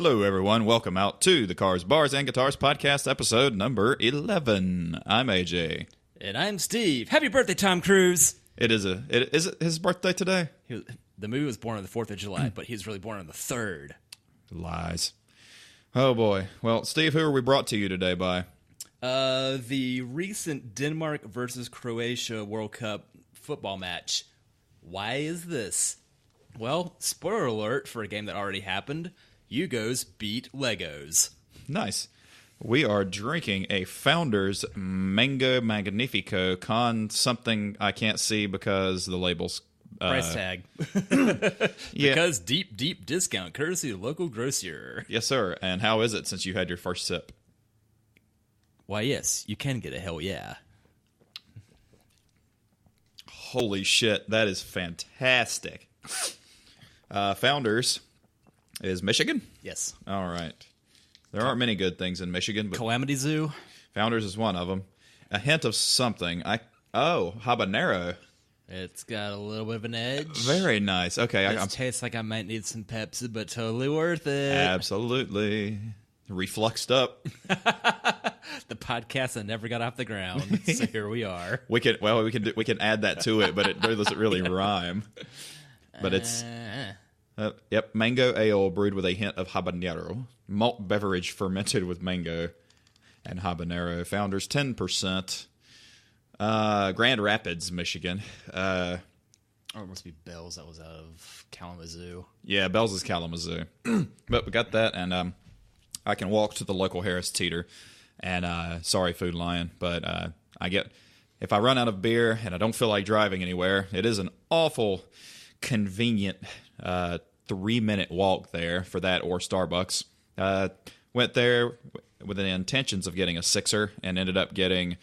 Hello, everyone. Welcome out to the Cars, Bars, and Guitars podcast, episode number 11. I'm AJ. And I'm Steve. Happy birthday, Tom Cruise. Is it his birthday today? The movie was born on the 4th of July, but he was really born on the 3rd. Lies. Oh, boy. Well, Steve, who are we brought to you today by? The recent Denmark versus Croatia World Cup football match. Why is this? Well, spoiler alert for a game that already happened. Yugos beat Legos. Nice. We are drinking a Founders Mango Magnifico con something I can't see because the label's... Price tag. Yeah. Because deep discount, courtesy of local grocer. Yes, sir. And how is it since you had your first sip? Why, yes, you can get a hell yeah. Holy shit, that is fantastic. Founders is Michigan? Yes. All right. There aren't many good things in Michigan, but Calamity Zoo? Founders is one of them. A hint of something. Habanero. It's got a little bit of an edge. Very nice. Okay. It tastes like I might need some Pepsi, but totally worth it. Absolutely. Refluxed up. The podcast that never got off the ground. So here we are. We can add that to it, but it doesn't really rhyme. But it's mango ale brewed with a hint of habanero. Malt beverage fermented with mango and habanero. Founders 10%. Grand Rapids, Michigan. It must be Bell's. That was out of Kalamazoo. Yeah, Bell's is Kalamazoo. But we got that, and I can walk to the local Harris Teeter. And sorry, Food Lion, but if I run out of beer and I don't feel like driving anywhere, it is an awful convenient 3-minute walk there for that or Starbucks. Went there with the intentions of getting a sixer and ended up getting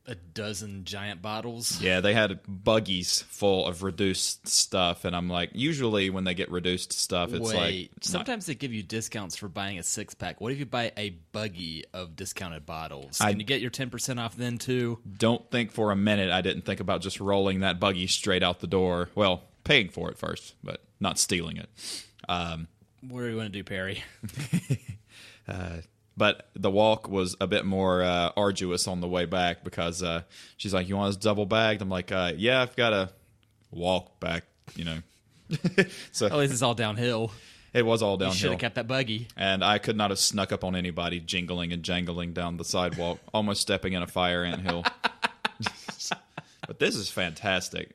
a dozen giant bottles. Yeah, they had buggies full of reduced stuff, and I'm like, usually when they get reduced stuff, it's sometimes they give you discounts for buying a 6-pack. What if you buy a buggy of discounted bottles? Can you get your 10% off then too? Don't think for a minute I didn't think about just rolling that buggy straight out the door. Well, paying for it first, but not stealing it. What do you want to do, Perry? But the walk was a bit more arduous on the way back because she's like, "You want us double bagged?" I'm like, "Yeah, I've got to walk back, So at least it's all downhill. It was all downhill. You should have kept that buggy. And I could not have snuck up on anybody jingling and jangling down the sidewalk, almost stepping in a fire anthill. But this is fantastic.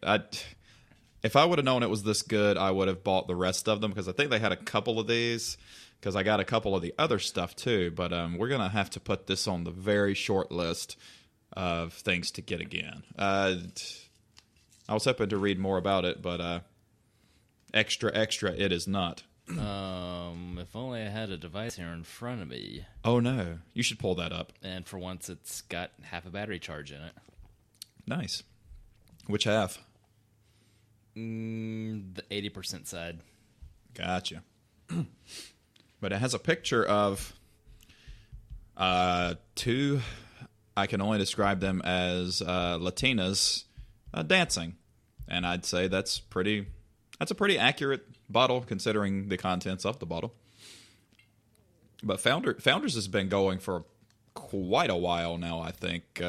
If I would have known it was this good, I would have bought the rest of them because I think they had a couple of these. Because I got a couple of the other stuff too, but we're going to have to put this on the very short list of things to get again. I was hoping to read more about it, but extra, it is not. If only I had a device here in front of me. Oh, no. You should pull that up. And for once, it's got half a battery charge in it. Nice. Which half? The 80% side. Gotcha. But it has a picture of two, I can only describe them as Latinas dancing. And I'd say that's a pretty accurate bottle considering the contents of the bottle. But Founders has been going for quite a while now, I think.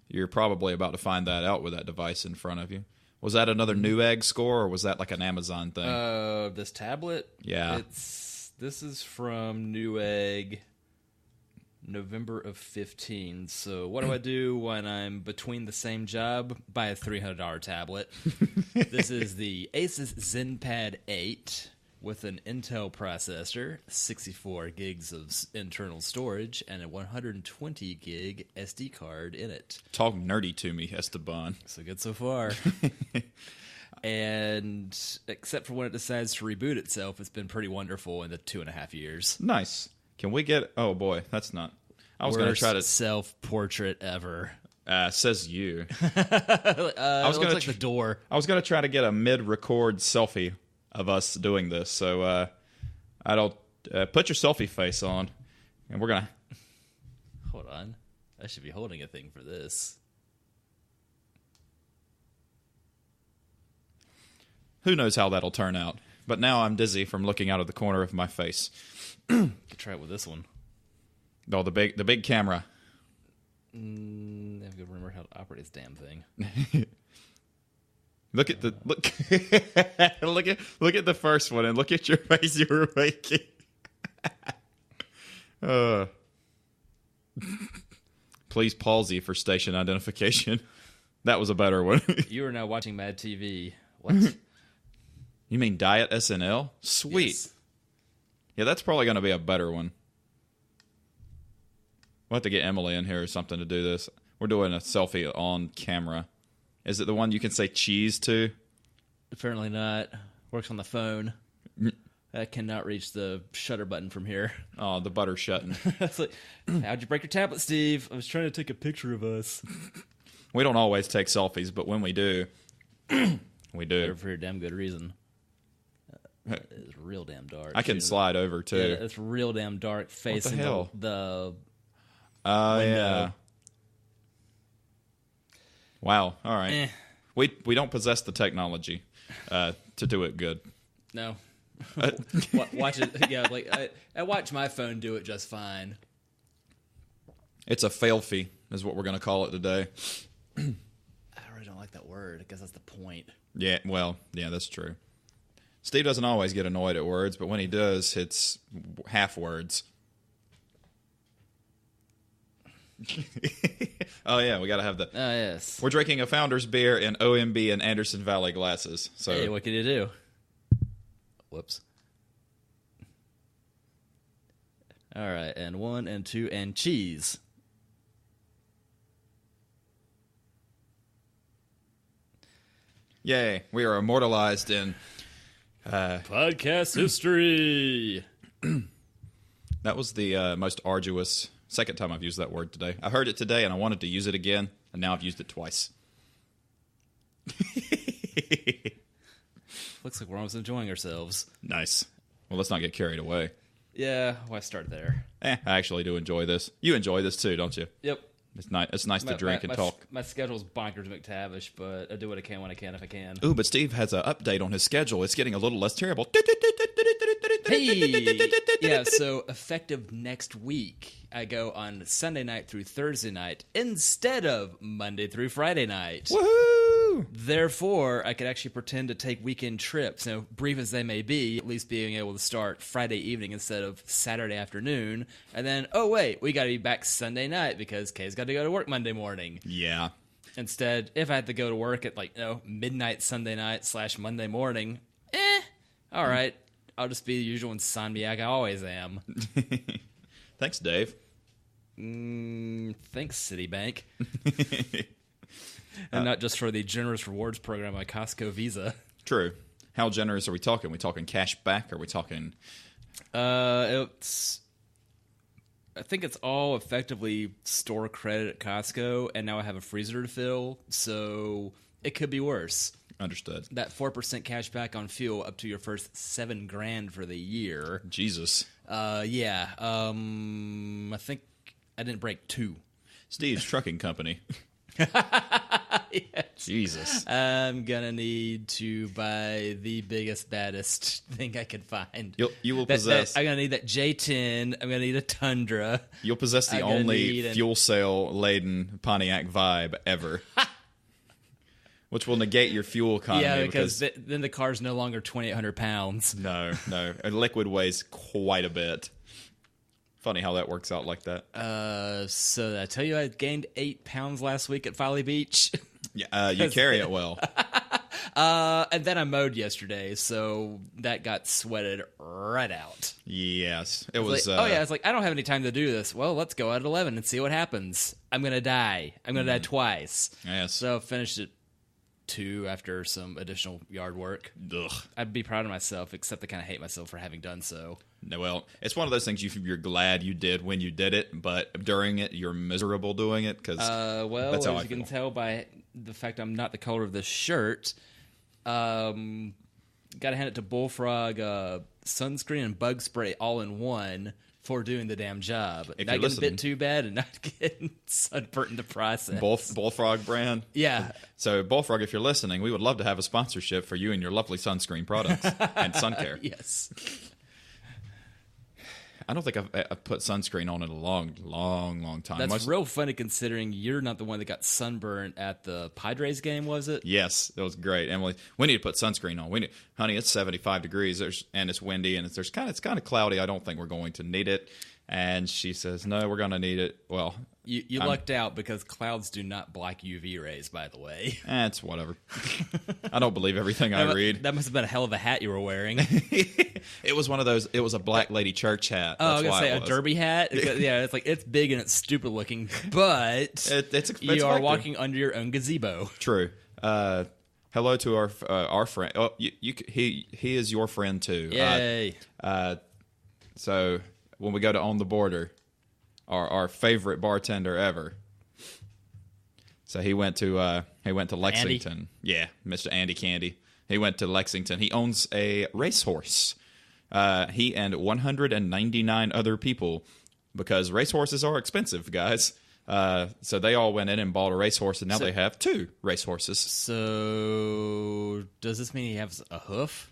You're probably about to find that out with that device in front of you. Was that another Newegg score, or was that like an Amazon thing? This tablet? Yeah. This is from Newegg, November of 15. So what do I do when I'm between the same job? Buy a $300 tablet. This is the Asus ZenPad 8 with an Intel processor, 64 gigs of internal storage, and a 120 gig SD card in it. Talk nerdy to me, Esteban. So good so far. And except for when it decides to reboot itself, it's been pretty wonderful in the 2.5 years. Nice. Can we get... Oh, boy. That's not... I was going to try to... self-portrait ever. Says you. I was going to... like the door. I was going to try to get a mid-record selfie of us doing this. So, I don't... put your selfie face on, and we're going to... Hold on. I should be holding a thing for this. Who knows how that'll turn out? But now I'm dizzy from looking out of the corner of my face. Could try it with this one. Oh, the big camera. I have to remember how to operate this damn thing. Look at the look. look at the first one and look at your face you were making. Please palsy for station identification. That was a better one. You are now watching Mad TV. What? You mean Diet SNL? Sweet. Yes. Yeah, that's probably going to be a better one. We'll have to get Emily in here or something to do this. We're doing a selfie on camera. Is it the one you can say cheese to? Apparently not. Works on the phone. I cannot reach the shutter button from here. Oh, the butter shutting. It's like, how'd you break your tablet, Steve? I was trying to take a picture of us. We don't always take selfies, but when we do, we do. For a damn good reason. It's real damn dark. I can slide over, too. Yeah, it's real damn dark facing hell? the Oh, window. yeah. Wow. All right. Eh. We don't possess the technology to do it good. No. Watch it. Yeah, like I watch my phone do it just fine. It's a fail-fee is what we're going to call it today. I really don't like that word because that's the point. Yeah, well, yeah, that's true. Steve doesn't always get annoyed at words, but when he does, it's half words. Oh, yeah, we got to have the... Oh, yes. We're drinking a Founder's beer in OMB and Anderson Valley glasses. So Hey, what can you do? Whoops. All right, and 1 and 2 and cheese. Yay, we are immortalized in... Podcast history. That was the most arduous... Second time I've used that word today. I heard it today and I wanted to use it again, and now I've used it twice. Looks like we're almost enjoying ourselves. Nice. Well, let's not get carried away. Yeah, why start there? I actually do enjoy this. You enjoy this too, don't you? Yep. It's nice. It's nice to drink and talk. My schedule's bonkers McTavish, but I do what I can when I can if I can. Ooh, but Steve has an update on his schedule. It's getting a little less terrible. Hey! Yeah, so effective next week, I go on Sunday night through Thursday night instead of Monday through Friday night. Woohoo! Therefore, I could actually pretend to take weekend trips, brief as they may be, at least being able to start Friday evening instead of Saturday afternoon. And then, oh wait, we got to be back Sunday night because Kay's got to go to work Monday morning. Yeah. Instead, if I had to go to work at midnight Sunday night / Monday morning, all right, I'll just be the usual insomniac I always am. Thanks, Dave. Thanks, Citibank. And not just for the generous rewards program by Costco Visa. True. How generous are we talking? Are we talking cash back? Are we talking... I think it's all effectively store credit at Costco, and now I have a freezer to fill, so it could be worse. Understood. That 4% cash back on fuel up to your first $7,000 for the year. Jesus. Yeah. I think I didn't break 2. Steve's trucking company. Yes. Jesus. I'm gonna need to buy the biggest, baddest thing I could find. You will possess... I'm gonna need that J10. I'm gonna need a Tundra. You'll possess the only fuel cell laden Pontiac Vibe ever. Which will negate your fuel economy. Yeah, because then the car's no longer 2,800 pounds. No. A liquid weighs quite a bit. Funny how that works out like that. So did I tell you I gained 8 pounds last week at Folly Beach? Yeah, you carry it well. And then I mowed yesterday, so that got sweated right out. Yes. It was... it's like, I don't have any time to do this. Well, let's go at 11 and see what happens. I'm going to die. I'm going to die twice. Yes. So I finished at 2 after some additional yard work. Ugh. I'd be proud of myself, except I kind of hate myself for having done so. No, well, it's one of those things you're glad you did when you did it, but during it, you're miserable doing it. Cause that's how as you feel. can tell by the fact I'm not the color of this shirt, got to hand it to Bullfrog, sunscreen and bug spray all in one. for doing the damn job. If not you're getting listening. bit too bad and not getting sunburnt in the process. Bullfrog brand. Yeah. So Bullfrog, if you're listening, we would love to have a sponsorship for you and your lovely sunscreen products and sun care. Yes. I don't think I've put sunscreen on in a long time. That's real funny considering you're not the one that got sunburned at the Padres game, was it? Yes, it was great. Emily, we need to put sunscreen on. Honey, it's 75 degrees and it's windy and it's kind of cloudy. I don't think we're going to need it. And she says, no, we're going to need it. Well, you lucked out because clouds do not block UV rays, by the way. It's whatever. I don't believe everything I read. That must have been a hell of a hat you were wearing. It was one of those. It was a black lady church hat. Oh, I was That's going to say why a derby hat? Yeah, it's like it's big and it's stupid looking, but it's you are effective. walking under your own gazebo. True. Hello to our friend. Oh, he is your friend too. Yay. So when we go to On the Border, our favorite bartender ever. So he went to Lexington. Andy? Yeah, Mr. Andy Candy. He went to Lexington. He owns a racehorse. He and 199 other people, because racehorses are expensive, guys. So they all went in and bought a racehorse, and now they have 2 racehorses. So does this mean he has a hoof,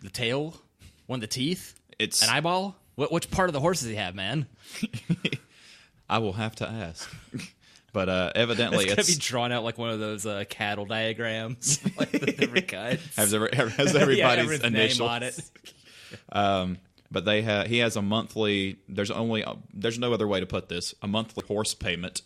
the tail, one of the teeth, It's an eyeball? Which part of the horse does he have, man? I will have to ask. But evidently It's it's gonna be drawn out like one of those cattle diagrams, like the different kinds. has everybody's everyone's initials name on it. But he has a monthly. There's no other way to put this. A monthly horse payment,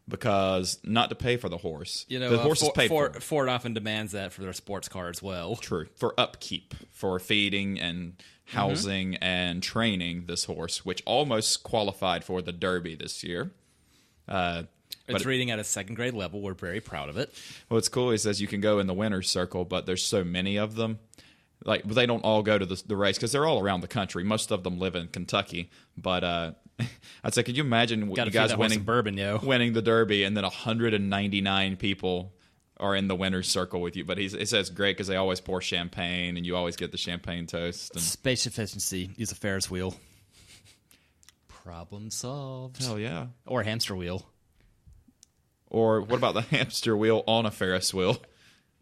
because not to pay for the horse. The horse is paid for. Ford often demands that for their sports car as well. True, for upkeep, for feeding and housing and training this horse, which almost qualified for the Derby this year. It's reading at a 2nd grade level. We're very proud of it. What's cool, he says you can go in the winner's circle, but there's so many of them. Like, they don't all go to the race because they're all around the country. Most of them live in Kentucky. But I'd say, could you imagine you guys winning the Derby, and then 199 people are in the winner's circle with you? But he says great because they always pour champagne, and you always get the champagne toast. And Space efficiency. Use a Ferris wheel. Problem solved. hell yeah. Or a hamster wheel. Or what about the hamster wheel on a Ferris wheel?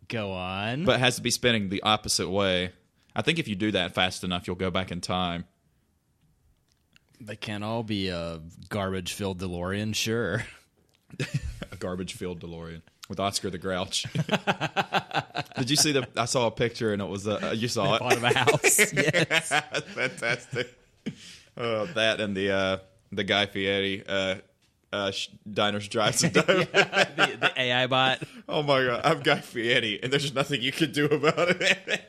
Go on. But it has to be spinning the opposite way. I think if you do that fast enough, you'll go back in time. They can't all be a garbage-filled DeLorean, sure. A garbage-filled DeLorean with Oscar the Grouch. Did you see I saw a picture, and it was you saw it. Bought of a house. Yes. That's fantastic. That and the Guy Fieri Diners, Drives, and Dives. The AI bot. Oh my god, I'm Guy Fieri, and there's nothing you can do about it.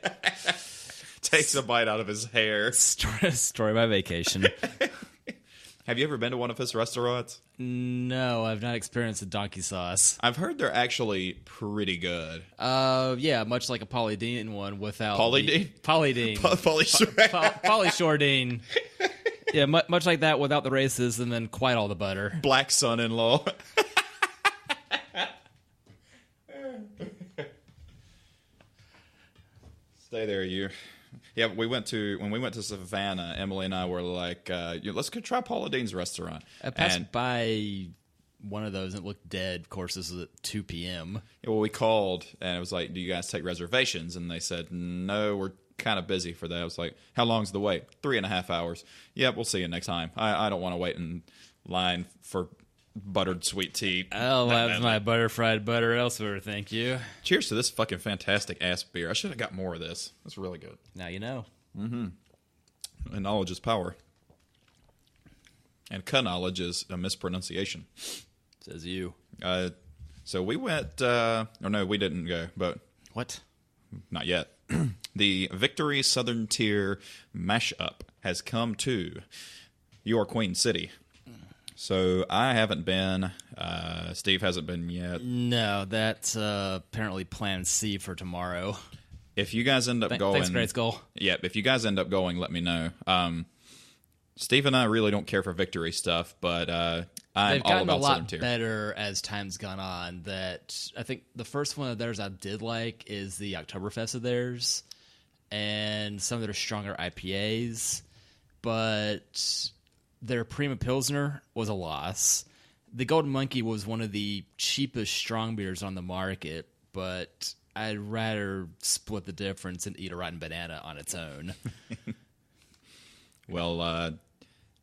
Takes a bite out of his hair. Story my vacation. Have you ever been to one of his restaurants? No, I've not experienced the donkey sauce. I've heard they're actually pretty good. Yeah, much like a Pauly Dean one without Pauly Dean? Pauly Dean. Pauly Shore Dean. Yeah, much like that without the races and then quite all the butter. Black son-in-law. Stay there, you. Yeah, when we went to Savannah, Emily and I were like, let's go try Paula Dean's restaurant. I passed by one of those and it looked dead. Of course, this was at 2 p.m. Yeah, well, we called and it was like, do you guys take reservations? And they said, no, we're kind of busy for that. I was like, how long's the wait? 3.5 hours. Yeah, we'll see you next time. I don't want to wait in line for buttered sweet tea. I'll have my fried butter elsewhere, thank you. Cheers to this fucking fantastic ass beer. I should have got more of this. It's really good. Now you know. Mm-hmm. And knowledge is power. And knowledge is a mispronunciation. Says you. So we went, or no, we didn't go, but... What? Not yet. The Victory Southern Tier mashup has come to your Queen City. So I haven't been. Steve hasn't been yet. No, that's apparently Plan C for tomorrow. If you guys end up going, thanks, Great Skull. Yeah, if you guys end up going, let me know. Steve and I really don't care for Victory stuff, but I'm all about Southern Tier. They've gotten a lot better as time's gone on. That I think the first one of theirs I did like is the Oktoberfest of theirs, and some of their stronger IPAs, but their Prima Pilsner was a loss. The Golden Monkey was one of the cheapest strong beers on the market, but I'd rather split the difference and eat a rotten banana on its own. Well,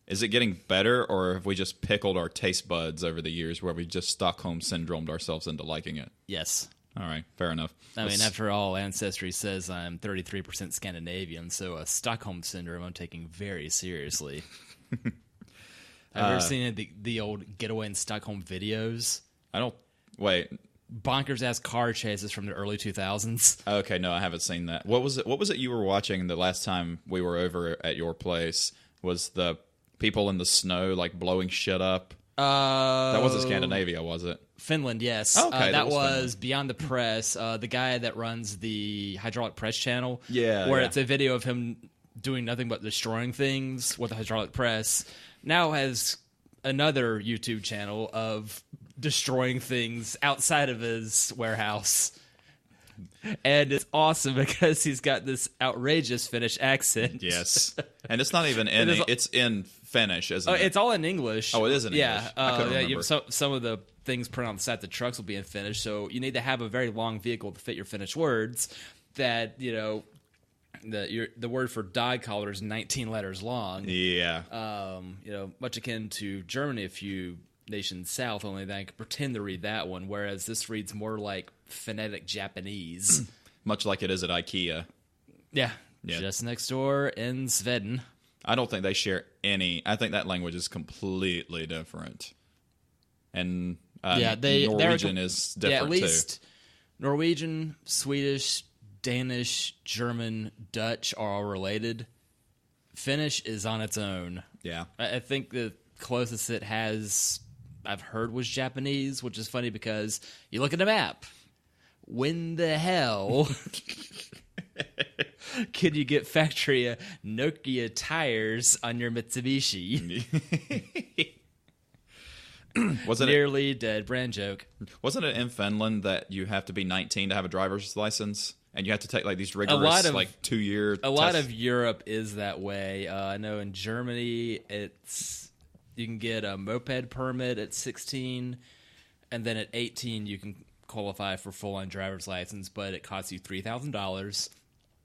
is it getting better, or have we just pickled our taste buds over the years where we just Stockholm syndromed ourselves into liking it? Yes. All right, fair enough. I mean, after all, Ancestry says I'm 33% Scandinavian, so a Stockholm syndrome I'm taking very seriously. Have you ever seen the old Getaway in Stockholm videos? I don't... Wait. Bonkers-ass car chases from the early 2000s. Okay, no, I haven't seen that. What was it you were watching the last time we were over at your place? Was the people in the snow, like, blowing shit up? That wasn't Scandinavia, was it? Finland, yes. Okay, that was Finland. Beyond the Press, the guy that runs the Hydraulic Press channel. Yeah, where yeah. it's a video of him doing nothing but destroying things with a hydraulic press. Now has another YouTube channel of destroying things outside of his warehouse. And it's awesome because he's got this outrageous Finnish accent. Yes. And it's not even in... It's in Finnish, isn't it? It's all in English. Oh, it is in English? Yeah. I couldn't remember. Some of the things printed on the side of the trucks will be in Finnish, so you need to have a very long vehicle to fit your Finnish words that, the word for dog collar is 19 letters long. Yeah. Much akin to Germany, a few nations south, only that I can pretend to read that one, whereas this reads more like phonetic Japanese. Much like it is at IKEA. Yeah. Yeah. Just next door in Sweden. I don't think they share any... I think that language is completely different. And Norwegian is different, at least Norwegian, Swedish, Danish, German, Dutch are all related. Finnish is on its own. Yeah. I think the closest it has I've heard was Japanese, which is funny because you look at a map. When the hell could you get factory Nokia tires on your Mitsubishi? Nearly dead brand joke. Wasn't it in Finland that you have to be 19 to have a driver's license? And you have to take like these rigorous 2-year tests? A lot of Europe is that way. I know in Germany you can get a moped permit at 16, and then at 18 you can qualify for full-on driver's license, but it costs you $3,000.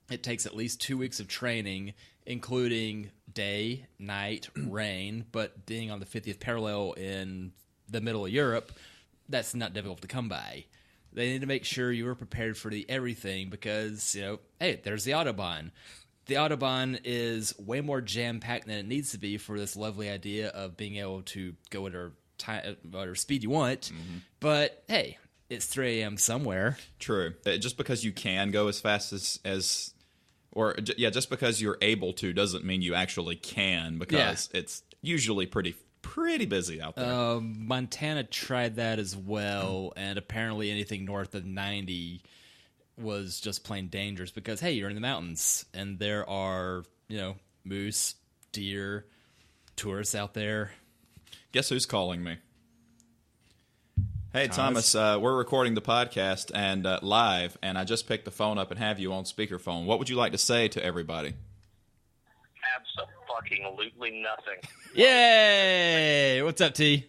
It takes at least 2 weeks of training, including day, night, rain, but being on the 50th parallel in the middle of Europe, that's not difficult to come by. They need to make sure you are prepared for the everything because, hey, there's the Autobahn. The Autobahn is way more jam-packed than it needs to be for this lovely idea of being able to go at whatever speed you want. Mm-hmm. But, hey, it's 3 a.m. somewhere. True. Just because you can go as fast just because you're able to doesn't mean you actually can, because it's usually pretty busy out there. Montana tried that as well, and apparently anything north of 90 was just plain dangerous because, hey, you're in the mountains, and there are, moose, deer, tourists out there. Guess who's calling me? Hey, Thomas, we're recording the podcast and live, and I just picked the phone up and have you on speakerphone. What would you like to say to everybody? Absolutely nothing. Yay! What's up, T?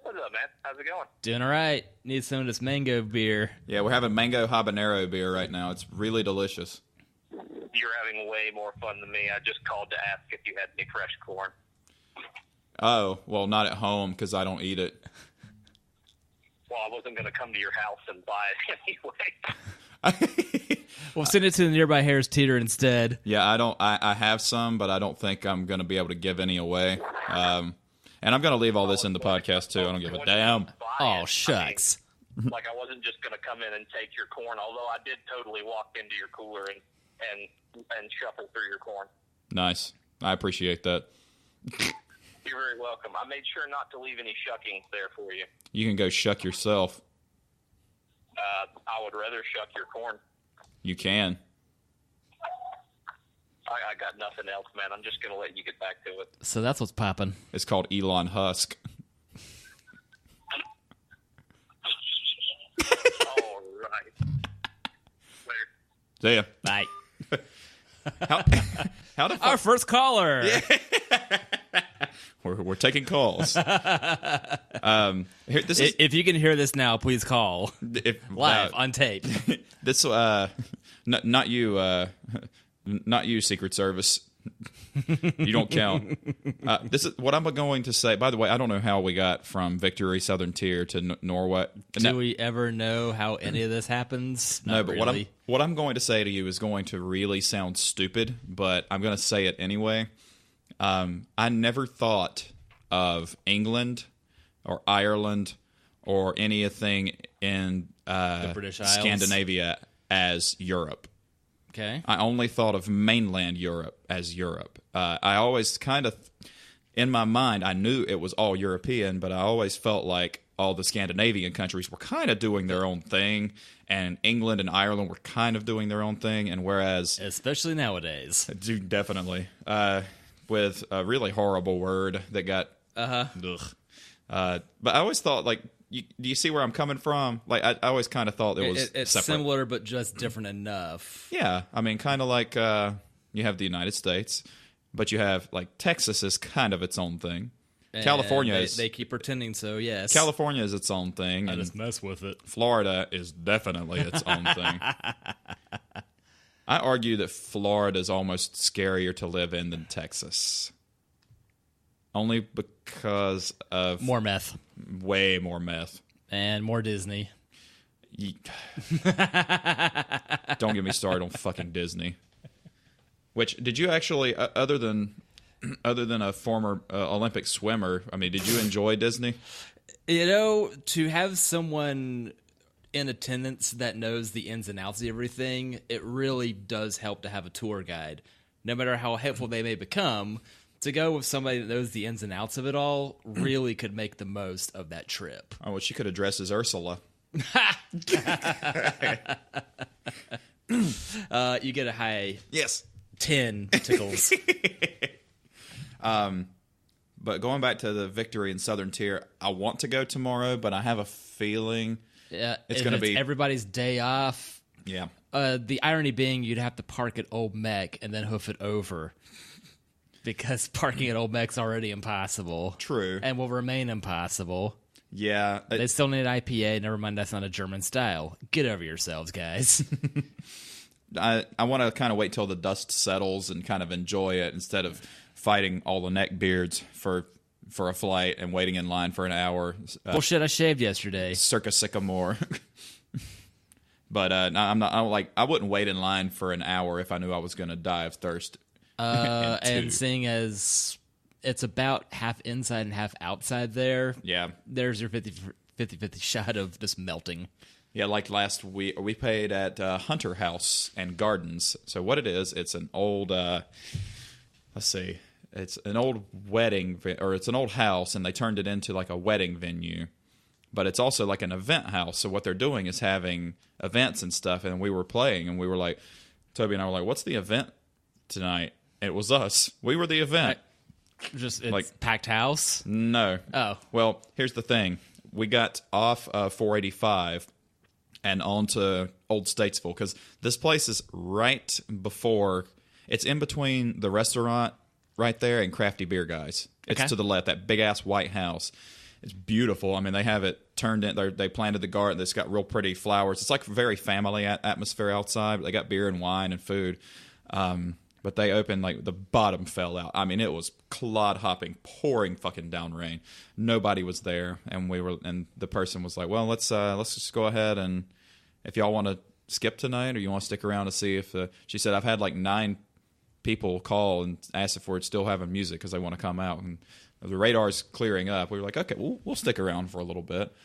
What's up, man? How's it going? Doing all right. Need some of this mango beer. Yeah, we're having mango habanero beer right now. It's really delicious. You're having way more fun than me. I just called to ask if you had any fresh corn. Oh, well, not at home because I don't eat it. Well, I wasn't going to come to your house and buy it anyway. We'll send it to the nearby Harris Teeter instead. Yeah, I have some, but I don't think I'm going to be able to give any away. And I'm going to leave all this in the podcast, too. I don't give a damn. Oh, shucks. I wasn't just going to come in and take your corn, although I did totally walk into your cooler and shuffle through your corn. Nice. I appreciate that. You're very welcome. I made sure not to leave any shuckings there for you. You can go shuck yourself. I would rather shuck your corn. You can. I got nothing else, man. I'm just going to let you get back to it. So that's what's popping. It's called Elon Husk. All right. Later. See ya. Bye. How the fuck? Our first caller. Yeah. We're taking calls. If you can hear this now, please call live on tape. This not you, not you, Secret Service. You don't count. This is what I'm going to say. By the way, I don't know how we got from Victory Southern Tier to Norway. Do we ever know how any of this happens? No, but really. What I'm going to say to you is going to really sound stupid, but I'm going to say it anyway. I never thought of England or Ireland or anything in the British Isles, Scandinavia as Europe. Okay. I only thought of mainland Europe as Europe. I always kind of, in my mind, I knew it was all European, but I always felt like all the Scandinavian countries were kind of doing their own thing, and England and Ireland were kind of doing their own thing, and whereas... Especially nowadays. Definitely. With a really horrible word that got... But I always thought, like, do you see where I'm coming from? Like, I always kind of thought it's separate. Similar, but just different enough. Yeah, I mean, kind of like you have the United States, but you have, like, Texas is kind of its own thing. And California is... They keep pretending so, yes. California is its own thing. I just mess with it. Florida is definitely its own thing. I argue that Florida is almost scarier to live in than Texas. Only because of... More meth. Way more meth. And more Disney. Don't get me started on fucking Disney. Which, did you actually, other than a former Olympic swimmer, I mean, did you enjoy Disney? You know, to have someone in attendance that knows the ins and outs of everything, it really does help to have a tour guide. No matter how helpful they may become, to go with somebody that knows the ins and outs of it all really could make the most of that trip. Oh, well, she could have dressed as Ursula. You get a high 10 tickles. But going back to the Victory and Southern Tier, I want to go tomorrow, but I have a feeling it's going to be everybody's day off. Yeah. The irony being you'd have to park at Old Mech and then hoof it over. Because parking at Old Mech's already impossible. True. And will remain impossible. Yeah. They still need IPA. Never mind, that's not a German style. Get over yourselves, guys. I want to kind of wait till the dust settles and kind of enjoy it instead of fighting all the neck beards for a flight and waiting in line for an hour. Bullshit, I shaved yesterday. Circa Sycamore. But I wouldn't wait in line for an hour if I knew I was going to die of thirst. And seeing as it's about half inside and half outside there, there's your 50-50 shot of this melting. Yeah, like last week, we paid at Hunter House and Gardens. So what it is, it's an old, it's an old wedding, or it's an old house, and they turned it into like a wedding venue. But it's also like an event house. So what they're doing is having events and stuff, and we were playing, and we were like, Toby and I were like, what's the event tonight? It was us. We were the event. Just it's like packed house? No. Oh. Well, here's the thing. We got off 485 and onto Old Statesville because this place is right before. It's in between the restaurant right there and Crafty Beer Guys. It's to the left. That big ass white house. It's beautiful. I mean, they have it turned in. They planted the garden. It's got real pretty flowers. It's like very family atmosphere outside. They got beer and wine and food. But they opened, like, the bottom fell out. I mean, it was clod hopping, pouring fucking down rain. Nobody was there, and the person was like, "Well, let's just go ahead and if y'all want to skip tonight, or you want to stick around to see if." She said, "I've had like 9 people call and ask if we're still having music because they want to come out, and the radar's clearing up." We were like, "Okay, we'll stick around for a little bit."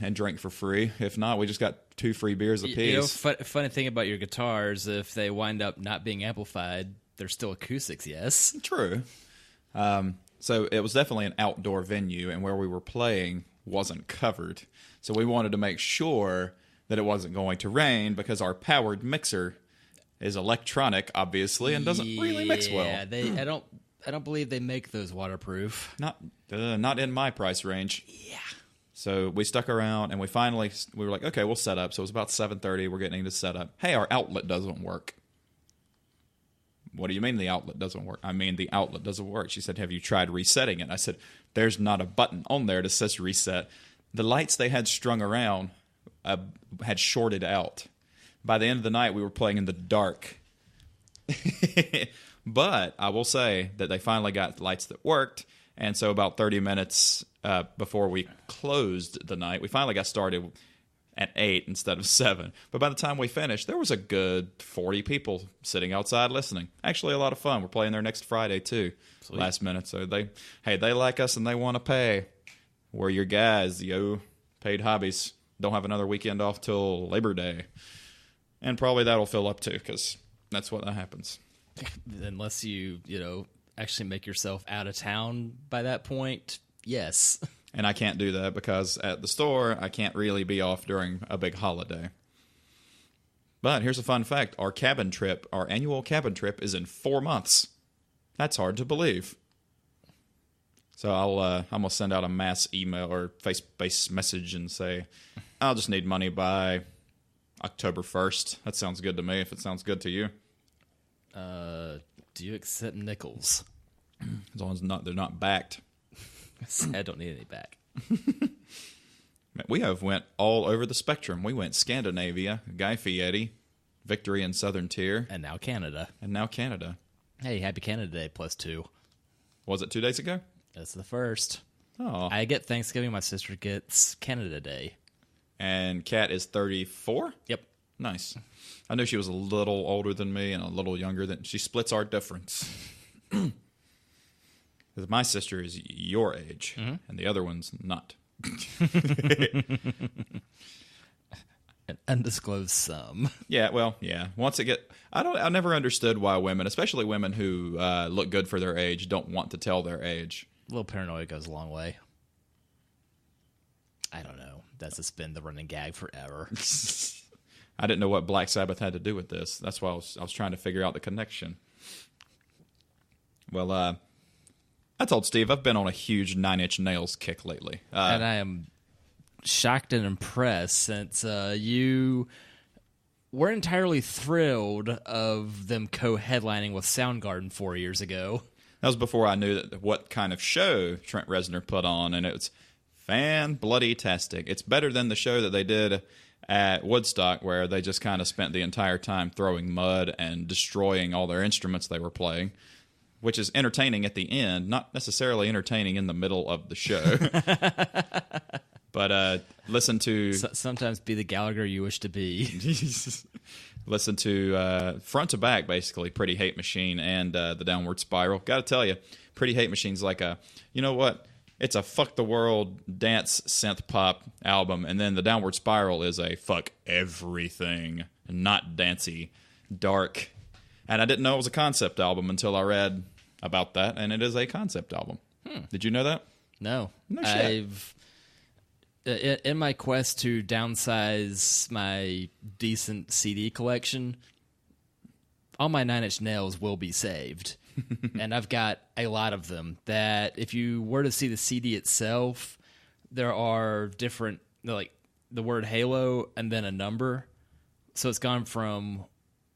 And drink for free. If not, we just got 2 free beers apiece. You know, funny thing about your guitars, if they wind up not being amplified, they're still acoustics, yes? True. So it was definitely an outdoor venue, and where we were playing wasn't covered. So we wanted to make sure that it wasn't going to rain because our powered mixer is electronic, obviously, and doesn't really mix well. Yeah, I don't believe they make those waterproof. Not in my price range. Yeah. So we stuck around, and we were like, okay, we'll set up. So it was about 7:30. We're getting into setup. Hey, our outlet doesn't work. what do you mean the outlet doesn't work? I mean, the outlet doesn't work. She said, have you tried resetting it? I said, there's not a button on there that says reset. The lights they had strung around had shorted out. By the end of the night, we were playing in the dark. But I will say that they finally got lights that worked. And so about 30 minutes before we closed the night, we finally got started at 8 instead of 7. But by the time we finished, there was a good 40 people sitting outside listening. Actually, a lot of fun. We're playing there next Friday, too, Sweet. Last minute. So they like us and they want to pay. We're your guys, yo. Paid hobbies. Don't have another weekend off till Labor Day. And probably that'll fill up, too, because that's what happens. Unless you actually make yourself out of town by that point, yes. And I can't do that because at the store, I can't really be off during a big holiday. But here's a fun fact. Our annual cabin trip is in 4 months. That's hard to believe. So I'm going to send out a mass email or face-based message and say, I'll just need money by October 1st. That sounds good to me if it sounds good to you. Do you accept nickels? As long as they're not backed. I don't need any back. We have went all over the spectrum. We went Scandinavia, Guy Fieri, Victory in Southern Tier. And now Canada. Hey, happy Canada Day +2. Was it 2 days ago? That's the first. Oh. I get Thanksgiving. My sister gets Canada Day. And Kat is 34? Yep. Nice. I knew she was a little older than me and a little younger than... She splits our difference. Because my sister is your age, and the other one's not. An undisclosed sum. Yeah, well, yeah. Once it get... I never understood why women, especially women who look good for their age, don't want to tell their age. A little paranoia goes a long way. I don't know. That's just been the running gag forever. I didn't know what Black Sabbath had to do with this. That's why I was trying to figure out the connection. Well, I told Steve I've been on a huge Nine Inch Nails kick lately. And I am shocked and impressed since you weren't entirely thrilled of them co-headlining with Soundgarden 4 years ago. That was before I knew what kind of show Trent Reznor put on, and it was fan-bloody-tastic. It's better than the show that they did at Woodstock, where they just kind of spent the entire time throwing mud and destroying all their instruments they were playing, which is entertaining at the end, not necessarily entertaining in the middle of the show. But listen to... Sometimes be the Gallagher you wish to be. Listen to front to back, basically, Pretty Hate Machine and The Downward Spiral. Got to tell you, Pretty Hate Machine's like a... You know what? It's a fuck the world dance synth pop album, and then The Downward Spiral is a fuck everything, not dancey, dark. And I didn't know it was a concept album until I read about that, and it is a concept album. Did you know that? No. No shit. In my quest to downsize my decent CD collection, all my Nine Inch Nails will be saved. And I've got a lot of them that if you were to see the CD itself, there are different, like the word Halo and then a number. So it's gone from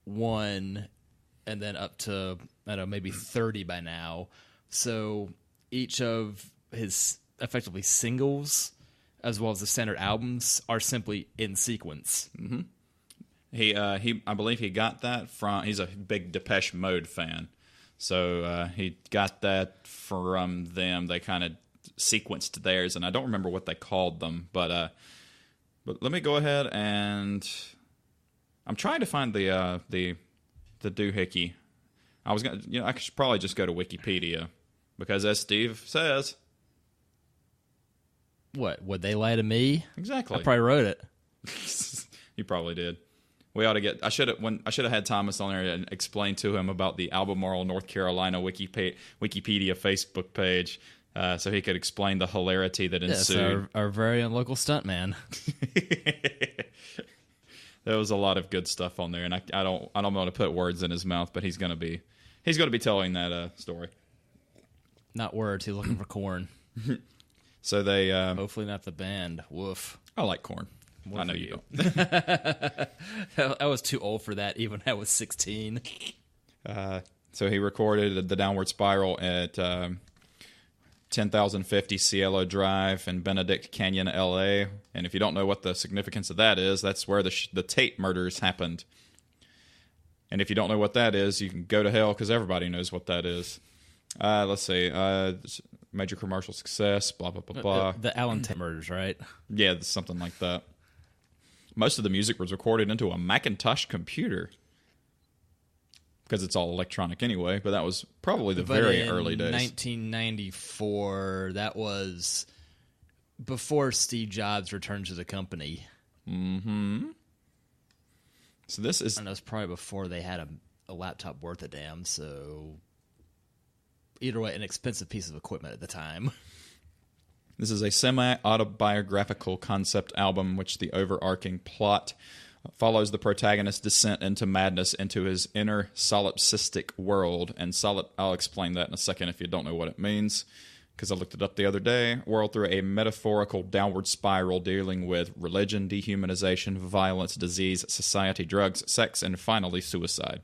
1 and then up to, I don't know, maybe 30 by now. So each of his effectively singles, as well as the standard albums, are simply in sequence. Mm-hmm. I believe he got that from... He's a big Depeche Mode fan. So he got that from them. They kind of sequenced theirs, and I don't remember what they called them. But let me go ahead and... I'm trying to find the doohickey. I should probably just go to Wikipedia, because as Steve says... What, would they lie to me? Exactly. I probably wrote it. You probably did. We ought to get... I should have had Thomas on there and explained to him about the Albemarle, North Carolina Wikipedia Facebook page, so he could explain the hilarity that ensued. Yes, our very own local stuntman. There was a lot of good stuff on there, and I don't want to put words in his mouth, but he's going to be telling that story. Not words. He's looking for corn. So they... Hopefully not the band. Woof. I like corn. I know you don't. I was too old for that, even when I was 16. So he recorded the Downward Spiral at 10,050 Cielo Drive in Benedict Canyon, L.A. And if you don't know what the significance of that is, that's where the Tate murders happened. And if you don't know what that is, you can go to hell because everybody knows what that is. Let's see. Major commercial success, blah, blah, blah, blah. The Alan Tate murders, right? Yeah, something like that. Most of the music was recorded into a Macintosh computer because it's all electronic anyway, but that was probably the very early days. 1994, that was before Steve Jobs returned to the company. Mm-hmm. So this is... And it was probably before they had a laptop worth a damn, so... Either way, an expensive piece of equipment at the time. This is a semi-autobiographical concept album which the overarching plot follows the protagonist's descent into madness into his inner solipsistic world. And I'll explain that in a second if you don't know what it means, because I looked it up the other day. World through a metaphorical downward spiral dealing with religion, dehumanization, violence, disease, society, drugs, sex, and finally suicide.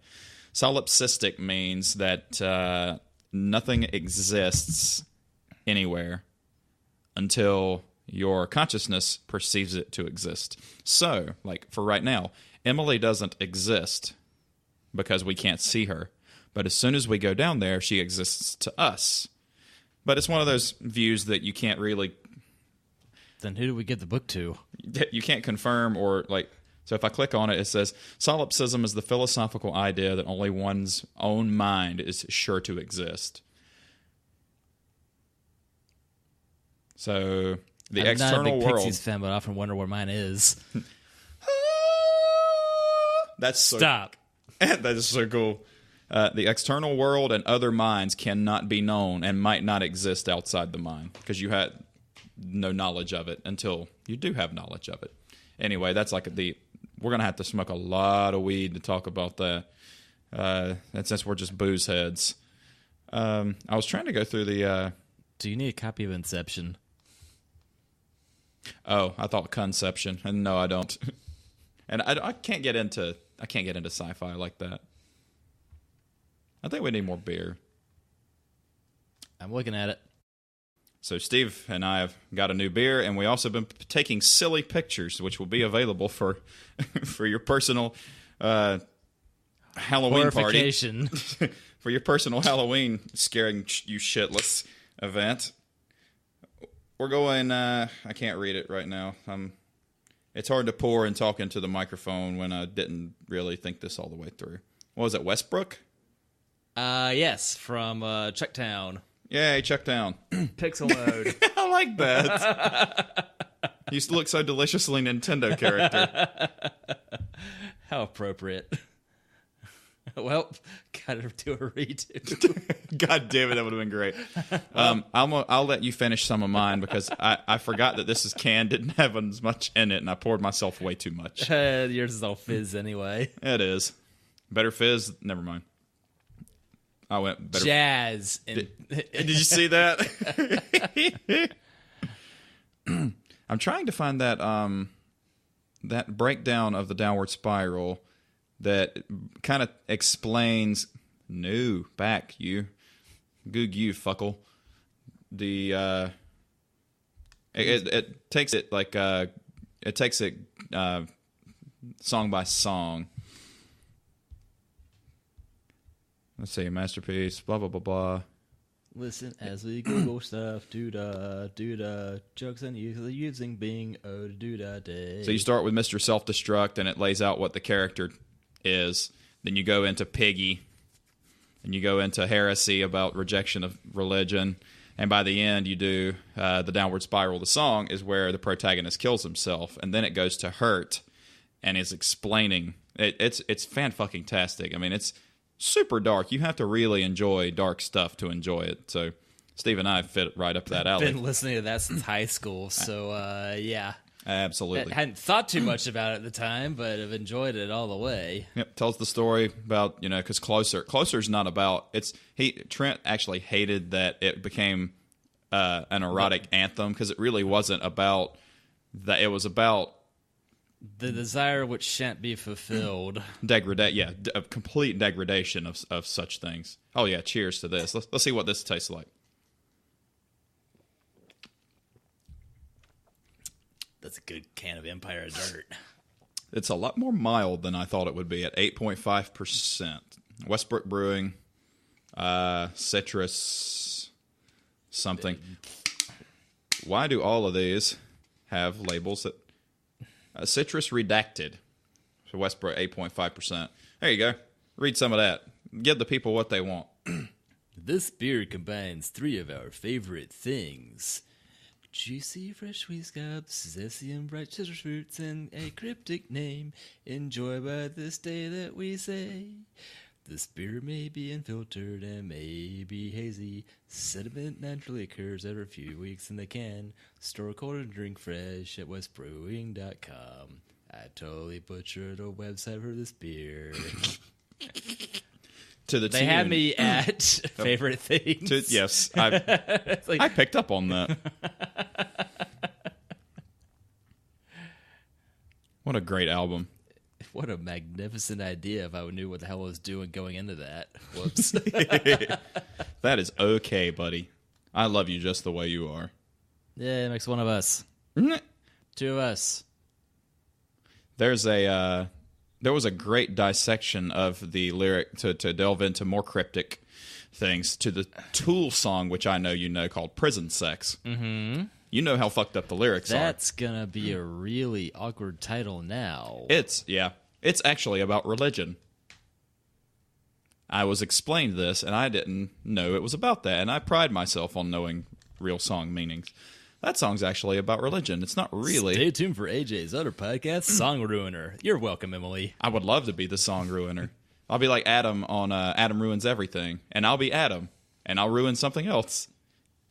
Solipsistic means that nothing exists anywhere until your consciousness perceives it to exist. So, like, for right now, Emily doesn't exist because we can't see her. But as soon as we go down there, she exists to us. But it's one of those views that you can't really... Then who do we give the book to? You can't confirm or, like... So if I click on it, it says, solipsism is the philosophical idea that only one's own mind is sure to exist. So the I'm external not a big world... Pixies fan, but I often wonder where mine is. That's so... Stop. That is so cool. The external world and other minds cannot be known and might not exist outside the mind because you had no knowledge of it until you do have knowledge of it. Anyway, that's like we're going to have to smoke a lot of weed to talk about that. And since we're just booze heads. I was trying to go through the... Do you need a copy of Inception? Oh, I thought Conception. And no, I don't. And I can't get into sci-fi like that. I think we need more beer. I'm looking at it. So Steve and I have got a new beer, and we also been taking silly pictures, which will be available for your personal Halloween party. For your personal Halloween scaring you shitless event. We're going... I can't read it right now. It's hard to pour and talk into the microphone when I didn't really think this all the way through. What was it, Westbrook? Yes, from Chucktown. Yay, Chucktown. Pixel mode. I like that. You used to look so deliciously Nintendo character. How appropriate. Well, gotta do a redo. God damn it, that would have been great. I'll let you finish some of mine because I forgot that this is canned, didn't have as much in it, and I poured myself way too much. Yours is all fizz anyway. It is. Better fizz? Never mind. I went better. Jazz. Did you see that? I'm trying to find that breakdown of the downward spiral that kind of explains. No, back you, goog you fuckle. The it takes it like it takes it song by song. Let's see, masterpiece, blah, blah, blah, blah. Listen as we Google stuff, doo-da, jokes and using Bing, oh, doo-da day. So you start with Mr. Self-Destruct, and it lays out what the character is. Then you go into Piggy, and you go into Heresy about rejection of religion. And by the end, you do the Downward Spiral. The song is where the protagonist kills himself, and then it goes to Hurt, and is explaining. It's fan-fucking-tastic. I mean, it's super dark. You have to really enjoy dark stuff to enjoy it. So Steve and I fit right up that alley. I've been listening to that since high school, so yeah. Absolutely. I hadn't thought too much about it at the time, but I've enjoyed it all the way. Yep, tells the story about, because Closer's not about, Trent actually hated that it became an erotic anthem because it really wasn't about that. It was about The desire which shan't be fulfilled. A complete degradation of such things. Oh yeah, cheers to this. Let's see what this tastes like. That's a good can of Empire Dirt. It's a lot more mild than I thought it would be at 8.5%. Westbrook Brewing, citrus, something. Why do all of these have labels that citrus redacted? So Westbrook 8.5%. There you go. Read some of that. Give the people what they want. This beer combines 3 of our favorite things. Juicy, fresh wheat scabs, zesty and bright citrus fruits, and a cryptic name. Enjoy by this day that we say. This beer may be unfiltered and may be hazy. Sediment naturally occurs every few weeks in the can. Store cold and drink fresh at westbrewing.com. I totally butchered a website for this beer. They had me at favorite things. Yes, I picked up on that. What a great album. What a magnificent idea if I knew what the hell I was doing going into that. Whoops. That is okay, buddy. I love you just the way you are. Yeah, it makes one of us. 2 of us. There was a great dissection of the lyric to delve into more cryptic things to the Tool song, which I know you know, called Prison Sex. Mm-hmm. You know how fucked up the lyrics are. That's going to be a really awkward title now. It's actually about religion. I was explained this, and I didn't know it was about that, and I pride myself on knowing real song meanings. That song's actually about religion. It's not really. Stay tuned for AJ's other podcast, Song Ruiner. You're welcome, Emily. I would love to be the song ruiner. I'll be like Adam on Adam Ruins Everything, and I'll be Adam, and I'll ruin something else,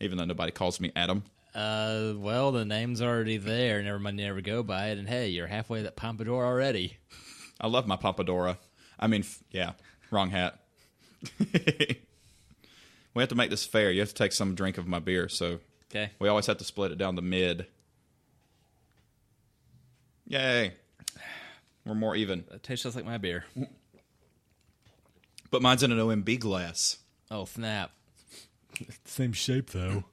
even though nobody calls me Adam. Well, the name's already there, and everybody never go by it, and hey, you're halfway to that pompadour already. I love my Pompadora. I mean, yeah, wrong hat. We have to make this fair. You have to take some drink of my beer, so okay. We always have to split it down the mid. Yay. We're more even. It tastes just like my beer. But mine's in an OMB glass. Oh, snap. Same shape, though.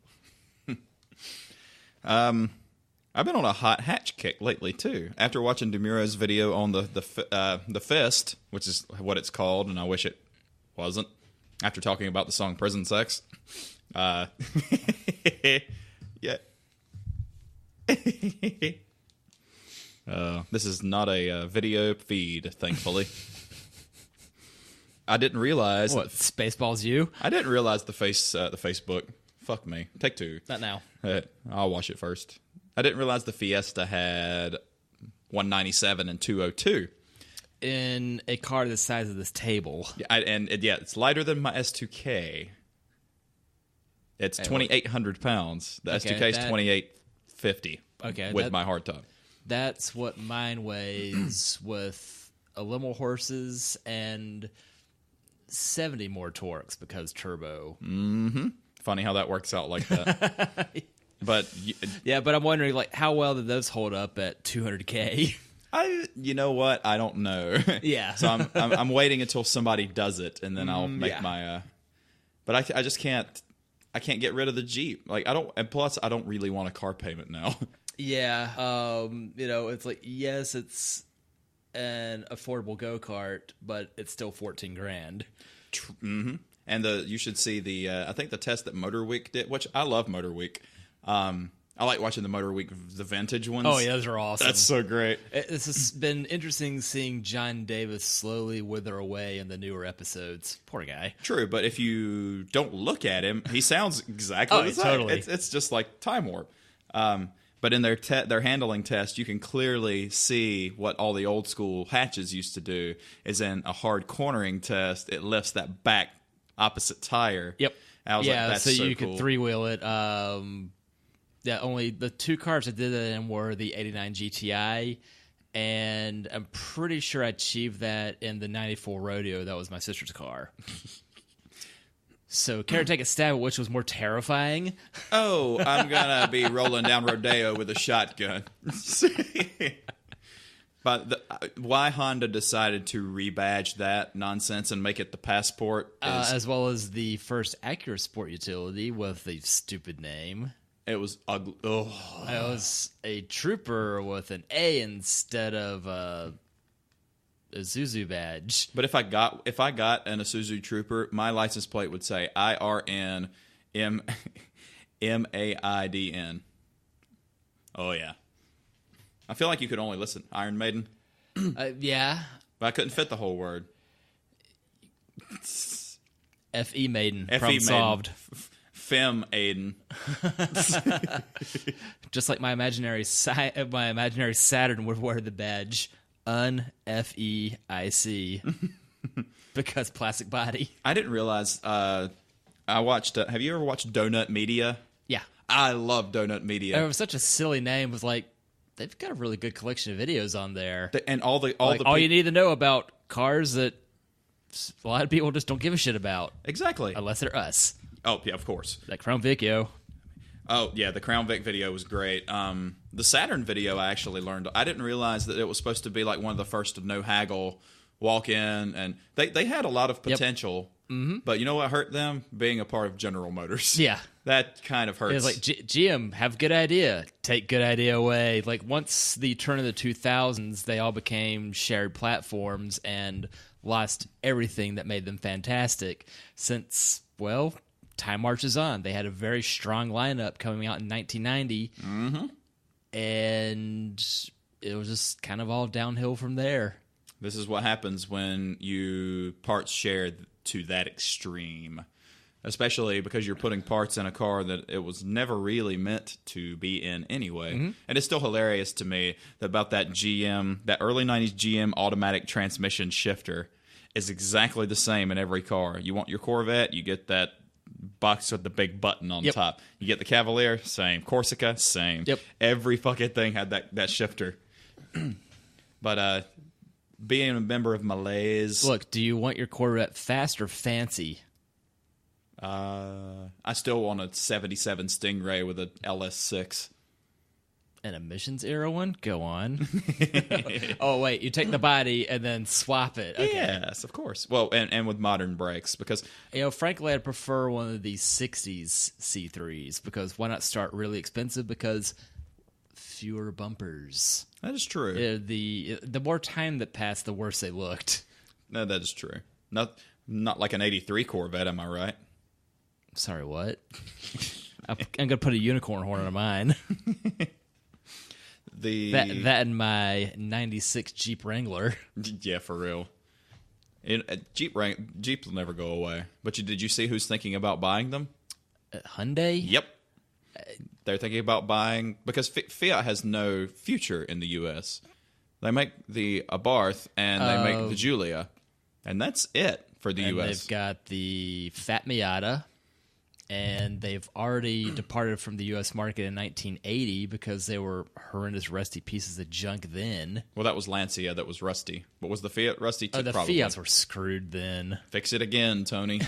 I've been on a hot hatch kick lately too. After watching DeMuro's video on the fist, which is what it's called, and I wish it wasn't. After talking about the song "Prison Sex," yeah. This is not a video feed, thankfully. I didn't realize what Spaceballs you. I didn't realize the Facebook. Fuck me. Take 2. Not now. I'll watch it first. I didn't realize the Fiesta had 197 and 202. In a car the size of this table. Yeah, it's lighter than my S2K. It's 2,800 pounds. The S2K is 2,850. Okay, with my hardtop. That's what mine weighs with a little more horses and 70 more torques because turbo. Mm-hmm. Funny how that works out like that. But but I'm wondering, like, how well did those hold up at 200K? You know what? I don't know. Yeah. So I'm waiting until somebody does it, and then I'll make my. But I just can't. I can't get rid of the Jeep. Like I don't. And plus, I don't really want a car payment now. Yeah. It's like, yes, it's an affordable go-kart, but it's still $14,000. Mm-hmm. And you should see the I think the test that Motor Week did, which I love Motor Week. I like watching the Motor Week, the vintage ones. Oh yeah, those are awesome. That's so great. It's just been interesting seeing John Davis slowly wither away in the newer episodes. Poor guy. True, but if you don't look at him, he sounds exactly the same. Totally. It's just like Time Warp. But in their handling test, you can clearly see what all the old school hatches used to do. Is in a hard cornering test, it lifts that back opposite tire. Yep. I was like, that's so you cool. could 3-wheel it. Only the 2 cars I did that in were the 89 GTI, and I'm pretty sure I achieved that in the 94 Rodeo. That was my sister's car. So, care to take a stab at which was more terrifying? Oh, I'm gonna be rolling down Rodeo with a shotgun. But why Honda decided to rebadge that nonsense and make it the Passport is... as well as the first Acura Sport utility with a stupid name. It was ugly. Oh. It was a Trooper with an A instead of a Isuzu badge. But if I got an Isuzu Trooper, my license plate would say IRNMAIDN. Oh, yeah. I feel like you could only listen Iron Maiden. Yeah. But I couldn't fit the whole word. F.E. Maiden. F.E. Problem Maiden. solved. Fem Aiden. Just like my imaginary Saturn would wear the badge UNFEIC because plastic body. I didn't realize. I watched. Have you ever watched Donut Media? Yeah. I love Donut Media. It was such a silly name. It was like, they've got a really good collection of videos on there. And all you need to know about cars that a lot of people just don't give a shit about. Exactly. Unless they're us. Oh, yeah, of course. That Crown Vic, yo. Oh, yeah, the Crown Vic video was great. The Saturn video I actually learned. I didn't realize that it was supposed to be like one of the first of no haggle walk in. And they had a lot of potential. Yep. Mm-hmm. But you know what hurt them? Being a part of General Motors. Yeah. That kind of hurts. It was like, GM, have good idea. Take good idea away. Like, once the turn of the 2000s, they all became shared platforms and lost everything that made them fantastic. Since, well, time marches on. They had a very strong lineup coming out in 1990. Mm-hmm. And it was just kind of all downhill from there. This is what happens when you parts share to that extreme. Especially because you're putting parts in a car that it was never really meant to be in anyway. Mm-hmm. And it's still hilarious to me that about that GM, that early 90s GM automatic transmission shifter is exactly the same in every car. You want your Corvette, you get that box with the big button on top. You get the Cavalier, same. Corsica, same. Yep. Every fucking thing had that shifter. But being a member of Malaise... Look, do you want your Corvette fast or fancy? I still want a 77 Stingray with a LS6. An emissions era one? Go on. Oh, wait, you take the body and then swap it. Okay. Yes, of course. Well, and with modern brakes, because... frankly, I'd prefer one of these 60s C3s, because why not start really expensive? Because fewer bumpers. That is true. The more time that passed, the worse they looked. No, that is true. Not like an 83 Corvette, am I right? Sorry, what? I'm going to put a unicorn horn on mine. That and my 96 Jeep Wrangler. Yeah, for real. Jeep will never go away. But did you see who's thinking about buying them? Hyundai? Yep. They're thinking about buying... Because Fiat has no future in the U.S. They make the Abarth and they make the Giulia. And that's it for the U.S. They've got the Fat Miata. And they've already departed from the U.S. market in 1980 because they were horrendous, rusty pieces of junk then. Well, that was Lancia that was rusty. But was the Fiat rusty too? The probably. Fiats were screwed then. Fix it again, Tony.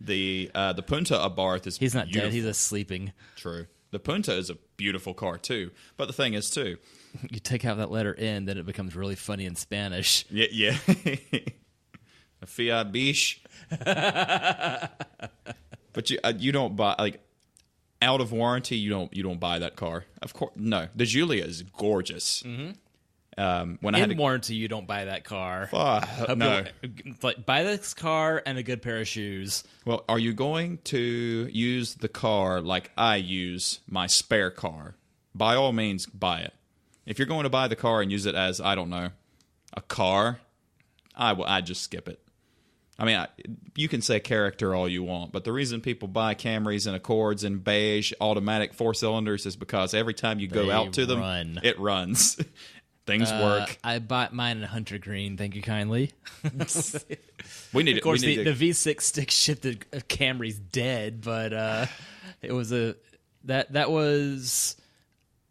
The Punta Abarth is He's not beautiful. dead. He's just sleeping. True. The Punta is a beautiful car, too. But the thing is, too... You take out that letter N, then it becomes really funny in Spanish. Yeah. A Fiat Biche. But you don't buy, like, out of warranty, you don't buy that car. Of course, no. The Giulia is gorgeous. Mm-hmm. In warranty, you don't buy that car. No. Like, buy this car and a good pair of shoes. Well, are you going to use the car like I use my spare car? By all means, buy it. If you're going to buy the car and use it as, I don't know, a car, I'd just skip it. I mean, you can say character all you want, but the reason people buy Camrys and Accords and beige automatic 4-cylinders is because every time you go out to them, it runs. Things work. I bought mine in Hunter Green. Thank you kindly. We need, of course, the V6 stick shifted Camry's dead, but it was that was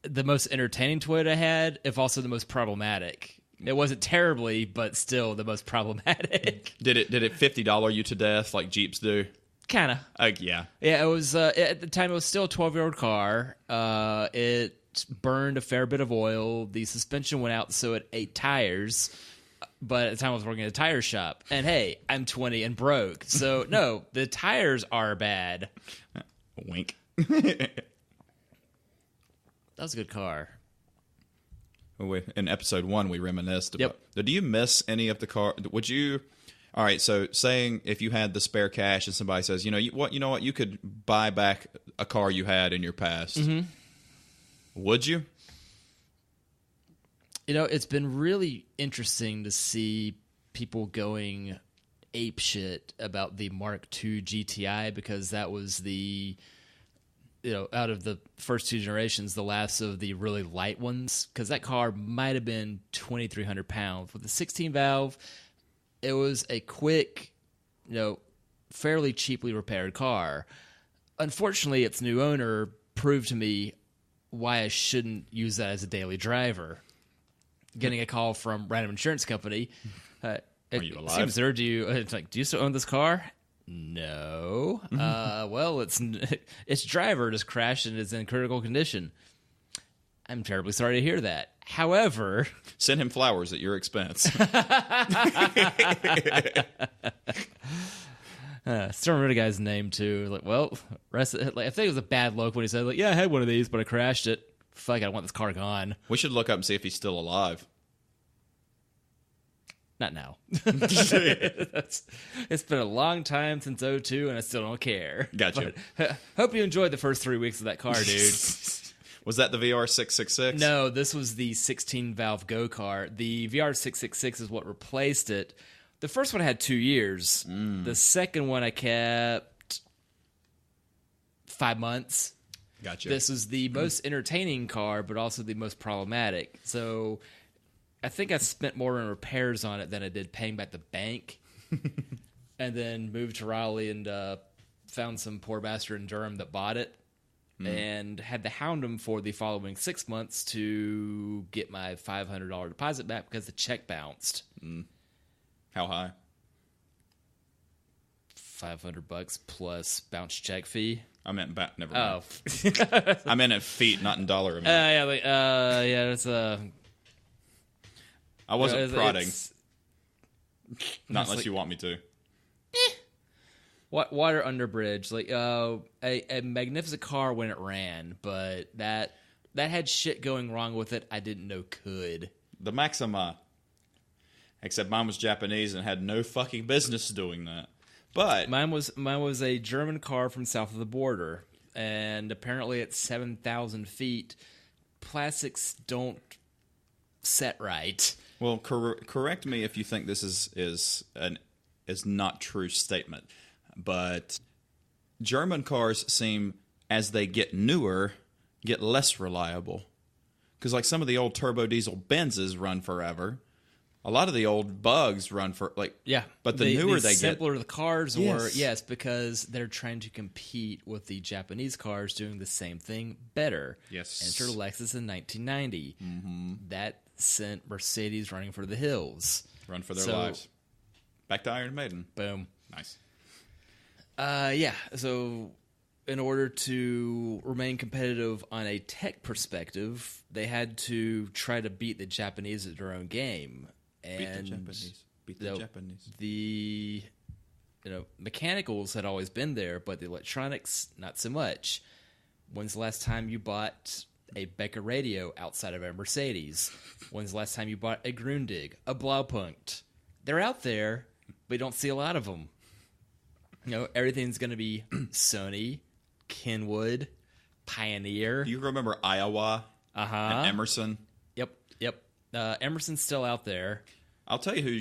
the most entertaining Toyota I had, if also the most problematic. It wasn't terribly, but still the most problematic. Did it $50 you to death like Jeeps do? Kind of. Yeah. Yeah, it was at the time it was still a 12-year-old car. It it burned a fair bit of oil. The suspension went out, so it ate tires. But at the time I was working at a tire shop. And hey, I'm 20 and broke. So no, the tires are bad. Wink. That was a good car. In episode 1, we reminisced about. Yep. Do you miss any of the car? Would you? All right. So, saying if you had the spare cash and somebody says, you know what, you could buy back a car you had in your past. Mm-hmm. Would you? You know, it's been really interesting to see people going ape shit about the Mark II GTI because that was the, out of the first 2 generations, the last of the really light ones. Because that car might have been 2,300 pounds. With the 16 valve, it was a quick, fairly cheaply repaired car. Unfortunately, its new owner proved to me why I shouldn't use that as a daily driver. Getting a call from random insurance company. Are you alive? Seems sir, do you still own this car? No. Well, its driver just crashed and is in critical condition. I'm terribly sorry to hear that. However, send him flowers at your expense. Still remember the guy's name too. I think it was a bad look when he said, "Yeah, I had one of these, but I crashed it. Fuck, I want this car gone." We should look up and see if he's still alive. Not now. It's been a long time since 02, and I still don't care. Gotcha. But, hope you enjoyed the first 3 weeks of that car, dude. Was that the VR666? No, this was the 16-valve Go car. The VR666 is what replaced it. The first one had 2 years. The second one I kept 5 months. Gotcha. This is the most entertaining car, but also the most problematic. So I think I spent more on repairs on it than I did paying back the bank. And then moved to Raleigh and found some poor bastard in Durham that bought it. And had to hound him for the following 6 months to get my $500 deposit back because the check bounced. How high? $500 plus bounce check fee. I meant never mind. Oh, I meant in feet, not in dollar amount. It's I wasn't prodding. Not it's unless you want me to. Water under bridge, a magnificent car when it ran, but that had shit going wrong with it I didn't know could. The Maxima. Except mine was Japanese and had no fucking business doing that. But mine was a German car from south of the border, and apparently at 7,000 feet, plastics don't set right. Well, correct me if you think this is not true statement, but German cars seem, as they get newer, get less reliable. Because like some of the old turbo diesel Benzes run forever. A lot of the old Bugs run for but the newer they get, simpler the cars were. Yes, because they're trying to compete with the Japanese cars doing the same thing better. Yes, enter Lexus in 1990. That sent Mercedes running for the hills, run for their lives. Back to Iron Maiden. Boom. Nice. So in order to remain competitive on a tech perspective, they had to try to beat the Japanese at their own game. And Beat the Japanese. The mechanicals had always been there, but the electronics not so much. When's the last time you bought a Becker radio outside of a Mercedes? When's the last time you bought a Grundig, a Blaupunkt? They're out there, but you don't see a lot of them. Everything's going to be Sony, Kenwood, Pioneer. Do you remember Iowa? And Emerson? Yep. Emerson's still out there. I'll tell you who,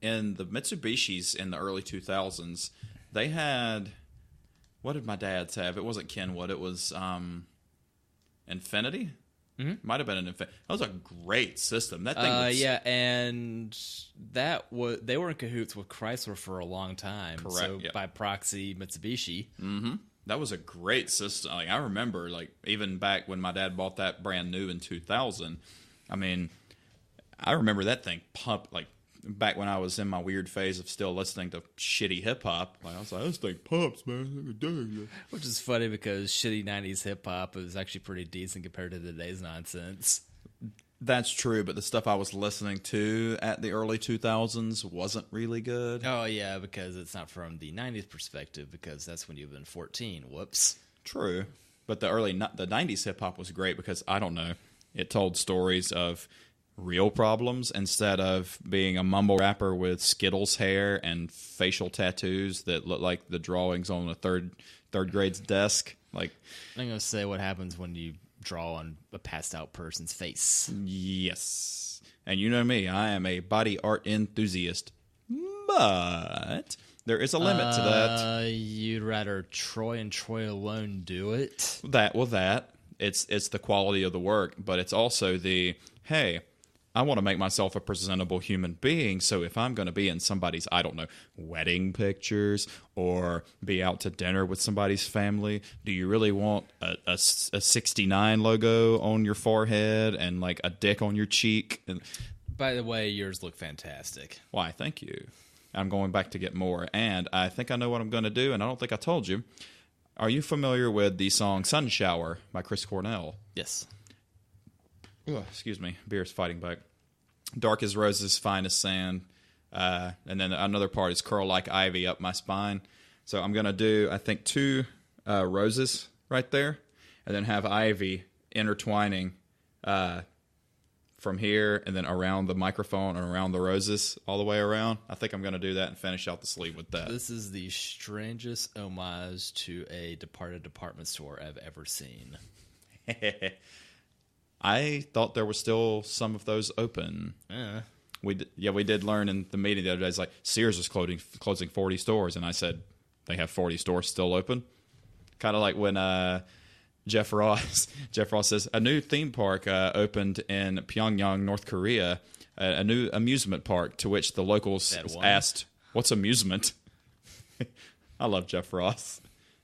in the Mitsubishis in the early 2000s, they had, what did my dad's have? It wasn't Kenwood, it was Infinity? Might have been an Infinity. That was a great system. That thing was... and they were in cahoots with Chrysler for a long time. Correct. So by proxy, Mitsubishi. That was a great system. I remember, even back when my dad bought that brand new in 2000, I remember that thing back when I was in my weird phase of still listening to shitty hip hop. Like, I was like, I just think pops, man. Which is funny because shitty 90s hip hop is actually pretty decent compared to today's nonsense. That's true, but the stuff I was listening to at the early 2000s wasn't really good. Oh, yeah, because it's not from the 90s perspective, because that's when you've been 14. Whoops. True. But the 90s hip hop was great because, I don't know, it told stories of real problems instead of being a mumble rapper with Skittles hair and facial tattoos that look like the drawings on a third grade's desk. Like, I'm going to say what happens when you draw on a passed out person's face. Yes. And you know me, I am a body art enthusiast. But there is a limit to that. You'd rather Troy and Troy alone do it? It's the quality of the work, but it's also the, hey, I want to make myself a presentable human being, so if I'm going to be in somebody's, I don't know, wedding pictures or be out to dinner with somebody's family, do you really want a 69 logo on your forehead and like a dick on your cheek? By the way, yours look fantastic. Why, thank you. I'm going back to get more, and I think I know what I'm going to do, and I don't think I told you. Are you familiar with the song Sun Shower by Chris Cornell? Yes. Ugh, excuse me, beer's fighting back. Dark as roses, fine as sand. And then another part is curl like ivy up my spine. So I'm going to do, I think, 2 roses right there, and then have ivy intertwining from here and then around the microphone and around the roses all the way around. I think I'm going to do that and finish out the sleeve with that. This is the strangest homage to a departed department store I've ever seen. I thought there were still some of those open. We did learn in the meeting the other day. It's like Sears is closing 40 stores, and I said they have 40 stores still open. Kind of like when Jeff Ross says a new theme park opened in Pyongyang, North Korea, a new amusement park. To which the locals asked, "What's amusement?" I love Jeff Ross.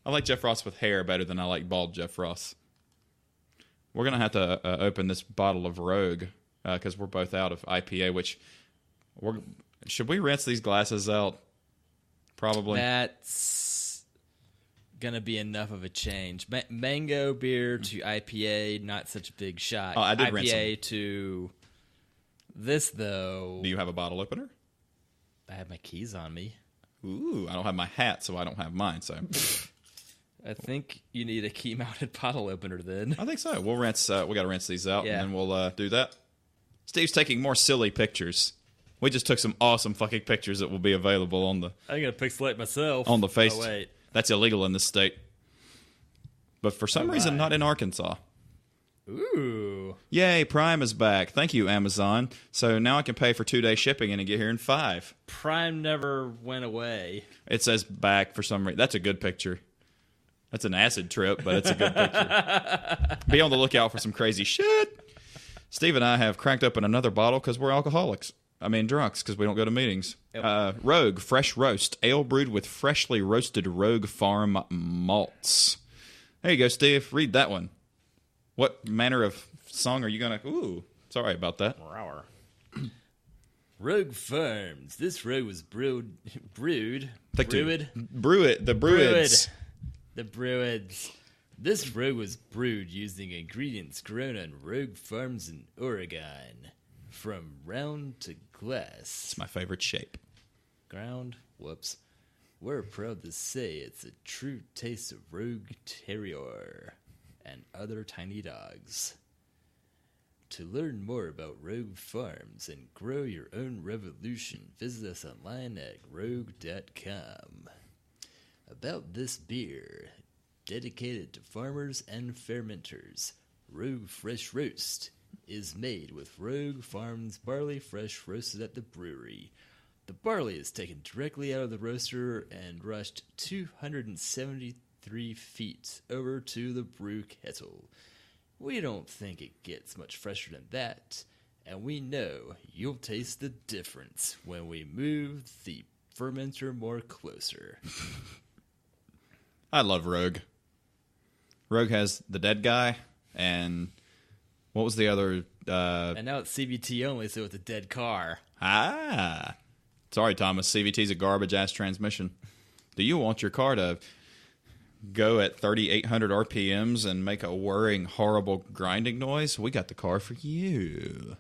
I like Jeff Ross with hair better than I like bald Jeff Ross. We're going to have to open this bottle of Rogue because we're both out of IPA, should we rinse these glasses out? Probably. That's going to be enough of a change. Mango beer to IPA, not such a big shot. Oh, I did IPA rinse them. to this, though. Do you have a bottle opener? I have my keys on me. Ooh, I don't have my hat, so I don't have mine, so... I think you need a key-mounted bottle opener then. I think so. We'll rinse. We got to rinse these out, Yeah. and then we'll do that. Steve's taking more silly pictures. We just took some awesome fucking pictures that will be available on the I'm going to pixelate myself. on the face. Oh, wait. That's illegal in this state, but for some reason, not in Arkansas. Ooh. Yay! Prime is back. Thank you, Amazon. So now I can pay for 2-day shipping and get here in 5. Prime never went away. It says back for some reason. That's a good picture. That's an acid trip, but it's a good picture. Be on the lookout for some crazy shit. Steve and I have cracked open another bottle because we're alcoholics. I mean, drunks because we don't go to meetings. Yep. Rogue Fresh Roast. Ale brewed with freshly roasted Rogue Farm malts. There you go, Steve. Read that one. What manner of song are you going to... Ooh, sorry about that. Rogue Farms. This rogue was brewed. Brew it. The Breweds. The Breweds. This rogue was brewed using ingredients grown on Rogue Farms in Oregon. From round to glass. It's my favorite shape. Ground. Whoops. We're proud to say it's a true taste of Rogue Terrier and other tiny dogs. To learn more about Rogue Farms and grow your own revolution, visit us online at rogue.com. About this beer, dedicated to farmers and fermenters, Rogue Fresh Roast is made with Rogue Farms barley fresh roasted at the brewery. The barley is taken directly out of the roaster and rushed 273 feet over to the brew kettle. We don't think it gets much fresher than that, and we know you'll taste the difference when we move the fermenter more closer. I love Rogue. Rogue has the dead guy, and What was the other? And now it's CVT only, so it's a dead car. Sorry, Thomas. CVT's a garbage-ass transmission. Do you want your car to go at 3,800 RPMs and make a whirring, horrible grinding noise? We got the car for you.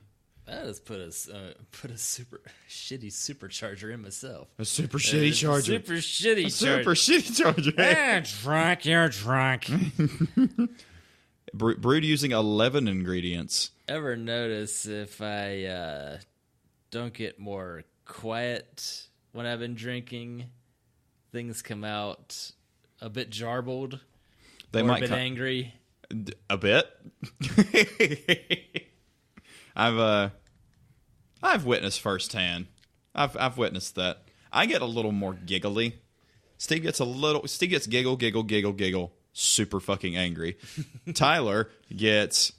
That has put a super shitty supercharger in myself. A super shitty charger. Super shitty Super shitty charger. Drunk, you're drunk. Brewed using 11 ingredients. Ever notice if I don't get more quiet when I've been drinking, things come out a bit jarbled? They or might a bit angry? A bit? I've witnessed firsthand. I've witnessed that. I get a little more giggly. Steve gets giggle, super fucking angry. Tyler gets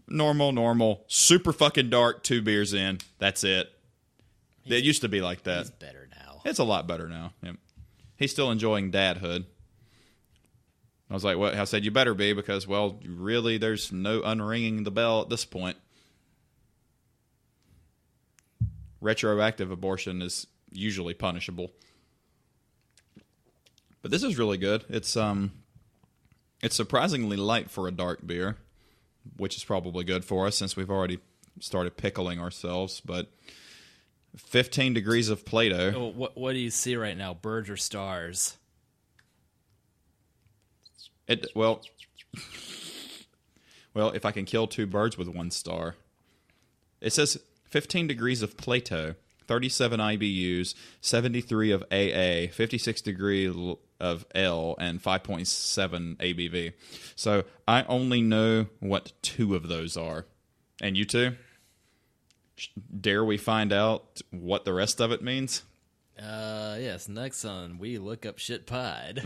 normal, super fucking dark, 2 beers in. That's it. It used to be like that. He's better now. It's a lot better now. Yeah. He's still enjoying dadhood. I was like, I said, you better be, because, well, really, there's no unringing the bell at this point. Retroactive abortion is usually punishable. But this is really good. It's surprisingly light for a dark beer, which is probably good for us since we've already started pickling ourselves. But 15 degrees of Play-Doh. Oh, what do you see right now? Birds or stars? Well, if I can kill 2 birds with 1 star. It says 15 degrees of Plato, 37 IBUs, 73 of AA, 56 degree of L, and 5.7 ABV. So I only know what 2 of those are. And you two? Dare we find out what the rest of it means? Yes, next on We Look Up Shit Pod.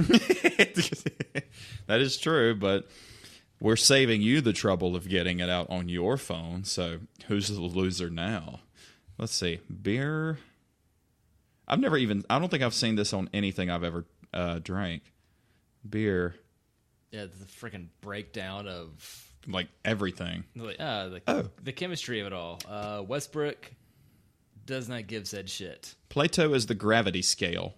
That is true, but we're saving you the trouble of getting it out on your phone, so who's the loser now? Let's see. Beer. I don't think I've seen this on anything I've ever drank. Beer. Yeah, the freaking breakdown of... Like everything. The chemistry of it all. Westbrook does not give said shit. Plato is the gravity scale.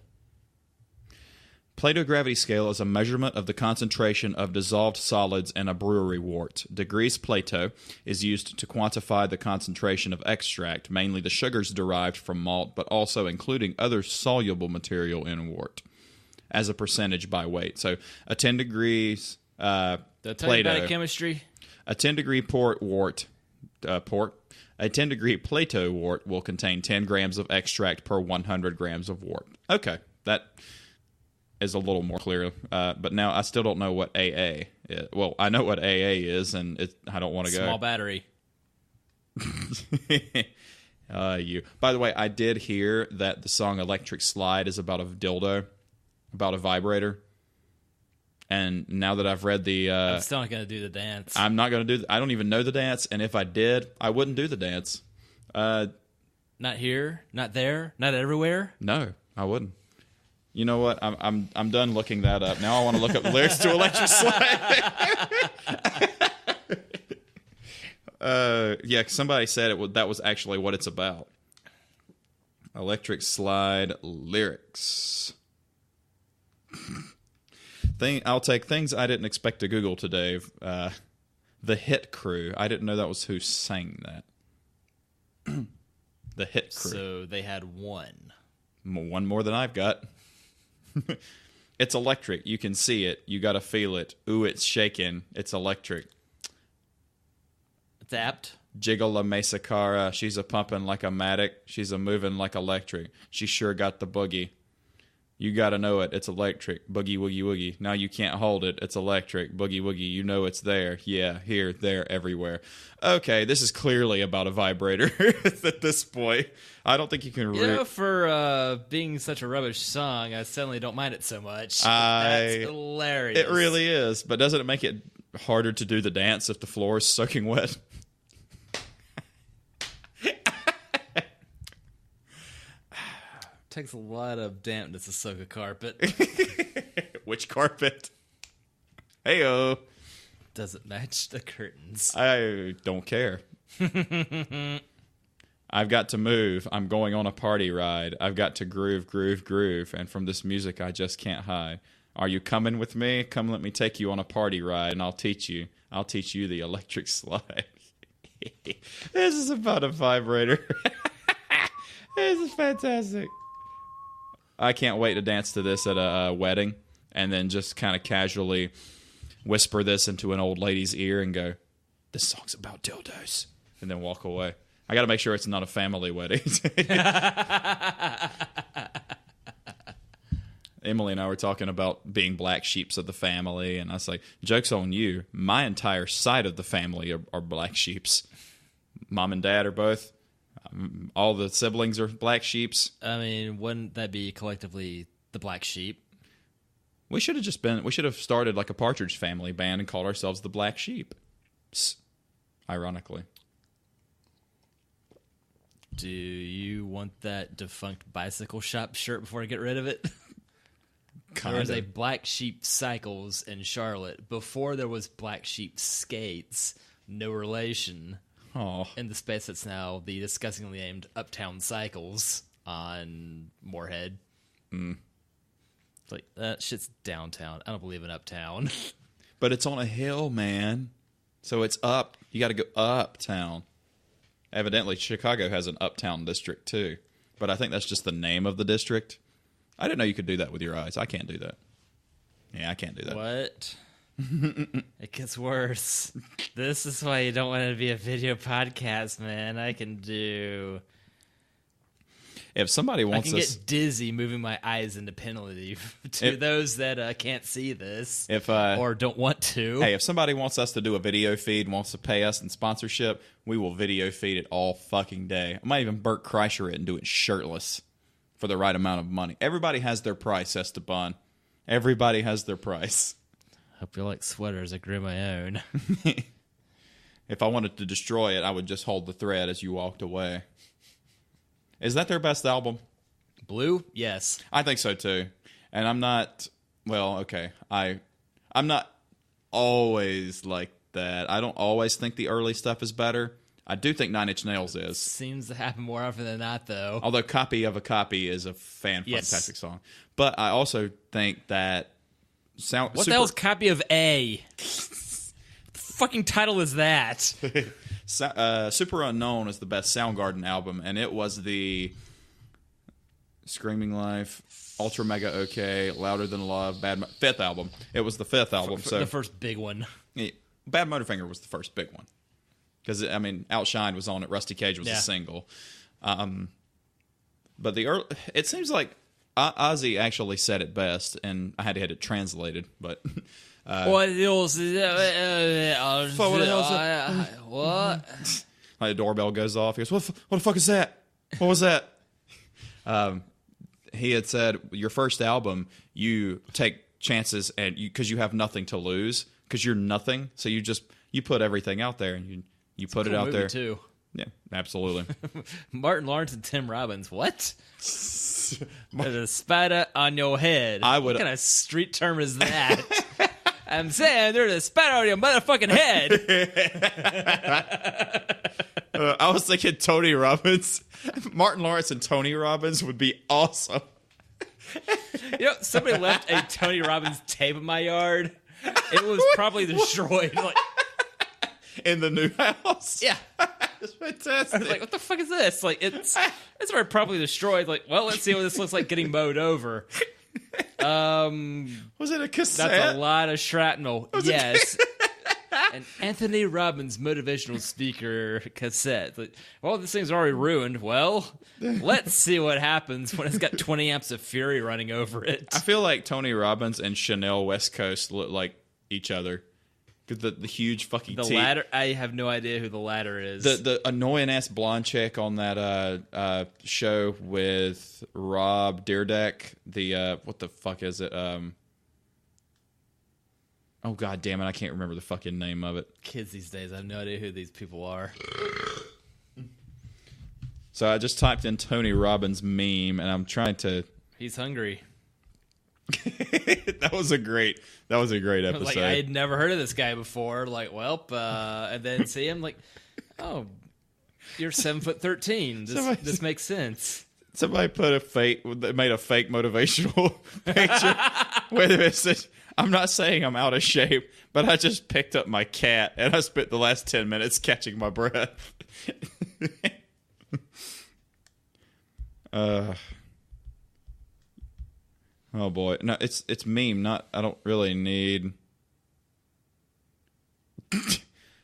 Plato gravity scale is a measurement of the concentration of dissolved solids in a brewery wort. Degrees Plato is used to quantify the concentration of extract, mainly the sugars derived from malt, but also including other soluble material in wort, as a percentage by weight. So a 10 degrees Plato. Chemistry. A 10 degree a 10 degree Plato wort will contain 10 grams of extract per 100 grams of wort. Okay, that is a little more clear. But now I still don't know what AA is. Well, I know what AA is, and I don't want to go. Small battery. You. By the way, I did hear that the song Electric Slide is about a dildo, about a vibrator. And now that I've read the... I'm still not going to do the dance. I'm not going to do... I don't even know the dance, and if I did, I wouldn't do the dance. Not here, not there, not everywhere? No, I wouldn't. You know what? I'm done looking that up. Now I want to look up the lyrics to Electric Slide. Yeah, somebody said that was actually what it's about. Electric Slide lyrics. I'll take things I didn't expect to Google today. The Hit Crew. I didn't know that was who sang that. The Hit Crew. So they had one. One more than I've got. It's electric. You can see it. You got to feel it. Ooh, it's shaking. It's electric. It's apt. Jiggle la mesa cara. She's a pumping like a matic. She's a moving like electric. She sure got the boogie. You got to know it. It's electric. Boogie, woogie, woogie. Now you can't hold it. It's electric. Boogie, woogie. You know it's there. Yeah, here, there, everywhere. Okay, this is clearly about a vibrator at this point. I don't think you can... for being such a rubbish song, I suddenly don't mind it so much. That's hilarious. It really is. But doesn't it make it harder to do the dance if the floor is soaking wet? Takes a lot of dampness to soak a carpet. Which carpet? Heyo. doesn't match the curtains. I don't care. I've got to move. I'm going on a party ride. I've got to groove, groove, groove. And from this music, I just can't hide. Are you coming with me? Come, let me take you on a party ride, and I'll teach you. I'll teach you the electric slide. This is about a vibrator. This is fantastic. I can't wait to dance to this at a wedding, and then just kind of casually whisper this into an old lady's ear and go, "This song's about dildos," and then walk away. I got to make sure it's not a family wedding. Emily and I were talking about being black sheeps of the family, and I was like, joke's on you. My entire side of the family are black sheeps. Mom and dad are both. All the siblings are black sheeps. I mean, wouldn't that be collectively the black sheep? We should have started like a Partridge Family band and called ourselves the Black Sheep. Psst. Ironically. Do you want that defunct bicycle shop shirt before I get rid of it? There was a Black Sheep Cycles in Charlotte before there was Black Sheep Skates. No relation. Oh. In the space that's now the disgustingly named Uptown Cycles on Moorhead. It's like, that shit's downtown. I don't believe in uptown. But it's on a hill, man. So it's up. You got to go uptown. Evidently, Chicago has an uptown district, too. But I think that's just the name of the district. I didn't know you could do that with your eyes. I can't do that. Yeah, I can't do that. What? It gets worse. This is why you don't want to be a video podcast, man. I can If somebody wants us... get dizzy moving my eyes independently to those that can't see this or don't want to. Hey, if somebody wants us to do a video feed, wants to pay us in sponsorship, we will video feed it all fucking day. I might even Burt Kreischer it and do it shirtless for the right amount of money. Everybody has their price, Esteban. Everybody has their price. Hope you like sweaters. I grew my own. If I wanted to destroy it, I would just hold the thread as you walked away. Is that their best album? Blue? Yes. I think so, too. And I'm not... Well, okay. I'm not always like that. I don't always think the early stuff is better. I do think Nine Inch Nails is. Seems to happen more often than not, though. Although Copy of a Copy is a fantastic song. But I also think that... What the hell's Copy of A? The fucking title is that? Super Unknown is the best Soundgarden album, and it was the Screaming Life, Ultra Mega OK, Louder Than Love, fifth album. It was the fifth album. So the first big one. Yeah, Bad Motorfinger was the first big one. Because, I mean, Outshine was on it. Rusty Cage was a single. But it seems like Ozzy actually said it best, and I had to get it translated, but... What? What? Like the doorbell goes off. He goes, what the fuck is that? What was that? He had said, your first album, you take chances and because you have nothing to lose, because you're nothing. So you put everything out there, and you put it out there too. Yeah, absolutely. Martin Lawrence and Tim Robbins. What? There's a spider on your head. What kind of street term is that? I'm saying there's a spider on your motherfucking head. I was thinking Tony Robbins. Martin Lawrence and Tony Robbins would be awesome. You know, somebody left a Tony Robbins tape in my yard. It was probably destroyed. In the new house? Yeah. It's fantastic. I was like, what the fuck is this? Like, it's probably destroyed. Like, well, let's see what this looks like getting mowed over. Was it a cassette? That's a lot of shrapnel. Yes. An Anthony Robbins motivational speaker cassette. Like, well, this thing's already ruined. Well, let's see what happens when it's got 20 amps of fury running over it. I feel like Tony Robbins and Chanel West Coast look like each other. The huge fucking the teeth. latter, I have no idea who the latter is. The annoying ass blonde chick on that show with Rob Dyrdek. The what the fuck is it? Oh god damn it! I can't remember the fucking name of it. Kids these days, I have no idea who these people are. So I just typed in Tony Robbins meme, and I'm trying to. He's hungry. That was a great episode. Like, I had never heard of this guy before. Like, well, and then see him like, oh, you're 7'13". This makes sense. Somebody made a fake motivational picture with it says, "I'm not saying I'm out of shape, but I just picked up my cat and I spent the last 10 minutes catching my breath." Oh boy, no, it's meme. Not I don't really need.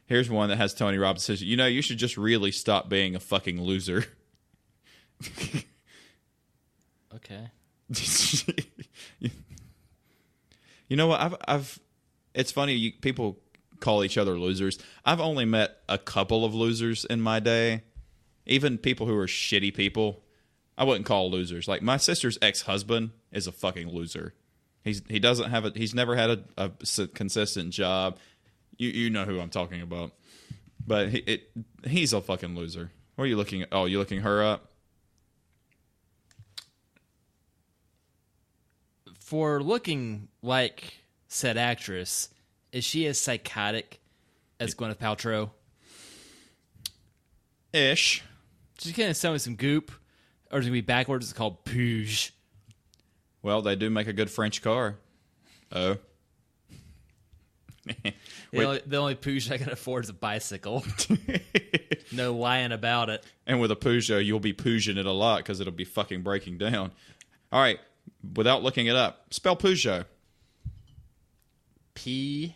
Here's one that has Tony Robbins says, "You know, you should just really stop being a fucking loser." Okay. You know what? I've. It's funny. People call each other losers. I've only met a couple of losers in my day. Even people who are shitty people, I wouldn't call losers. Like my sister's ex-husband is a fucking loser. He's never had a consistent job. You know who I'm talking about. But he's a fucking loser. What are you looking at? Oh, you looking her up? For looking like said actress, is she as psychotic as Gwyneth Paltrow? Ish. She's going to sell me some goop, or is it going to be backwards? It's called Peugeot. Well, they do make a good French car. Oh. The only Peugeot I can afford is a bicycle. No lying about it. And with a Peugeot, you'll be Peugeoting it a lot because it'll be fucking breaking down. All right. Without looking it up, spell Peugeot. Peugeot.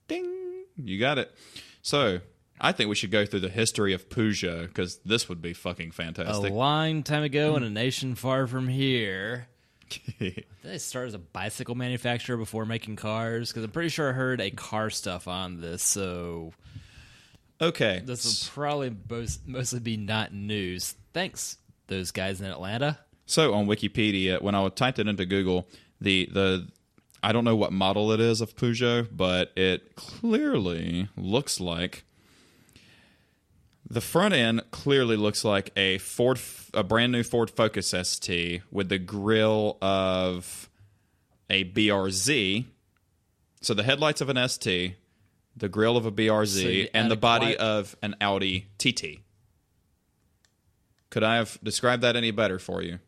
Ding. You got it. So, I think we should go through the history of Peugeot because this would be fucking fantastic. A long time ago in a nation far from here, they started as a bicycle manufacturer before making cars? Because I'm pretty sure I heard a car stuff on this, so... Okay. This will probably mostly be not news. Thanks, those guys in Atlanta. So on Wikipedia, when I typed it into Google, the I don't know what model it is of Peugeot, but it clearly looks like the front end clearly looks like a brand new Ford Focus ST with the grille of a BRZ. So the headlights of an ST, the grille of a BRZ, and the body of an Audi TT. Could I have described that any better for you?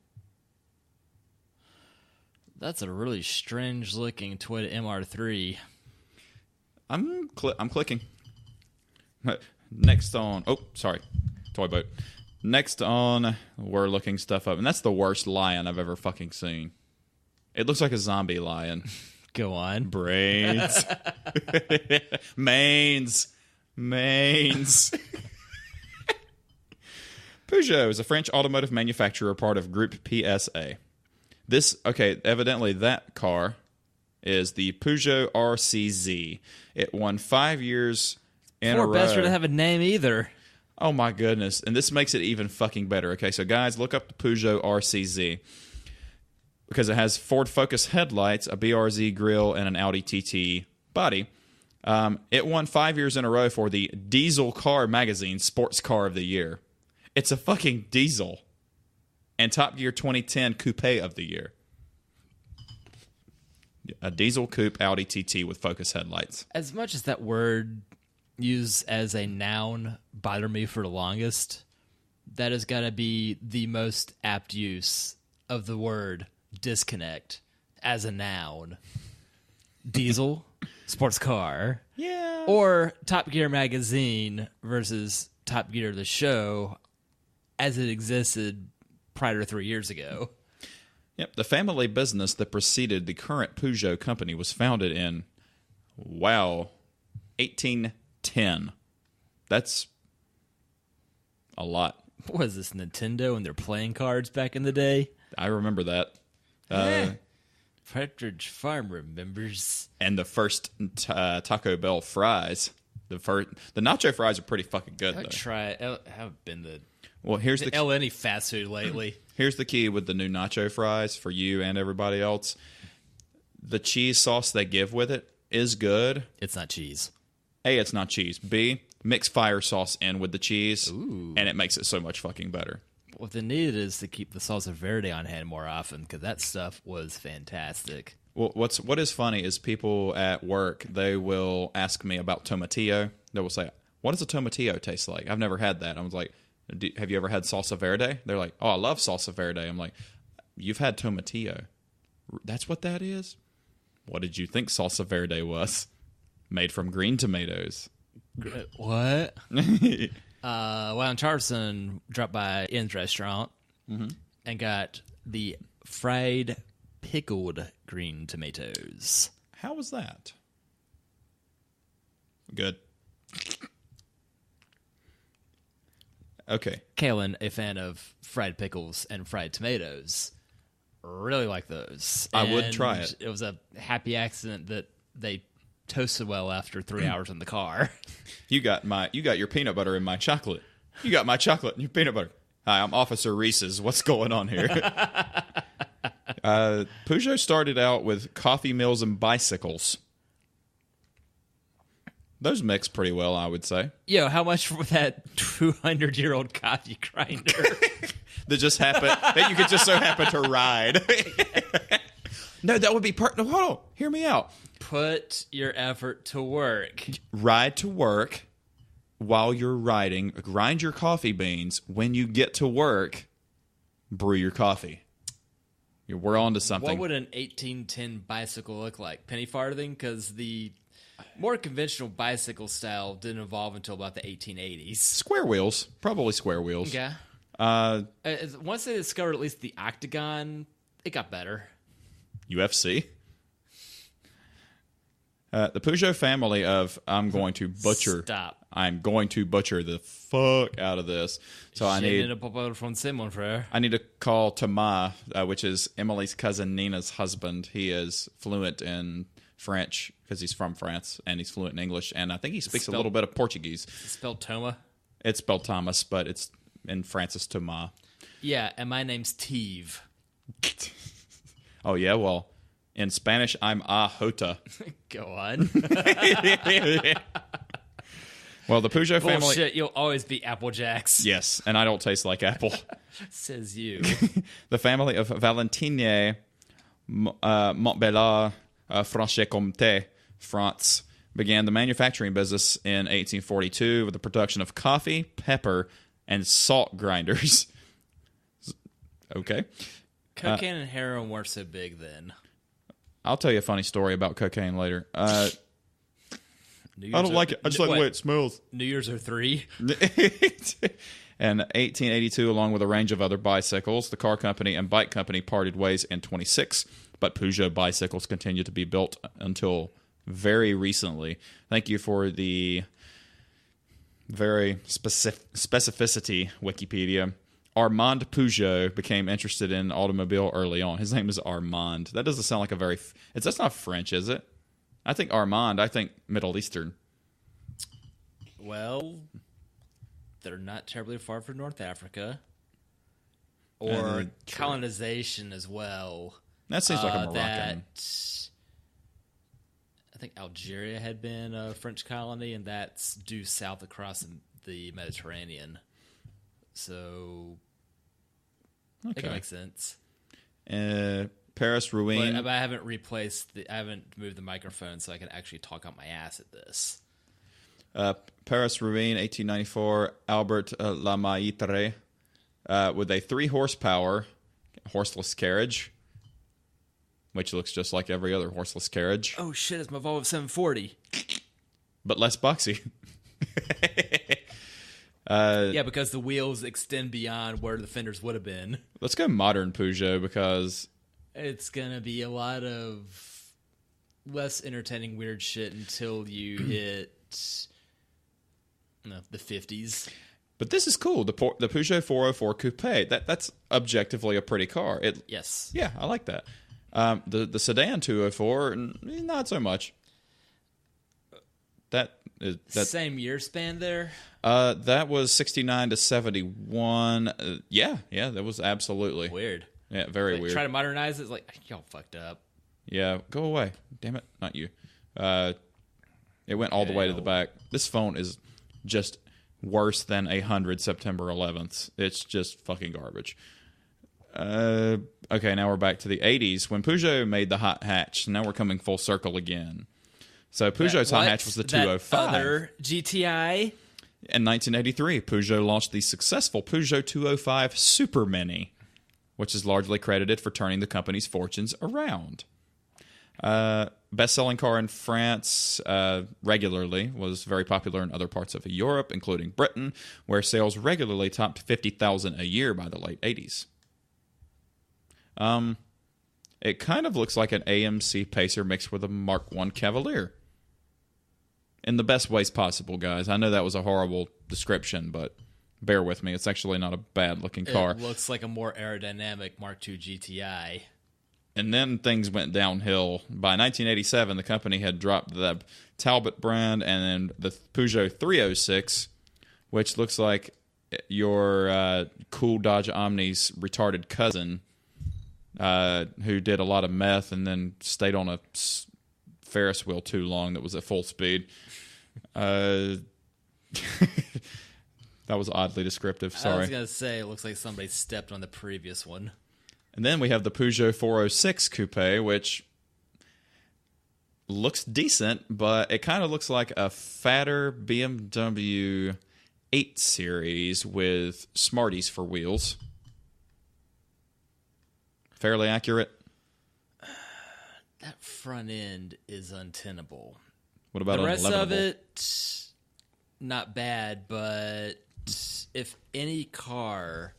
That's a really strange looking Toyota MR3. I'm clicking. Next on... Oh, sorry. Toy boat. Next on, we're looking stuff up. And that's the worst lion I've ever fucking seen. It looks like a zombie lion. Go on. Brains. Mains. Peugeot is a French automotive manufacturer, part of Group PSA. Evidently that car is the Peugeot RCZ. It won 5 years in a row. Poor bastard to have a name either. Oh my goodness. And this makes it even fucking better. Okay, so guys, look up the Peugeot RCZ. Because it has Ford Focus headlights, a BRZ grille, and an Audi TT body. It won 5 years in a row for the Diesel Car Magazine Sports Car of the Year. It's a fucking diesel. And Top Gear 2010 Coupe of the Year. A diesel coupe Audi TT with Focus headlights. As much as that word used as a noun bothered me for the longest, that has got to be the most apt use of the word disconnect as a noun. Diesel, sports car. Yeah. Or Top Gear magazine versus Top Gear the show as it existed prior to 3 years ago. Yep. The family business that preceded the current Peugeot company was founded in, 1810. That's a lot. What was this, Nintendo and their playing cards back in the day? I remember that. Partridge Farm remembers. And the first Taco Bell fries. The nacho fries are pretty fucking good, though. I haven't been to here's the any fast food lately. Here's the key with the new nacho fries for you and everybody else. The cheese sauce they give with it is good. It's not cheese. A, it's not cheese. B, mix fire sauce in with the cheese, Ooh. and it makes it so much fucking better. What they needed is to keep the salsa verde on hand more often because that stuff was fantastic. Well, what is funny is people at work, they will ask me about tomatillo. They will say, "What does a tomatillo taste like?" I've never had that. I was like, "Have you ever had salsa verde?" They're like, "Oh, I love salsa verde." I'm like, "You've had tomatillo. That's what that is?" What did you think salsa verde was? Made from green tomatoes. What? Well, in Charleston, dropped by Ian's restaurant and got the fried pickled green tomatoes. How was that? Good. Okay. Kalen, a fan of fried pickles and fried tomatoes, really like those. I would try it. It was a happy accident that they toasted well after 3 hours in the car. You got your peanut butter in my chocolate. You got my chocolate and your peanut butter. Hi, I'm Officer Reese's. What's going on here? Peugeot started out with coffee mills and bicycles. Those mix pretty well, I would say. Yo, how much for that 200-year-old coffee grinder? that you could just so happen to ride. No, that would be no, hold on. Hear me out. Put your effort to work. Ride to work while you're riding. Grind your coffee beans. When you get to work, brew your coffee. We're on to something. What would an 1810 bicycle look like? Penny farthing? Because the more conventional bicycle style didn't evolve until about the 1880s. Square wheels. Probably square wheels. Yeah. Once they discovered at least the octagon, it got better. UFC. The Peugeot family of I'm going to butcher the fuck out of this. So I need to call Thomas, which is Emily's cousin Nina's husband. He is fluent in French because he's from France, and he's fluent in English, and I think he speaks a little bit of Portuguese. It's spelled Toma? It's spelled Thomas, but it's in France it's Thomas. Yeah, and my name's Teve. Oh, yeah? Well, in Spanish, I'm Jota. Go on. Well, the Peugeot family... Bullshit, you'll always be Applejacks. Yes, and I don't taste like apple. Says you. The family of Valentinier Montbéliard, Franche-Comté, France, began the manufacturing business in 1842 with the production of coffee, pepper, and salt grinders. Okay. Cocaine and heroin weren't so big then. I'll tell you a funny story about cocaine later. I don't like it. I just like the way it smells. New Year's are 3. In 1882, along with a range of other bicycles, the car company and bike company parted ways in 26, but Peugeot bicycles continued to be built until very recently. Thank you for the very specificity, Wikipedia. Armand Peugeot became interested in automobile early on. His name is Armand. That doesn't sound like a very... That's not French, is it? I think Armand, I think Middle Eastern. Well, they're not terribly far from North Africa. Or colonization as well. That seems like a Moroccan. I think Algeria had been a French colony, and that's due south across the Mediterranean. So... Okay. It can make sense. Paris, Rouen. But I haven't I haven't moved the microphone so I can actually talk out my ass at this. Paris, Rouen, 1894. Albert Lamaitre with a 3-horsepower horseless carriage, which looks just like every other horseless carriage. Oh shit! It's my Volvo 740, but less boxy. Yeah, because the wheels extend beyond where the fenders would have been. Let's go modern Peugeot because it's gonna be a lot of less entertaining weird shit until you hit the 50s. But this is cool. The Peugeot 404 Coupe. That's objectively a pretty car. Yes. Yeah, I like that. The sedan 204, not so much. That same year span there. That was 69 to 71. Yeah, that was absolutely weird. Yeah, very weird. Try to modernize it. It's like, y'all fucked up. Yeah, go away. Damn it, not you. It went all the way to the back. This phone is just worse than 100 September 11th. It's just fucking garbage. Okay, now we're back to the 80s when Peugeot made the hot hatch. Now we're coming full circle again. So Peugeot's hot hatch was the 205. That other GTI? In 1983, Peugeot launched the successful Peugeot 205 Super Mini, which is largely credited for turning the company's fortunes around. Best-selling car in France regularly, was very popular in other parts of Europe, including Britain, where sales regularly topped 50,000 a year by the late 80s. It kind of looks like an AMC Pacer mixed with a Mark I Cavalier. In the best ways possible, guys. I know that was a horrible description, but bear with me. It's actually not a bad-looking car. It looks like a more aerodynamic Mark II GTI. And then things went downhill. By 1987, the company had dropped the Talbot brand and then the Peugeot 306, which looks like your cool Dodge Omni's retarded cousin, who did a lot of meth and then stayed on a Ferris wheel too long that was at full speed. That was oddly descriptive. Sorry. I was going to say, it looks like somebody stepped on the previous one. And then we have the Peugeot 406 Coupe, which looks decent, but it kind of looks like a fatter BMW 8 Series with Smarties for wheels. Fairly accurate? That front end is untenable. What about the rest of unlevable? it? Not bad, but if any car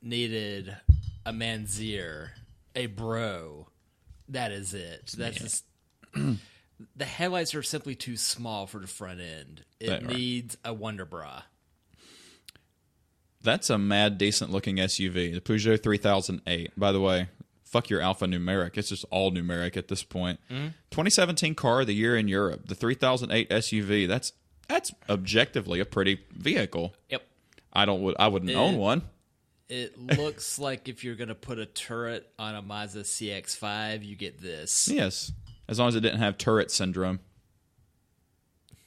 needed a Manzier, a Bro, that is it. That's just, the headlights are simply too small for the front end. It needs a Wonder Bra. That's a mad decent looking SUV, the Peugeot 3008. By the way, fuck your alphanumeric. It's just all numeric at this point. 2017 car of the year in Europe, the 3008 SUV. That's objectively a pretty vehicle. Yep. I wouldn't own one. It looks like if you're going to put a turret on a Mazda CX-5, you get this. Yes, as long as it didn't have turret syndrome.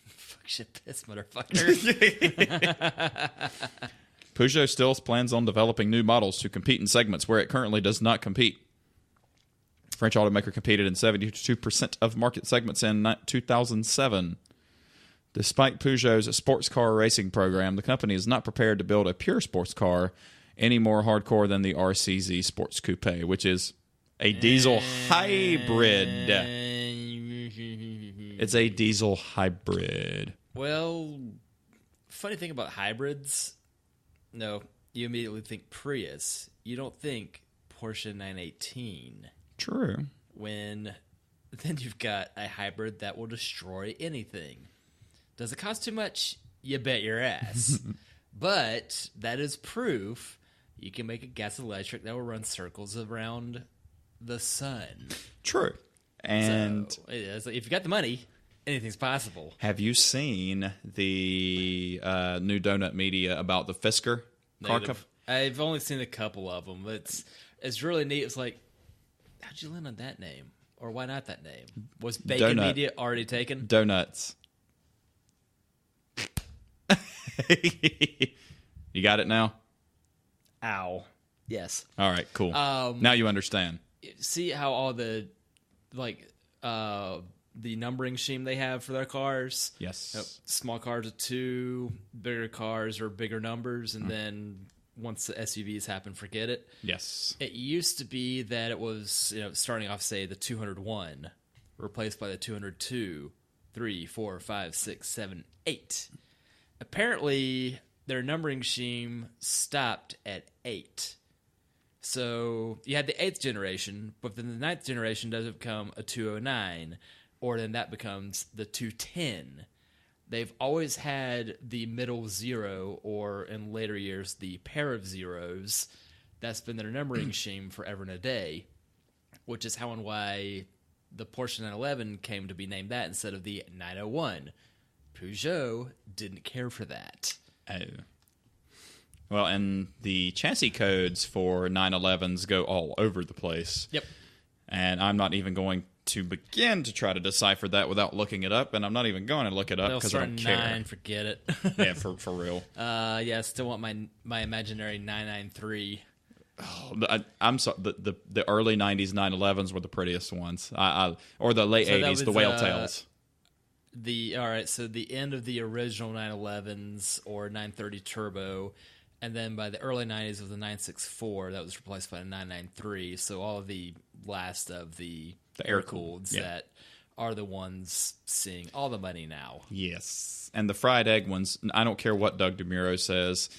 Fuck shit, piss, motherfucker. Peugeot still plans on developing new models to compete in segments where it currently does not compete. French automaker competed in 72% of market segments in 2007. Despite Peugeot's sports car racing program, the company is not prepared to build a pure sports car any more hardcore than the RCZ Sports Coupe, which is a diesel hybrid. It's a diesel hybrid. Well, funny thing about hybrids, no, you immediately think Prius. You don't think Porsche 918. True. When then you've got a hybrid that will destroy anything. Does it cost too much? You bet your ass. But that is proof you can make a gas electric that will run circles around the sun. True. And so, if you got the money, anything's possible. Have you seen the new donut media about the Fisker car cup? I've only seen a couple of them. It's really neat. It's like, how'd you land on that name? Or why not that name? Was Bacon Donut. Media already taken? Donuts. You got it now? Ow. Yes. All right, cool. Now you understand. See how all the the numbering scheme they have for their cars? Yes. Small cars are 2, bigger cars are bigger numbers, and then once the SUVs happen, forget it. Yes. It used to be that it was, starting off, say, the 201, replaced by the 202, 3, 4, 5, 6, 7, 8. Apparently, their numbering scheme stopped at 8. So you had the 8th generation, but then the 9th generation doesn't become a 209, or then that becomes the 210. They've always had the middle 0, or in later years, the pair of zeros. That's been their numbering scheme forever and a day, which is how and why the Porsche 911 came to be named that instead of the 901. Peugeot didn't care for that. Oh. Well, and the chassis codes for 911s go all over the place. Yep. And I'm not even going to begin to try to decipher that without looking it up, and I'm not even going to look it up because I don't care. 9, forget it. Yeah, for real. Yeah, I still want my imaginary 993. Oh, I'm sorry. The early '90s 911s were the prettiest ones. Or the late '80s, the whale tails. So the end of the original 911s or 930 turbo, and then by the early 90s of the 964 that was replaced by a 993. So all of the last of the air-cooled that are the ones seeing all the money now. Yes. And the fried egg ones, I don't care what Doug DeMuro says.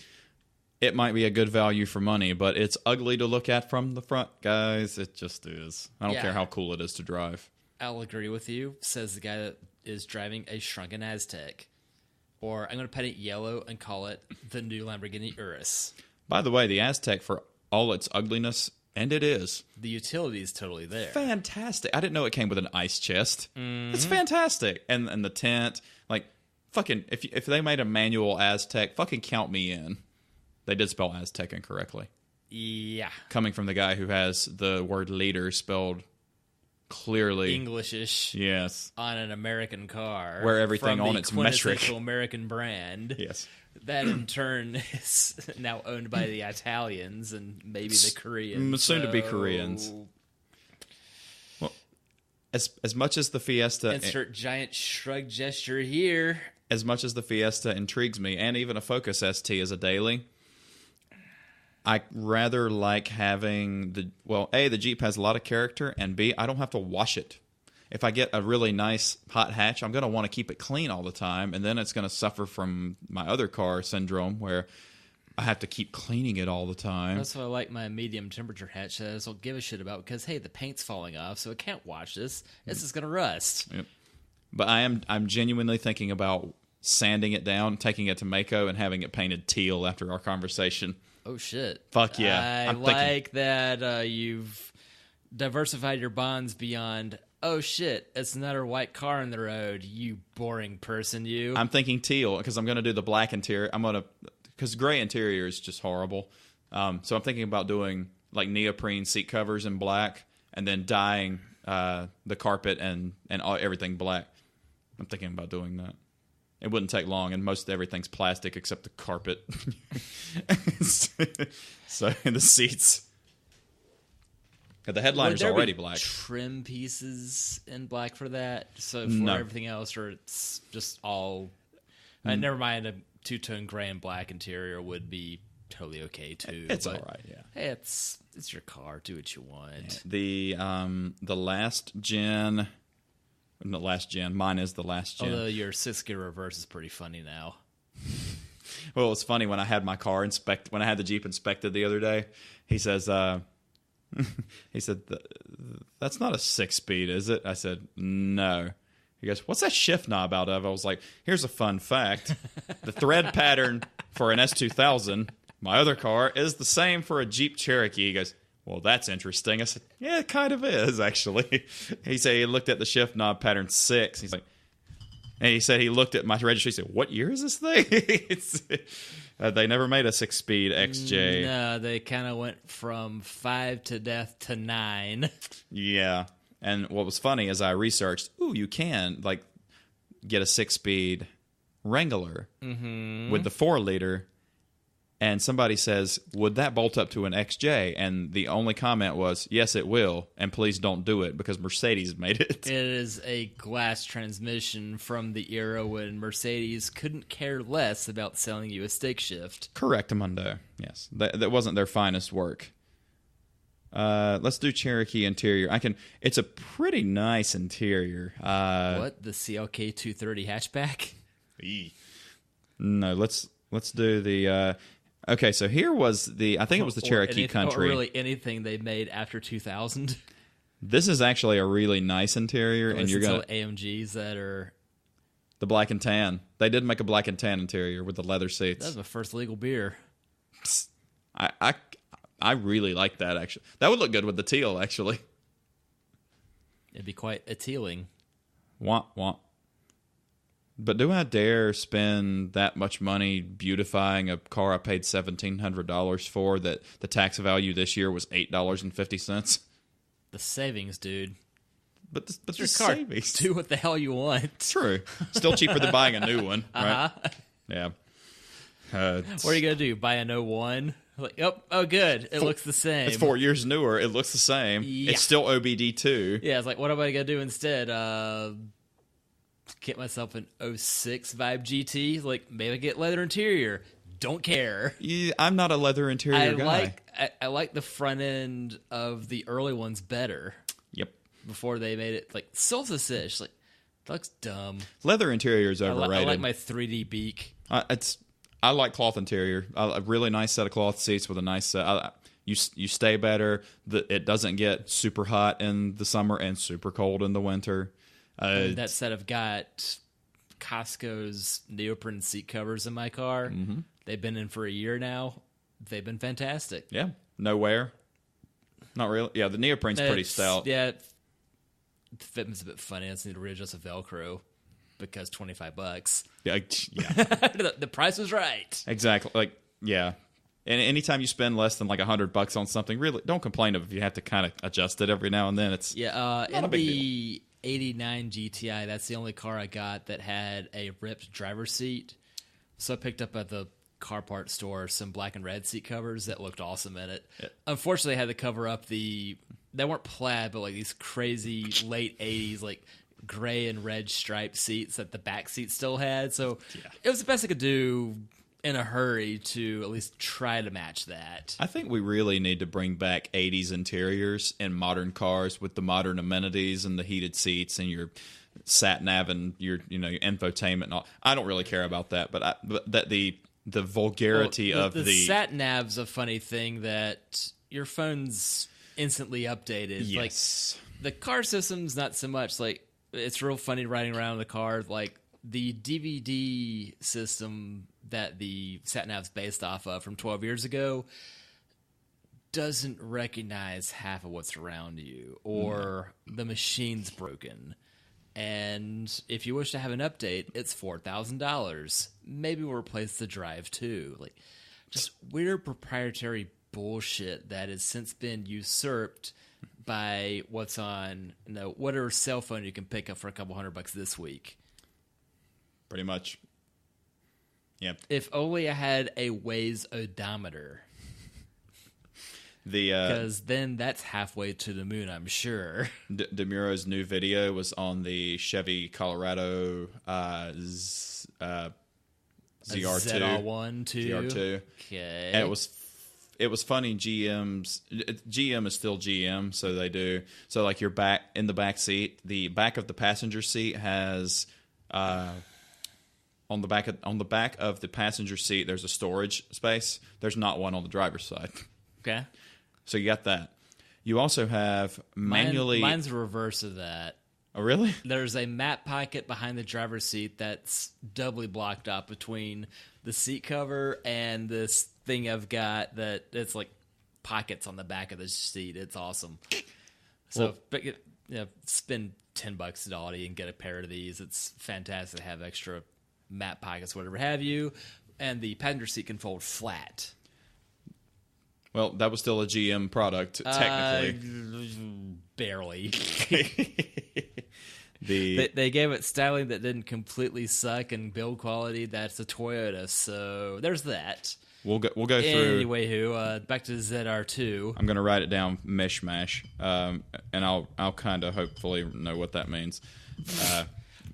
It might be a good value for money, but it's ugly to look at from the front, guys. It just is. I don't care how cool it is to drive. I'll agree with you, says the guy that is driving a shrunken Aztec. Or I'm going to paint it yellow and call it the new Lamborghini Urus. By the way, the Aztec, for all its ugliness, and it is. The utility is totally there. Fantastic. I didn't know it came with an ice chest. Mm-hmm. It's fantastic. And the tent. Like, fucking, if they made a manual Aztec, fucking count me in. They did spell Aztec incorrectly. Yeah. Coming from the guy who has the word leader spelled clearly Englishish. Yes. On an American car. Where everything on it's metric. Quintessential American brand. Yes. That in turn is now owned by the Italians and maybe the Koreans. Soon to be Koreans. Well, as much as the Fiesta... Insert giant shrug gesture here. As much as the Fiesta intrigues me, and even a Focus ST as a daily, I rather like having A, the Jeep has a lot of character, and B, I don't have to wash it. If I get a really nice hot hatch, I'm going to want to keep it clean all the time, and then it's going to suffer from my other car syndrome where I have to keep cleaning it all the time. That's why I like my medium temperature hatch that I don't give a shit about because, hey, the paint's falling off, so it can't wash this. This is going to rust. Yep. But I'm genuinely thinking about sanding it down, taking it to Mako, and having it painted teal after our conversation. Oh, shit. Fuck yeah. I like that you've diversified your bonds beyond... Oh, shit, it's another white car on the road, you boring person, you. I'm thinking teal, because I'm going to do the black interior. Because gray interior is just horrible. So I'm thinking about doing, like, neoprene seat covers in black, and then dyeing the carpet and everything black. I'm thinking about doing that. It wouldn't take long, and most everything's plastic except the carpet. So, and the seats. The headliner's already black. Trim pieces in black for that. So for everything else, or it's just all. Never mind. A two-tone gray and black interior would be totally okay too. It's all right. Yeah. Hey, it's your car. Do what you want. The last gen. Not last gen. Mine is the last gen. Although your 6-gear reverse is pretty funny now. Well, it's funny when I had my car when I had the Jeep inspected the other day. He says. He said, "That's not a 6-speed, is it?" I said, "No." He goes, "What's that shift knob out of?" I was like, "Here's a fun fact. The thread pattern for an S2000, my other car, is the same for a Jeep Cherokee." He goes, "Well, that's interesting." I said, "Yeah, it kind of is, actually." He said he looked at the shift knob pattern 6. He's like, and he said he looked at my registry. He said, "What year is this thing?" They never made a 6-speed XJ. No, they kind of went from 5 to death to 9. Yeah. And what was funny is I researched, you can get a 6-speed Wrangler with the 4-liter. And somebody says, would that bolt up to an XJ? And the only comment was, yes, it will. And please don't do it because Mercedes made it. It is a glass transmission from the era when Mercedes couldn't care less about selling you a stick shift. Correct, Amundo. Yes. That wasn't their finest work. Let's do Cherokee interior. It's a pretty nice interior. What? The CLK 230 hatchback? No, let's do the... Okay, so here was I think it was the Cherokee Country. Or really anything they made after 2000. This is actually a really nice interior. And you're going to... AMGs that are... The black and tan. They did make a black and tan interior with the leather seats. That was my first legal beer. I really like that, actually. That would look good with the teal, actually. It'd be quite appealing. Womp, womp. But do I dare spend that much money beautifying a car I paid $1,700 for that the tax value this year was $8.50? The savings, dude. But the Your car. savings. Do what the hell you want. True. Still cheaper than buying a new one, right? Uh-huh. Yeah. What are you going to do? Buy a 01? Like, oh, good. It looks the same. It's 4 years newer. It looks the same. Yeah. It's still OBD2. Yeah, it's like, what am I going to do instead? Get myself an 06 Vibe GT? Like, maybe get leather interior. Don't care. Yeah, I'm not a leather interior guy. I like the front end of the early ones better. Yep. Before they made it, like, Solstice-ish. Like, that looks dumb. Leather interior is overrated. I like my 3D beak. I like cloth interior. A really nice set of cloth seats with a nice. You stay better. It doesn't get super hot in the summer and super cold in the winter. That set have got Costco's neoprene seat covers in my car. Mm-hmm. They've been in for a year now. They've been fantastic. Yeah, no wear. Not really. Yeah, the neoprene's pretty stout. Yeah, the fitment's a bit funny. I just need to readjust the Velcro because $25. Yeah. The price was right. Exactly. Like, yeah. And anytime you spend less than like $100 on something, really don't complain if you have to kind of adjust it every now and then. It's in the 89 GTI, that's the only car I got that had a ripped driver's seat. So I picked up at the car part store some black and red seat covers that looked awesome in it. Yeah. Unfortunately, I had to cover up they weren't plaid, but like these crazy late 80s like gray and red striped seats that the back seat still had. So It was the best I could do in a hurry to at least try to match that. I think we really need to bring back 80s interiors in modern cars with the modern amenities and the heated seats and your sat nav and your infotainment and all. I don't really care about that, but the vulgarity of the sat nav's a funny thing that your phone's instantly updated. Yes. Like the car system's not so much. Like it's real funny riding around in the car. Like the DVD system that the sat nav's based off of from 12 years ago doesn't recognize half of what's around you, or the machine's broken. And if you wish to have an update, it's $4,000. Maybe we'll replace the drive too. Like just weird proprietary bullshit that has since been usurped by what's on whatever cell phone you can pick up for a couple $100 this week. Pretty much. Yep. If only I had a Waze odometer. Because then that's halfway to the moon, I'm sure. DeMuro's new video was on the Chevy Colorado ZR2. ZR1 too. ZR2. Okay. And it was funny. GM is still GM, so they do. So like you're back in the back seat. The back of the passenger seat has on the back of the passenger seat there's a storage space. There's not one on the driver's side. Okay. So you got that. You also have manually. Mine's the reverse of that. Oh, really? There's a map pocket behind the driver's seat that's doubly blocked up between the seat cover and this thing I've got that it's like pockets on the back of the seat. It's awesome. So spend $10 at Audi and get a pair of these. It's fantastic to have extra map pockets, whatever have you. And the passenger seat can fold flat. Well, that was still a GM product, technically. Barely. They gave it styling that didn't completely suck, and build quality that's a Toyota. So there's that. We'll go through. Anyway, back to ZR2. I'm going to write it down, mishmash, and I'll kind of hopefully know what that means.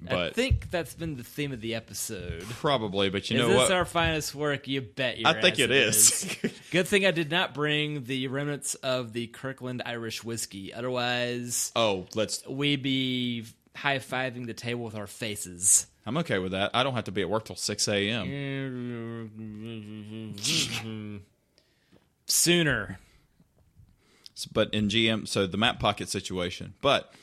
But I think that's been the theme of the episode. Probably, but you know what? Is this our finest work? You bet your I think it is. Good thing I did not bring the remnants of the Kirkland Irish whiskey. Otherwise, we'd be high-fiving the table with our faces. I'm okay with that. I don't have to be at work till 6 a.m. Sooner. But in GM, so the map pocket situation. But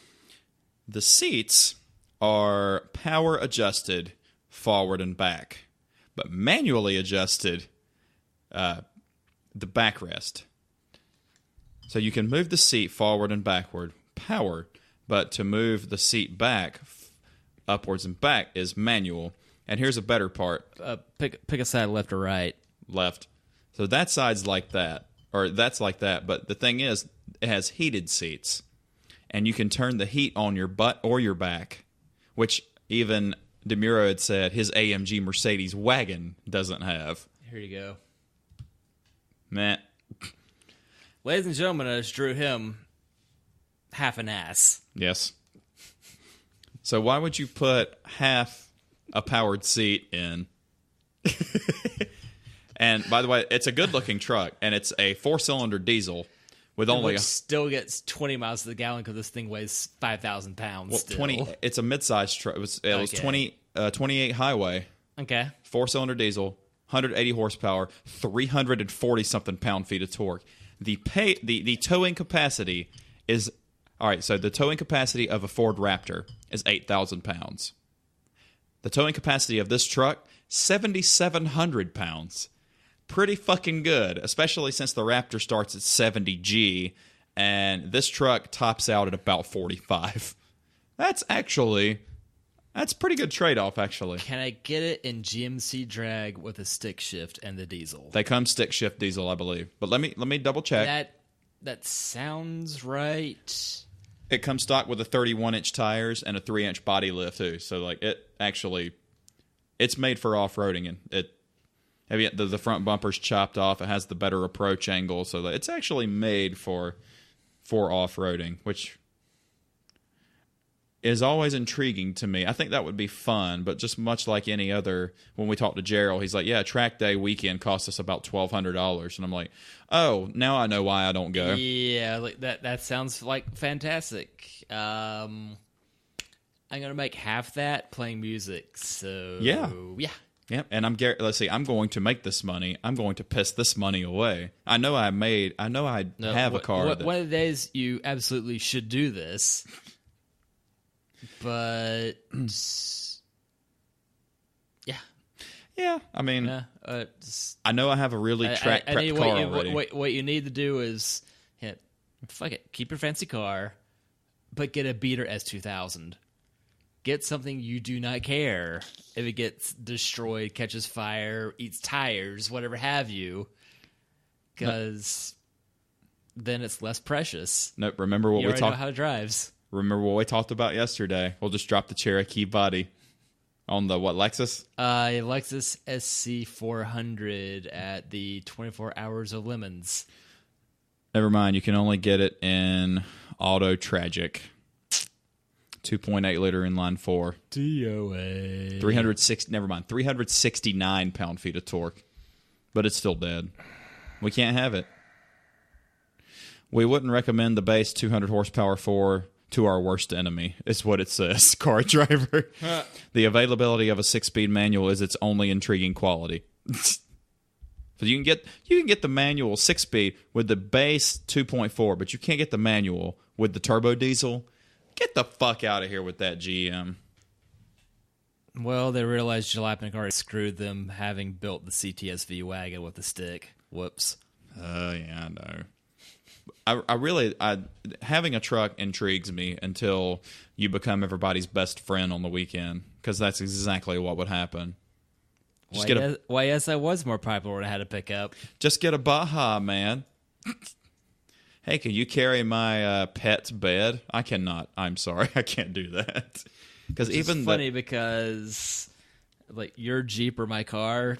the seats are power adjusted forward and back, but manually adjusted the backrest. So you can move the seat forward and backward, powered, but to move the seat back, upwards and back, is manual. And here's a better part. Pick a side, left or right. Left. So that side's like that, or that's like that. But the thing is, it has heated seats. and you can turn the heat on your butt or your back, which even DeMuro had said his AMG Mercedes wagon doesn't have. Here you go. Meh. Ladies and gentlemen, I just drew him half an ass. Yes. So why would you put half a powered seat in? And by the way, it's a good-looking truck, and it's a 4-cylinder diesel with only still gets 20 miles to the gallon because this thing weighs 5,000 pounds. well, still. 20. It's a mid-sized truck. It was 28 highway, Okay. 4-cylinder diesel, 180 horsepower, 340 something pound-feet of torque. The towing capacity is all right. So the towing capacity of a Ford Raptor is 8,000 pounds. The towing capacity of this truck 7,700 pounds. Pretty fucking good, especially since the Raptor starts at 70G, and this truck tops out at about 45. That's pretty good trade-off, actually. Can I get it in GMC drag with a stick shift and the diesel? They come stick shift diesel, I believe. But let me double check. That sounds right. It comes stock with a 31-inch tires and a 3-inch body lift too. So like it's made for off-roading, and the front bumper's chopped off. It has the better approach angle, so that it's actually made for off-roading, which is always intriguing to me. I think that would be fun, but just much like any other, when we talked to Gerald, he's like, yeah, track day weekend cost us about $1,200. And I'm like, oh, now I know why I don't go. Yeah, like that sounds like fantastic. I'm going to make half that playing music, so yeah. Yeah, and let's see, I'm going to make this money. I'm going to piss this money away. I know I have a car. One of the days you absolutely should do this. But yeah. I mean, I know I have a really track prep car already. What you need to do is, fuck it, keep your fancy car, but get a beater S2000. Get something you do not care if it gets destroyed, catches fire, eats tires, whatever have you, because then it's less precious. No, remember what you we already talked. Know how it drives. Remember what we talked about yesterday. We'll just drop the Cherokee body on the Lexus? Lexus SC400 at the 24 Hours of Lemons. Never mind. You can only get it in Auto Tragic. 2.8 liter inline 4. DOA. 369 pound-feet of torque. But it's still dead. We can't have it. We wouldn't recommend the base 200 horsepower 4 to our worst enemy, is what it says, car driver. The availability of a 6-speed manual is its only intriguing quality. So you can get the manual 6-speed with the base 2.4, but you can't get the manual with the turbo diesel. Get the fuck out of here with that, GM. Well, they realized Jalopnik already screwed them having built the CTSV wagon with the stick. Whoops. Yeah, I know. Having a truck intrigues me until you become everybody's best friend on the weekend, because that's exactly what would happen. Yes, I was more popular when I had a pickup. Just get a Baja, man. Hey, can you carry my pet's bed? I cannot. I'm sorry, I can't do that. Because even funny because like your Jeep or my car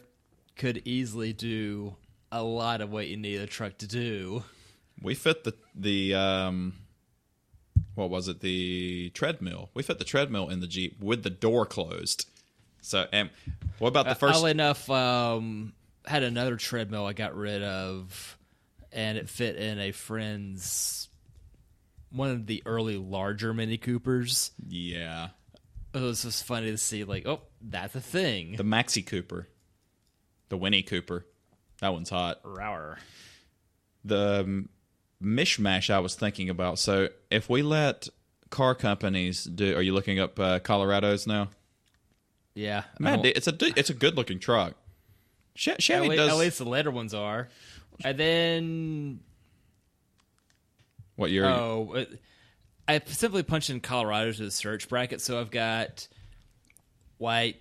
could easily do a lot of what you need a truck to do. We fit the what was it? The treadmill. We fit the treadmill in the Jeep with the door closed. So, and what about the first? Oddly enough, had another treadmill I got rid of, and it fit in a friend's one of the early larger Mini Coopers. Yeah, it was just funny to see. Like, oh, that's a thing. The Maxi Cooper, the Winnie Cooper, that one's hot. Rower. The mishmash I was thinking about. So if we let car companies do, are you looking up Colorados now? Yeah, man, it's a good looking truck. Chevy does. At least the later ones are. And then what year? I simply punched in Colorado to the search bracket, so I've got white,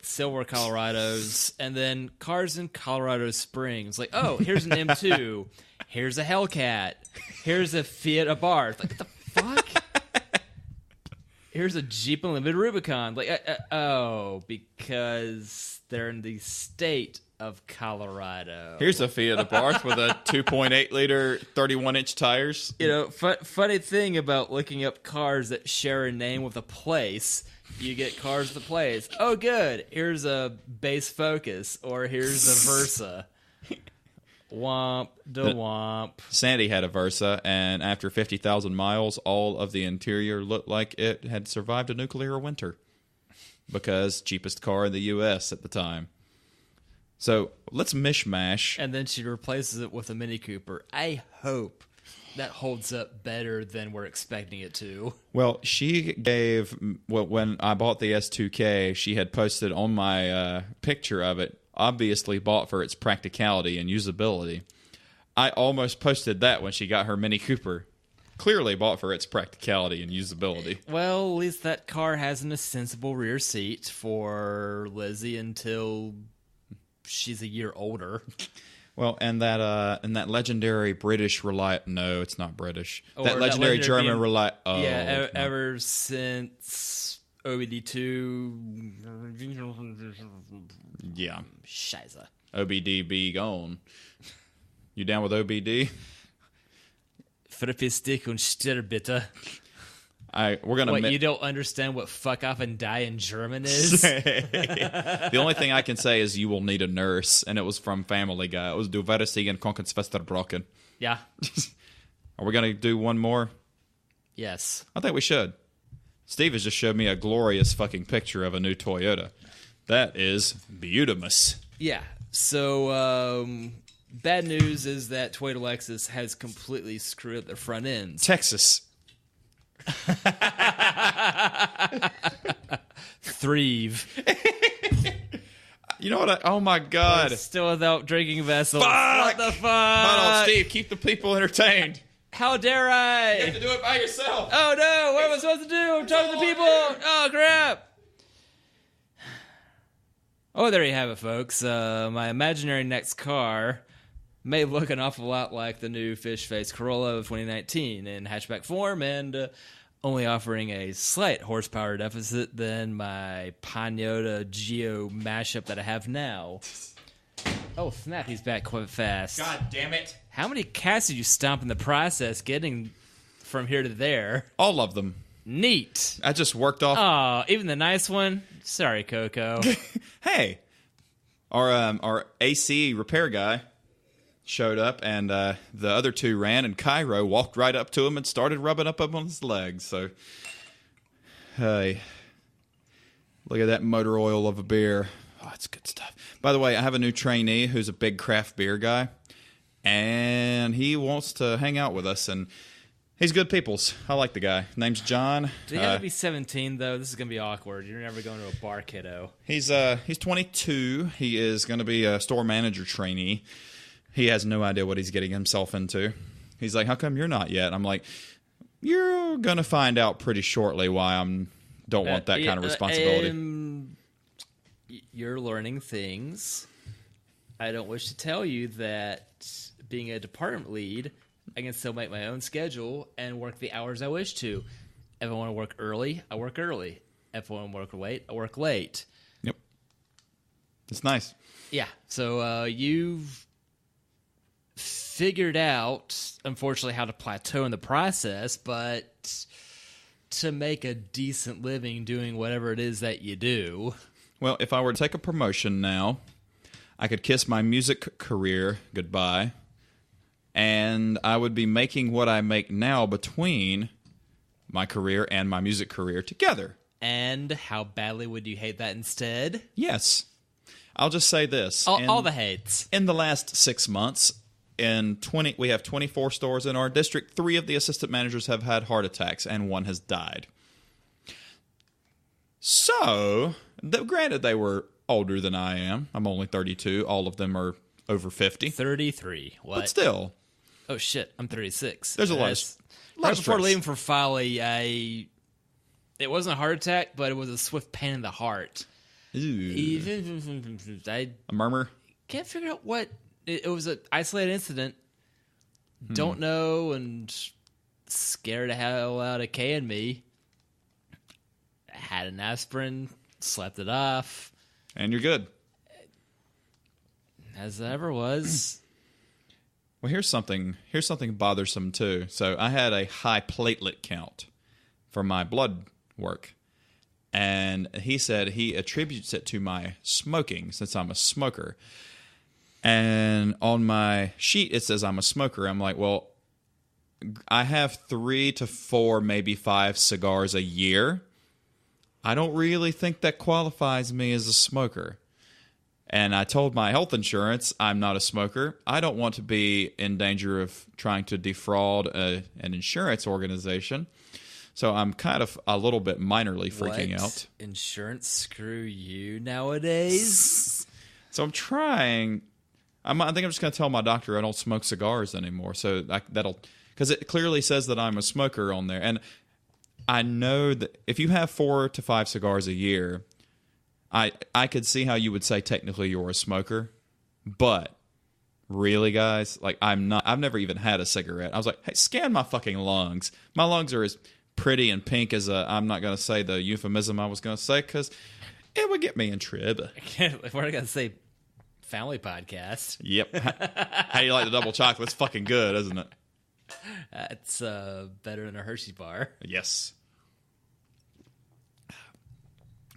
silver Colorados, and then cars in Colorado Springs. Like, oh, here's an M2. Here's a Hellcat. Here's a Fiat Abarth. Like, what the Here's a Jeep Unlimited Rubicon. Because they're in the state of Colorado. Here's a Fiat Abarth with a 2.8 liter, 31-inch tires. Funny thing about looking up cars that share a name with a place, you get cars with a place. Oh, good. Here's a Base Focus, or here's a Versa. Womp da womp. Sandy had a Versa, and after 50,000 miles, all of the interior looked like it had survived a nuclear winter. Because cheapest car in the U.S. at the time. So let's mishmash. And then she replaces it with a Mini Cooper. I hope that holds up better than we're expecting it to. Well, she gave, when I bought the S2K, she had posted on my picture of it, obviously bought for its practicality and usability. I almost posted that when she got her Mini Cooper. Clearly bought for its practicality and usability. Well, at least that car has an sensible rear seat for Lizzie until she's a year older. Well, and that legendary British no, it's not British. Or that legendary German ever since OBD2. Yeah. Scheiße. OBD gone. You down with OBD? Verpistik und stirb bitte. We're gonna. You don't understand what "fuck off and die" in German is? The only thing I can say is you will need a nurse, and it was from Family Guy. It was Du wirst igen Krankenschwesterbrocken. Yeah. Are we gonna do one more? Yes. I think we should. Steve has just showed me a glorious fucking picture of a new Toyota. That is beautimous. Yeah. So, bad news is that Toyota Lexus has completely screwed up their front ends. Texas. Threve. You know what? Oh my God. We're still without drinking vessels. Fuck! What the fuck? Hold on, Steve. Keep the people entertained. How dare I? You have to do it by yourself. Oh no! What am I supposed to do? I'm talking to people. Oh crap! Oh, there you have it, folks. My imaginary next car may look an awful lot like the new fish face Corolla of 2019 in hatchback form, and only offering a slight horsepower deficit than my Peugeot Geo mashup that I have now. Oh snap! He's back quite fast. God damn it! How many cats did you stomp in the process getting from here to there? All of them. Neat. I just worked off. Oh, even the nice one? Sorry, Coco. Hey, our AC repair guy showed up, and the other two ran, and Cairo walked right up to him and started rubbing up on his legs. So, hey, look at that motor oil of a beer. Oh, it's good stuff. By the way, I have a new trainee who's a big craft beer guy, and he wants to hang out with us, and he's good peoples. I like the guy. Name's John. Do you have to be 17, though? This is going to be awkward. You're never going to a bar, kiddo. He's 22. He is going to be a store manager trainee. He has no idea what he's getting himself into. He's like, how come you're not yet? I'm like, you're going to find out pretty shortly why I don't want that kind of responsibility. You're learning things. I don't wish to tell you that being a department lead, I can still make my own schedule and work the hours I wish to. If I want to work early, I work early. If I want to work late, I work late. Yep. It's nice. Yeah. So you've figured out, unfortunately, how to plateau in the process, but to make a decent living doing whatever it is that you do. Well, if I were to take a promotion now, I could kiss my music career goodbye, and I would be making what I make now between my career and my music career together. And how badly would you hate that instead? Yes. I'll just say this. All the hates. In the last 6 months, we have 24 stores in our district. 3 of the assistant managers have had heart attacks, and 1 has died. So, granted, they were older than I am. I'm only 32. All of them are over 50. 33. What? But still. Oh, shit. I'm 36. There's a lot of Right before stress. leaving for Folly, it wasn't a heart attack, but it was a swift pain in the heart. Ooh. I A murmur? can't figure out what... It was an isolated incident. Don't know, and scared the hell out of Kay and me. had an aspirin, slept it off. And you're good. As it ever was. Well, here's something bothersome too. So I had a high platelet count for my blood work. And he said he attributes it to my smoking since I'm a smoker. And on my sheet, it says I'm a smoker. I'm like, well, I have 3 to 4, maybe 5 cigars a year. I don't really think that qualifies me as a smoker. And I told my health insurance I'm not a smoker. I don't want to be in danger of trying to defraud an insurance organization. So I'm kind of a little bit minorly freaking out. Insurance screw you nowadays? So I'm trying. I think I'm just going to tell my doctor I don't smoke cigars anymore. So that'll, because it clearly says that I'm a smoker on there. And I know that if you have 4 to 5 cigars a year, I could see how you would say technically you're a smoker. But really, guys, like I'm not. I've never even had a cigarette. I was like, hey, scan my fucking lungs. My lungs are as pretty and pink as I'm not going to say the euphemism I was going to say because it would get me in trouble. We're not going to say family podcast. Yep. How do you like the double chocolate? It's fucking good, isn't it? That's better than a Hershey bar. Yes.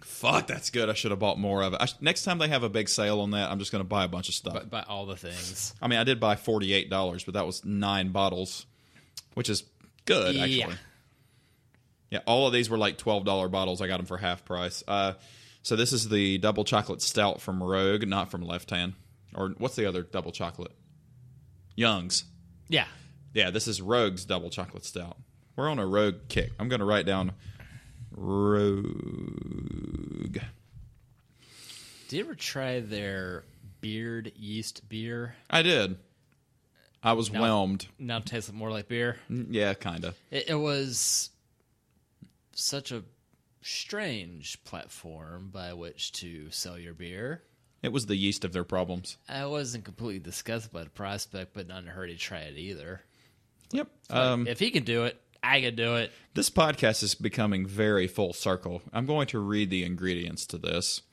Fuck, that's good. I should have bought more of it. Next time they have a big sale on that, I'm just going to buy a bunch of stuff. Buy all the things. I mean, I did buy $48, but that was 9 bottles, which is good, actually. Yeah, all of these were like $12 bottles. I got them for half price. So this is the double chocolate stout from Rogue, not from Left Hand. Or what's the other double chocolate? Young's. Yeah. Yeah, this is Rogue's double chocolate stout. We're on a Rogue kick. I'm going to write down Rogue. Did you ever try their beard yeast beer? I did. I was whelmed. Now it tastes more like beer? Yeah, kind of. It was such a strange platform by which to sell your beer. It was the yeast of their problems. I wasn't completely disgusted by the prospect, but not in a hurry to try it either. Yep. If he can do it, I can do it. This podcast is becoming very full circle. I'm going to read the ingredients to this,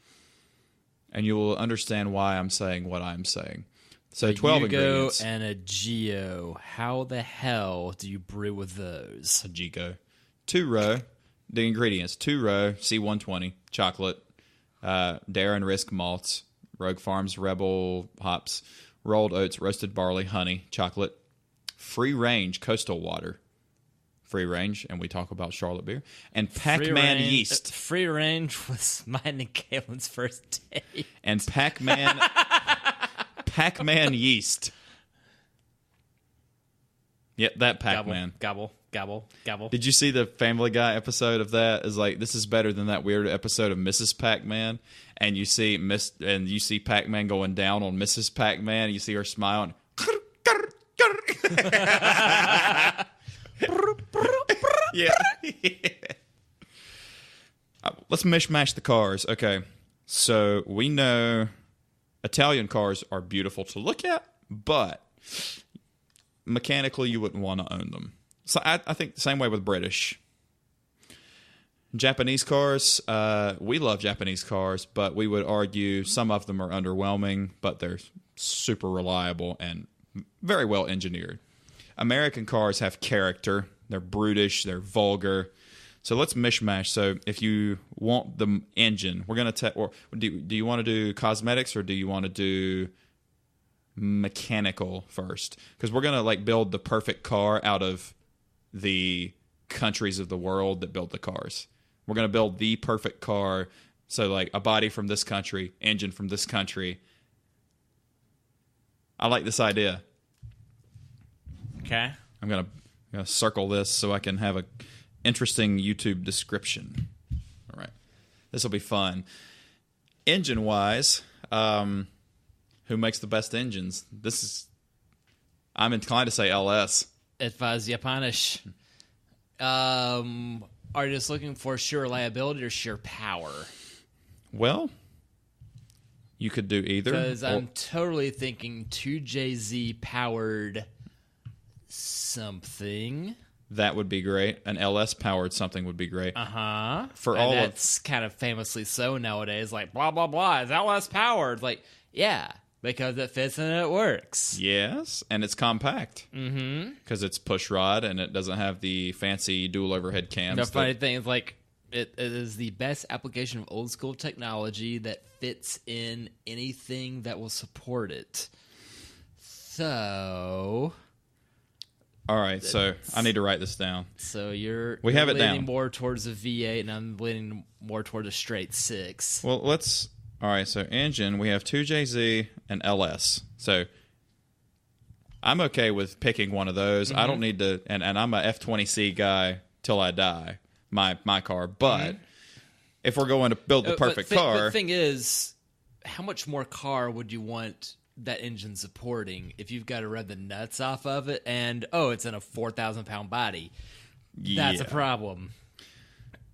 and you will understand why I'm saying what I'm saying. So 12 ingredients. And a Geo. How the hell do you brew with those? A Gigo. 2 row. The ingredients. 2 row, C120, chocolate, Dare and Risk malts, Rogue Farms Rebel hops, rolled oats, roasted barley, honey, chocolate, free range coastal water, free range, and we talk about Charlotte beer, and Pac-Man yeast. Free range was mine and Caitlin's first date. And Pac-Man yeast. Yeah, that Pac-Man. Gobble, gobble, gobble. Did you see the Family Guy episode of that? Is like, this is better than that weird episode of Mrs. Pac-Man. And you see Pac-Man going down on Mrs. Pac-Man. And you see her smiling. Yeah. Let's mishmash the cars. Okay. So we know Italian cars are beautiful to look at, but mechanically you wouldn't want to own them. So I think the same way with British. Japanese cars, we love Japanese cars, but we would argue some of them are underwhelming, but they're super reliable and very well engineered. American cars have character. They're brutish. They're vulgar. So let's mishmash. So if you want the engine, we're going to or do you want to do cosmetics or do you want to do mechanical first? Because we're going to like build the perfect car out of the countries of the world that build the cars. We're going to build the perfect car. So like a body from this country, engine from this country. I like this idea. Okay. I'm gonna circle this so I can have a interesting YouTube description. All right, this will be fun. Engine wise, who makes the best engines? I'm inclined to say LS. Etwas Japanisch. Are you just looking for sheer reliability or sheer power? Well, you could do either. Because I'm totally thinking 2JZ powered something. That would be great. An LS powered something would be great. For And all that's kind of famously so nowadays. Like, blah, blah, blah. Is LS powered? Like, yeah, because it fits and it works. Yes, and it's compact. Mm-hmm. Because it's push rod and it doesn't have the fancy dual overhead cams. The funny thing is, like, it is the best application of old school technology that fits in anything that will support it. So, all right, so I need to write this down. So you're have it leaning down. more towards a V8, and I'm leaning more towards a straight 6. Well, let's. All right, so engine, we have 2JZ and LS. So I'm okay with picking one of those. I don't need to, and I'm a F20C guy till I die, my car. But if we're going to build the perfect car. But the thing is, how much more car would you want that engine supporting if you've got to run the nuts off of it and, it's in a 4,000-pound body? That's a problem.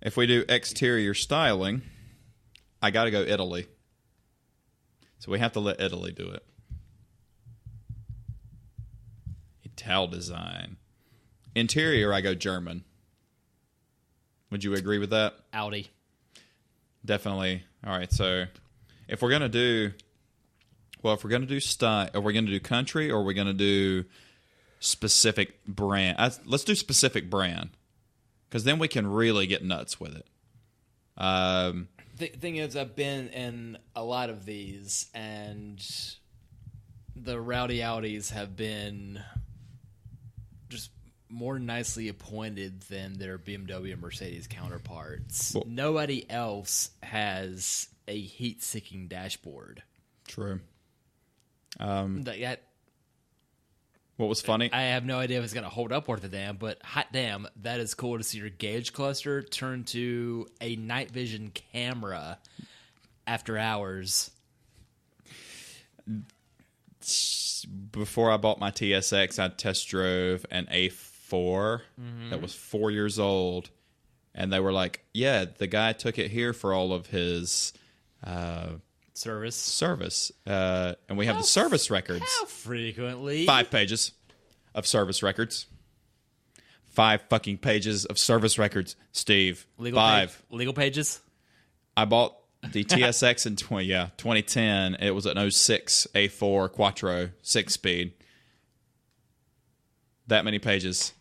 If we do exterior styling, I got to go Italy. So we have to let Italy do it. Ital design. Interior, I go German. Would you agree with that? Audi. Definitely. All right, so if we're going to do... Well, if we're going to do style, are we going to do country or are we going to do specific brand? Let's do specific brand because then we can really get nuts with it. The thing is, I've been in a lot of these, and the rowdy Audis have been just more nicely appointed than their BMW and Mercedes counterparts. Well, nobody else has a heat-seeking dashboard. True. What was funny? I have no idea if it's going to hold up worth a damn, but hot damn, that is cool to see your gauge cluster turn to a night vision camera after hours. Before I bought my TSX, I test drove an A4 that was 4 years old, and they were like, yeah, the guy took it here for all of his... service, and we have the service records. How frequently? 5 pages of service records. 5 fucking pages of service records, Steve. Legal pages? I bought the TSX in 2010. It was an 06 A4 Quattro 6-speed. That many pages.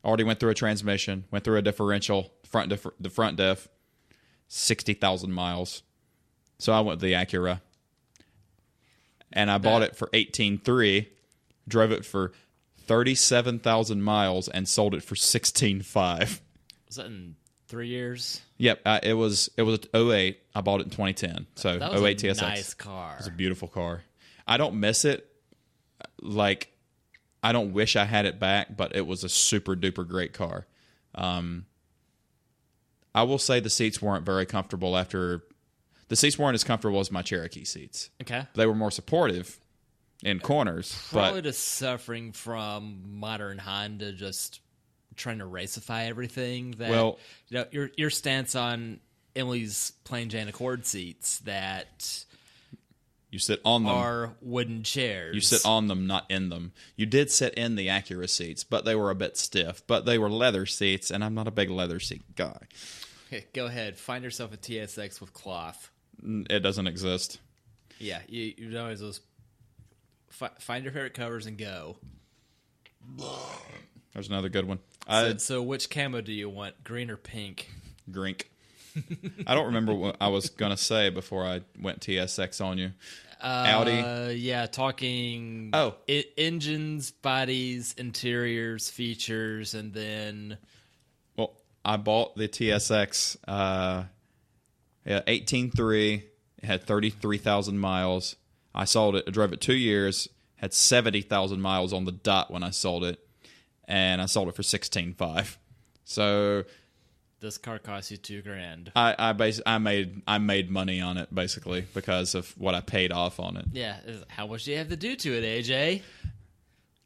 Already went through a transmission, went through a differential, the front diff, 60,000 miles. So I went with the Acura, and I bought it for $18,300, drove it for 37,000 miles, and sold it for $16,500. Was that in 3 years? Yep, it was 08. I bought it in 2010, so that was 08 a TSX. Nice car. It was a beautiful car. I don't miss it. Like, I don't wish I had it back, but it was a super duper great car. I will say the seats weren't very comfortable after. The seats weren't as comfortable as my Cherokee seats. Okay. They were more supportive in corners. Probably but just suffering from modern Honda just trying to racify everything. That, your stance on Emily's plain Jane Accord seats that you sit on them. Are wooden chairs. You sit on them, not in them. You did sit in the Acura seats, but they were a bit stiff. But they were leather seats, and I'm not a big leather seat guy. Okay, go ahead. Find yourself a TSX with cloth. It doesn't exist. Yeah, you know those. Find your favorite covers and go. There's another good one. So which camo do you want, green or pink? Grink. I don't remember what I was going to say before I went TSX on you. Audi? Yeah, talking engines, bodies, interiors, features, and then... Well, I bought the TSX 18.3. It had 33,000 miles. I sold it. I drove it 2 years. Had 70,000 miles on the dot when I sold it. And I sold it for $16,500. So... This car cost you $2,000. I made money on it basically because of what I paid off on it. Yeah, how much do you have to do to it, AJ?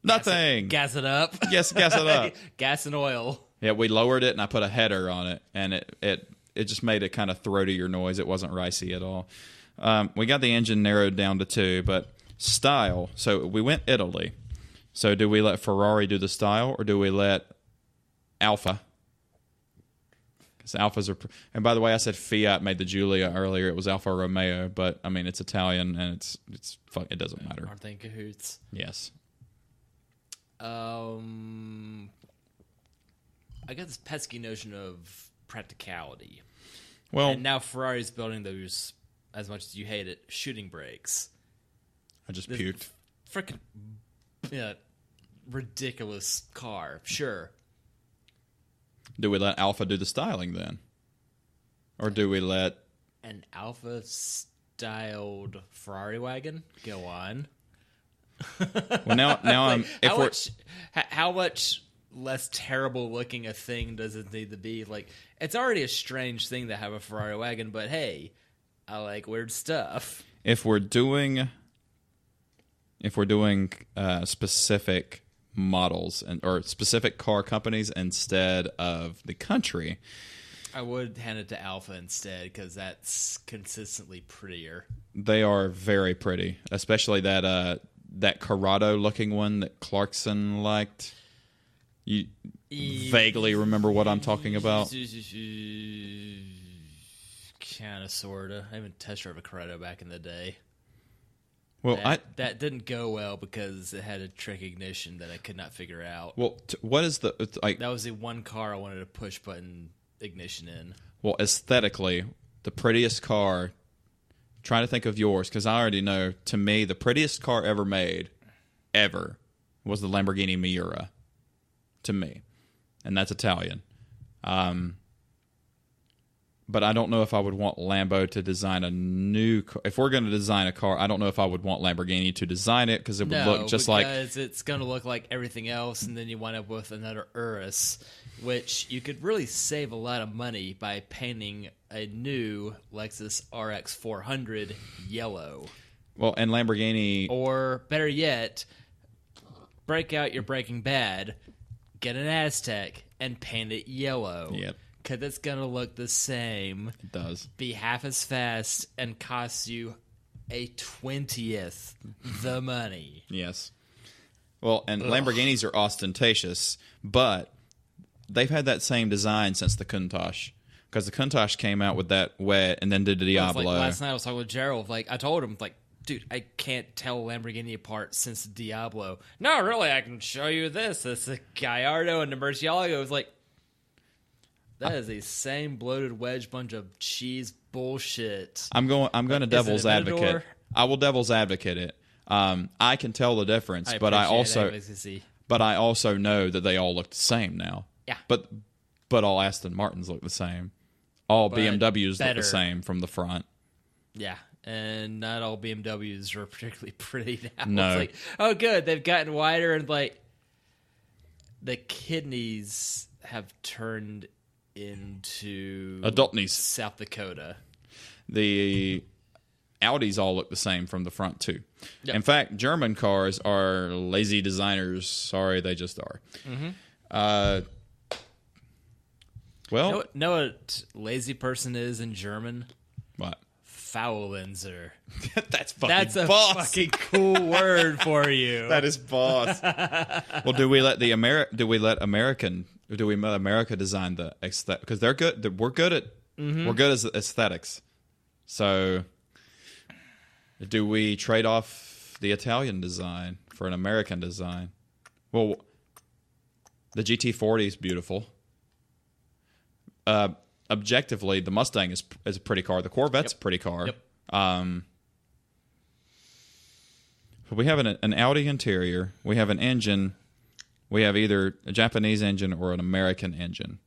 Nothing. Gas it up. Yes, gas it up. Gas and oil. Yeah, we lowered it and I put a header on it, and it just made a kind of throatier noise. It wasn't ricey at all. We got the engine narrowed down to 2, but style. So we went Italy. So do we let Ferrari do the style, or do we let Alfa. Because Alfas are... And by the way, I said Fiat made the Giulia earlier. It was Alfa Romeo, but, I mean, it's Italian, and it doesn't matter. Aren't they in cahoots? Yes. I got this pesky notion of practicality. Well, and now Ferrari's building those, as much as you hate it, shooting brakes. I just puked. Freaking ridiculous car. Sure. Do we let Alfa do the styling then? Or do we let... An Alfa-styled Ferrari wagon? Go on. Well, now I'm... How much less terrible looking a thing does it need to be? Like, it's already a strange thing to have a Ferrari wagon, but hey, I like weird stuff. If we're doing specific models or specific car companies instead of the country, I would hand it to Alfa instead because that's consistently prettier. They are very pretty, especially that Corrado looking one that Clarkson liked. You vaguely remember what I'm talking about? Kind of, sort of. I even test drove a Corrado back in the day. Well, that didn't go well because it had a trick ignition that I could not figure out. Well, what is the... that was the one car I wanted a push button ignition in. Well, aesthetically, the prettiest car... Trying to think of yours, because I already know, to me, the prettiest car ever made, was the Lamborghini Miura. To me. And that's Italian. But I don't know if I would want Lambo to design a new car. If we're going to design a car, I don't know if I would want Lamborghini to design it because it would look just like... because it's going to look like everything else, and then you wind up with another Urus, which you could really save a lot of money by painting a new Lexus RX 400 yellow. Well, and Lamborghini... Or, better yet, break out your Breaking Bad, get an Aztec, and paint it yellow. Yep. Because it's going to look the same. It does. Be half as fast and cost you a 20th the money. Yes. Well, and Lamborghinis are ostentatious, but they've had that same design since the Countach. Because the Countach came out with that wet and then did the Diablo. Last night I was talking with Gerald. I told him, dude, I can't tell Lamborghini apart since the Diablo. No, really, I can show you this. It's the Gallardo and the Murcielago. It's like... That is the same bloated wedge bunch of cheese bullshit. I'm going to devil's advocate. I will devil's advocate it. I can tell the difference, but I also know that they all look the same now. Yeah. But all Aston Martins look the same. All BMWs look the same from the front. Yeah. And not all BMWs are particularly pretty now. No. It's like, oh good, they've gotten wider and the kidneys have turned into adult knees. South Dakota. The Audis all look the same from the front too. Yep. In fact, German cars are lazy designers. Sorry, they just are. Mm-hmm. Well, know what lazy person is in German? What? Faulenzer. That's a boss. fucking cool word for you. That is boss. Well, do we let America design the aesthetic? Because they're good. We're good at aesthetics. So, do we trade off the Italian design for an American design? Well, the GT40 is beautiful. Objectively, the Mustang is a pretty car. The Corvette's a pretty car. Yep. We have an Audi interior. We have an engine. We have either a Japanese engine or an American engine.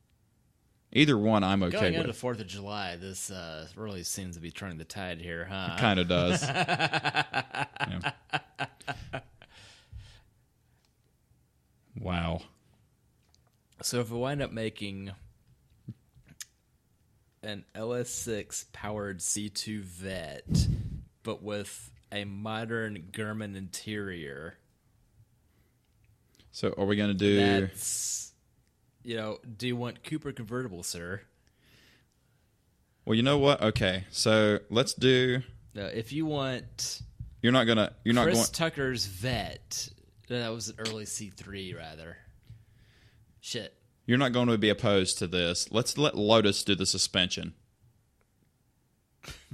Either one, I'm okay Going with. into 4th of July, this really seems to be turning the tide here, huh? It kind of does. Yeah. Wow. So if we wind up making an LS6 powered C2 Vet, but with a modern German interior... So are we going to do... That's, do you want Cooper convertible, sir? Well, you know what? Okay, so let's do... if you want... You're not going... Chris Tucker's Vet. That was an early C3, rather. Shit. You're not going to be opposed to this. Let's let Lotus do the suspension.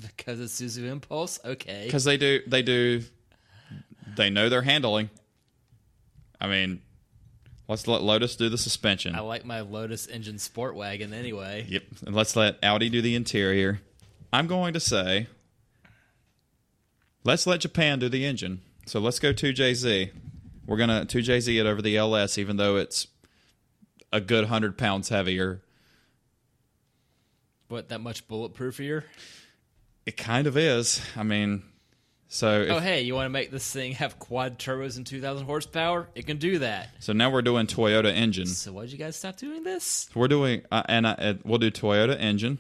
Because it's Suzu Impulse? Okay. Because they know their handling. I mean, let's let Lotus do the suspension. I like my Lotus engine sport wagon anyway. Yep. And let's let Audi do the interior. I'm going to say, let's let Japan do the engine. So let's go 2JZ. We're going to 2JZ it over the LS, even though it's a good 100 pounds heavier. What, that much bulletproofier? It kind of is. I mean, so... hey, you want to make this thing have quad turbos and 2,000 horsepower? It can do that. So now we're doing Toyota engine. So why'd you guys stop doing this? We're doing... we'll do Toyota engine.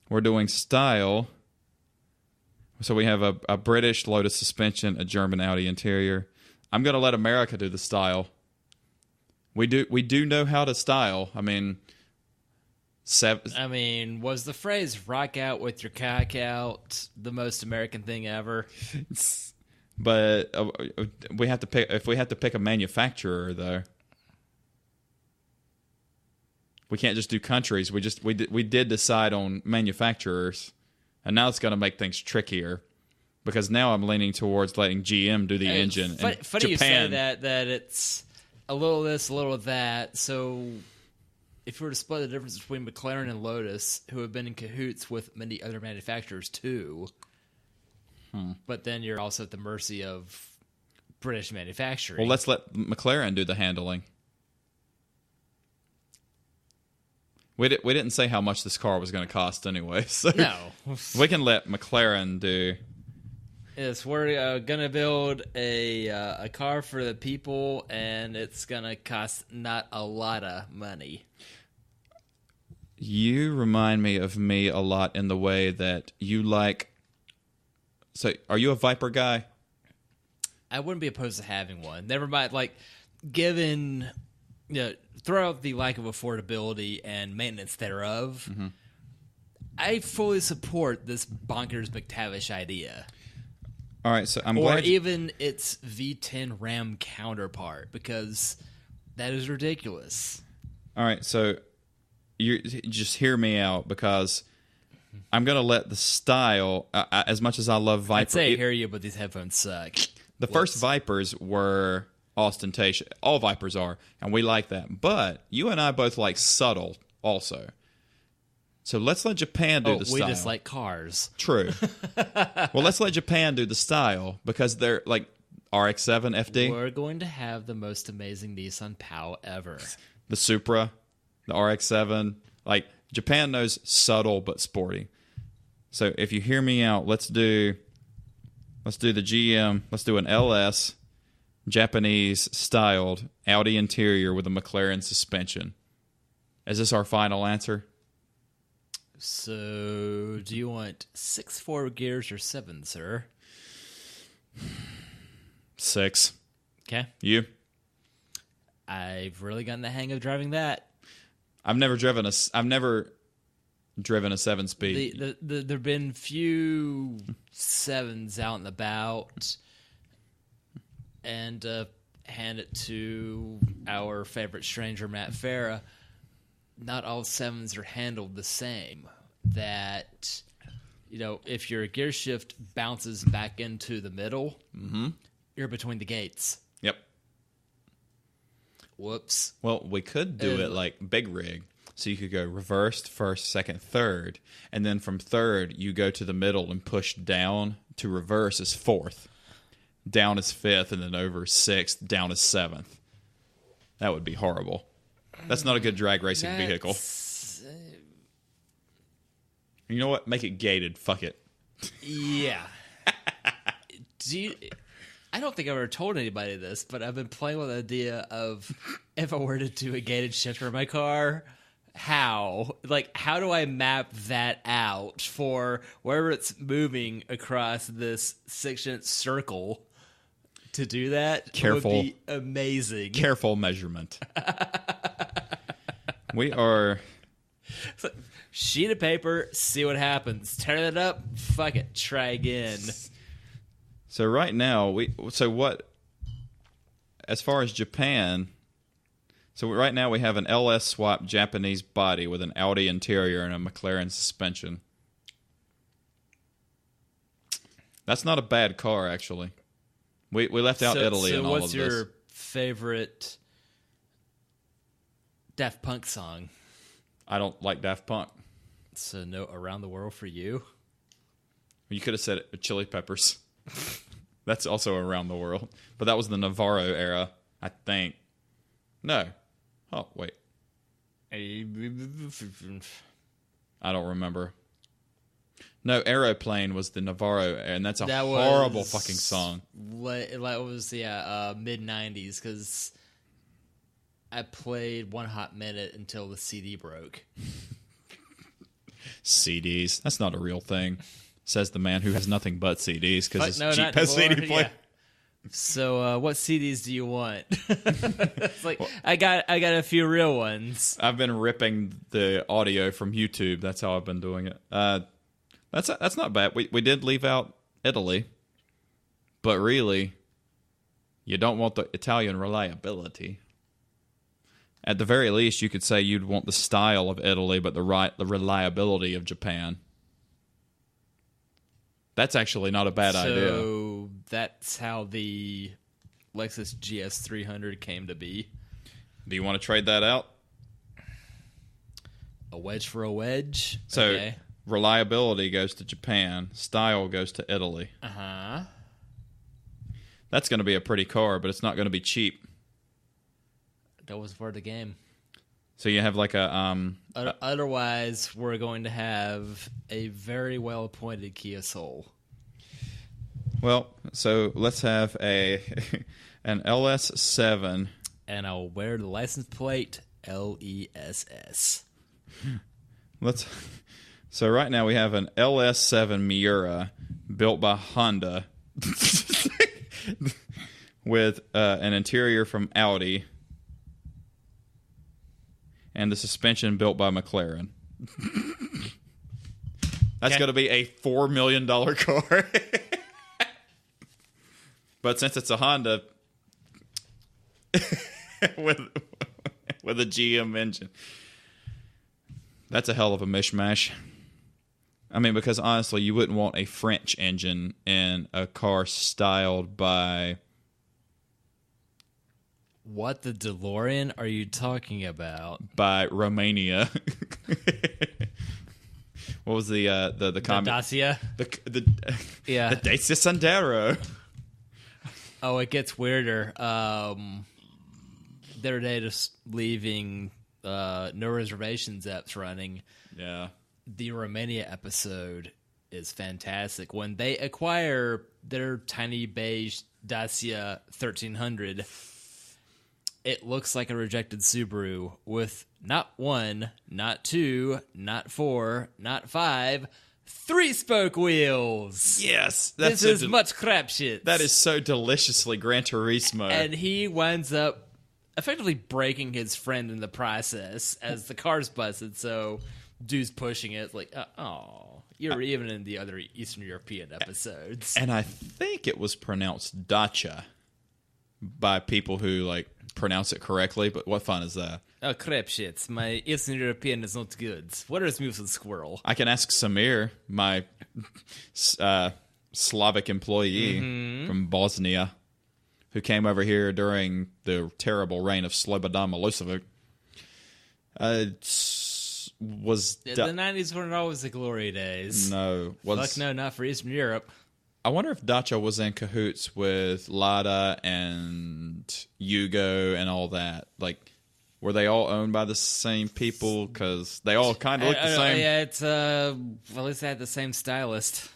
We're doing style. So we have a British Lotus suspension, a German Audi interior. I'm going to let America do the style. We do know how to style. I mean... was the phrase "rock out with your cock out" the most American thing ever? But we have to pick. If we have to pick a manufacturer, though, we can't just do countries. We did decide on manufacturers, and now it's going to make things trickier because now I'm leaning towards letting GM do the engine. Funny Japan, you say that it's a little this, a little that. So. If you were to split the difference between McLaren and Lotus, who have been in cahoots with many other manufacturers too, but then you're also at the mercy of British manufacturing. Well, let's let McLaren do the handling. We didn't say how much this car was going to cost anyway, so no. We can let McLaren do. Yes, we're going to build a car for the people, and it's going to cost not a lot of money. You remind me of me a lot in the way that you like... So, are you a Viper guy? I wouldn't be opposed to having one. Never mind, given... throw out the lack of affordability and maintenance thereof, I fully support this bonkers McTavish idea. All right, so I'm or glad... even its V10 Ram counterpart, because that is ridiculous. All right, so... You just hear me out because I'm going to let the style, as much as I love Viper... I'd say I hear you, but these headphones suck. The first Vipers were ostentatious. All Vipers are, and we like that. But you and I both like subtle also. So let's let Japan do the style. We just like cars. True. Well, let's let Japan do the style because they're like RX-7 FD. We're going to have the most amazing Nissan POW ever. The Supra. The RX-7, Japan knows subtle but sporty. So if you hear me out, let's do the GM. Let's do an LS, Japanese styled Audi interior with a McLaren suspension. Is this our final answer? So, do you want 6 gears or 7, sir? 6. Okay. You? I've really gotten the hang of driving that. I've never driven a 7-speed. There've been few 7s out and about, and hand it to our favorite stranger, Matt Farah. Not all 7s are handled the same. That, if your gear shift bounces back into the middle, you're between the gates. Yep. Whoops. Well, we could do it like big rig. So you could go reversed, first, second, third. And then from third, you go to the middle and push down to reverse as 4th. Down as 5th, and then over 6th, down as 7th. That would be horrible. That's not a good drag racing vehicle. You know what? Make it gated. Fuck it. Yeah. I don't think I've ever told anybody this, but I've been playing with the idea of if I were to do a gated shifter in my car, how do I map that out for wherever it's moving across this 6-inch circle? To do that Careful. would be amazing. Careful measurement. We are... Sheet of paper, see what happens. Tear it up, fuck it, try again. So right now, as far as Japan, So right now we have an LS swap Japanese body with an Audi interior and a McLaren suspension. That's not a bad car, actually. We left out Italy in all of this. So what's your favorite Daft Punk song? I don't like Daft Punk. So no Around the World for you? You could have said it, Chili Peppers. That's also around the world. But that was the Navarro era, I think. No. Oh, wait. I don't remember. No, Aeroplane was the Navarro, and that's a horrible fucking song. It was, mid-90s, because I played One Hot Minute until the CD broke. CDs. That's not a real thing. Says the man who has nothing but CDs because his Jeep has anymore. CD player. Yeah. So, what CDs do you want? It's like I got a few real ones. I've been ripping the audio from YouTube. That's how I've been doing it. That's not bad. We did leave out Italy, but really, you don't want the Italian reliability. At the very least, you could say you'd want the style of Italy, but the reliability of Japan. That's actually not a bad idea. So that's how the Lexus GS 300 came to be. Do you want to trade that out? A wedge for a wedge? So okay. Reliability goes to Japan. Style goes to Italy. Uh-huh. That's going to be a pretty car, but it's not going to be cheap. That was part of the game. So you have like a... Otherwise, we're going to have a very well-appointed Kia Soul. Well, so let's have an LS7. And I'll wear the license plate LESS. So right now we have an LS7 Miura built by Honda with an interior from Audi. And the suspension built by McLaren. That's going to be a $4 million car. But since it's a Honda with a GM engine, that's a hell of a mishmash. I mean, because honestly, you wouldn't want a French engine in a car styled by... What the DeLorean are you talking about? By Romania. What was the Dacia? The Yeah. The Dacia Sandero. Oh, it gets weirder. The other day, just leaving No Reservations apps running. Yeah. The Romania episode is fantastic. When they acquire their tiny beige Dacia 1300, it looks like a rejected Subaru with not one, not two, not four, not five, 3-spoke wheels. Yes. This is much crap shit. That is so deliciously Gran Turismo. And he winds up effectively breaking his friend in the process as the car's busted, so dude's pushing it like, oh, you're even in the other Eastern European episodes. And I think it was pronounced Dacia by people who, like, pronounce it correctly, but what fun is that? Oh, crap shits. My Eastern European is not good. What is moves with squirrel? I can ask Samir, my Slavic employee from Bosnia, who came over here during the terrible reign of Slobodan Milosevic. The 90s weren't always the glory days. No. Fuck no, not for Eastern Europe. I wonder if Dacia was in cahoots with Lada and Yugo and all that. Like, were they all owned by the same people? Because they all kind of look the same. Yeah, it's at least they had the same stylist.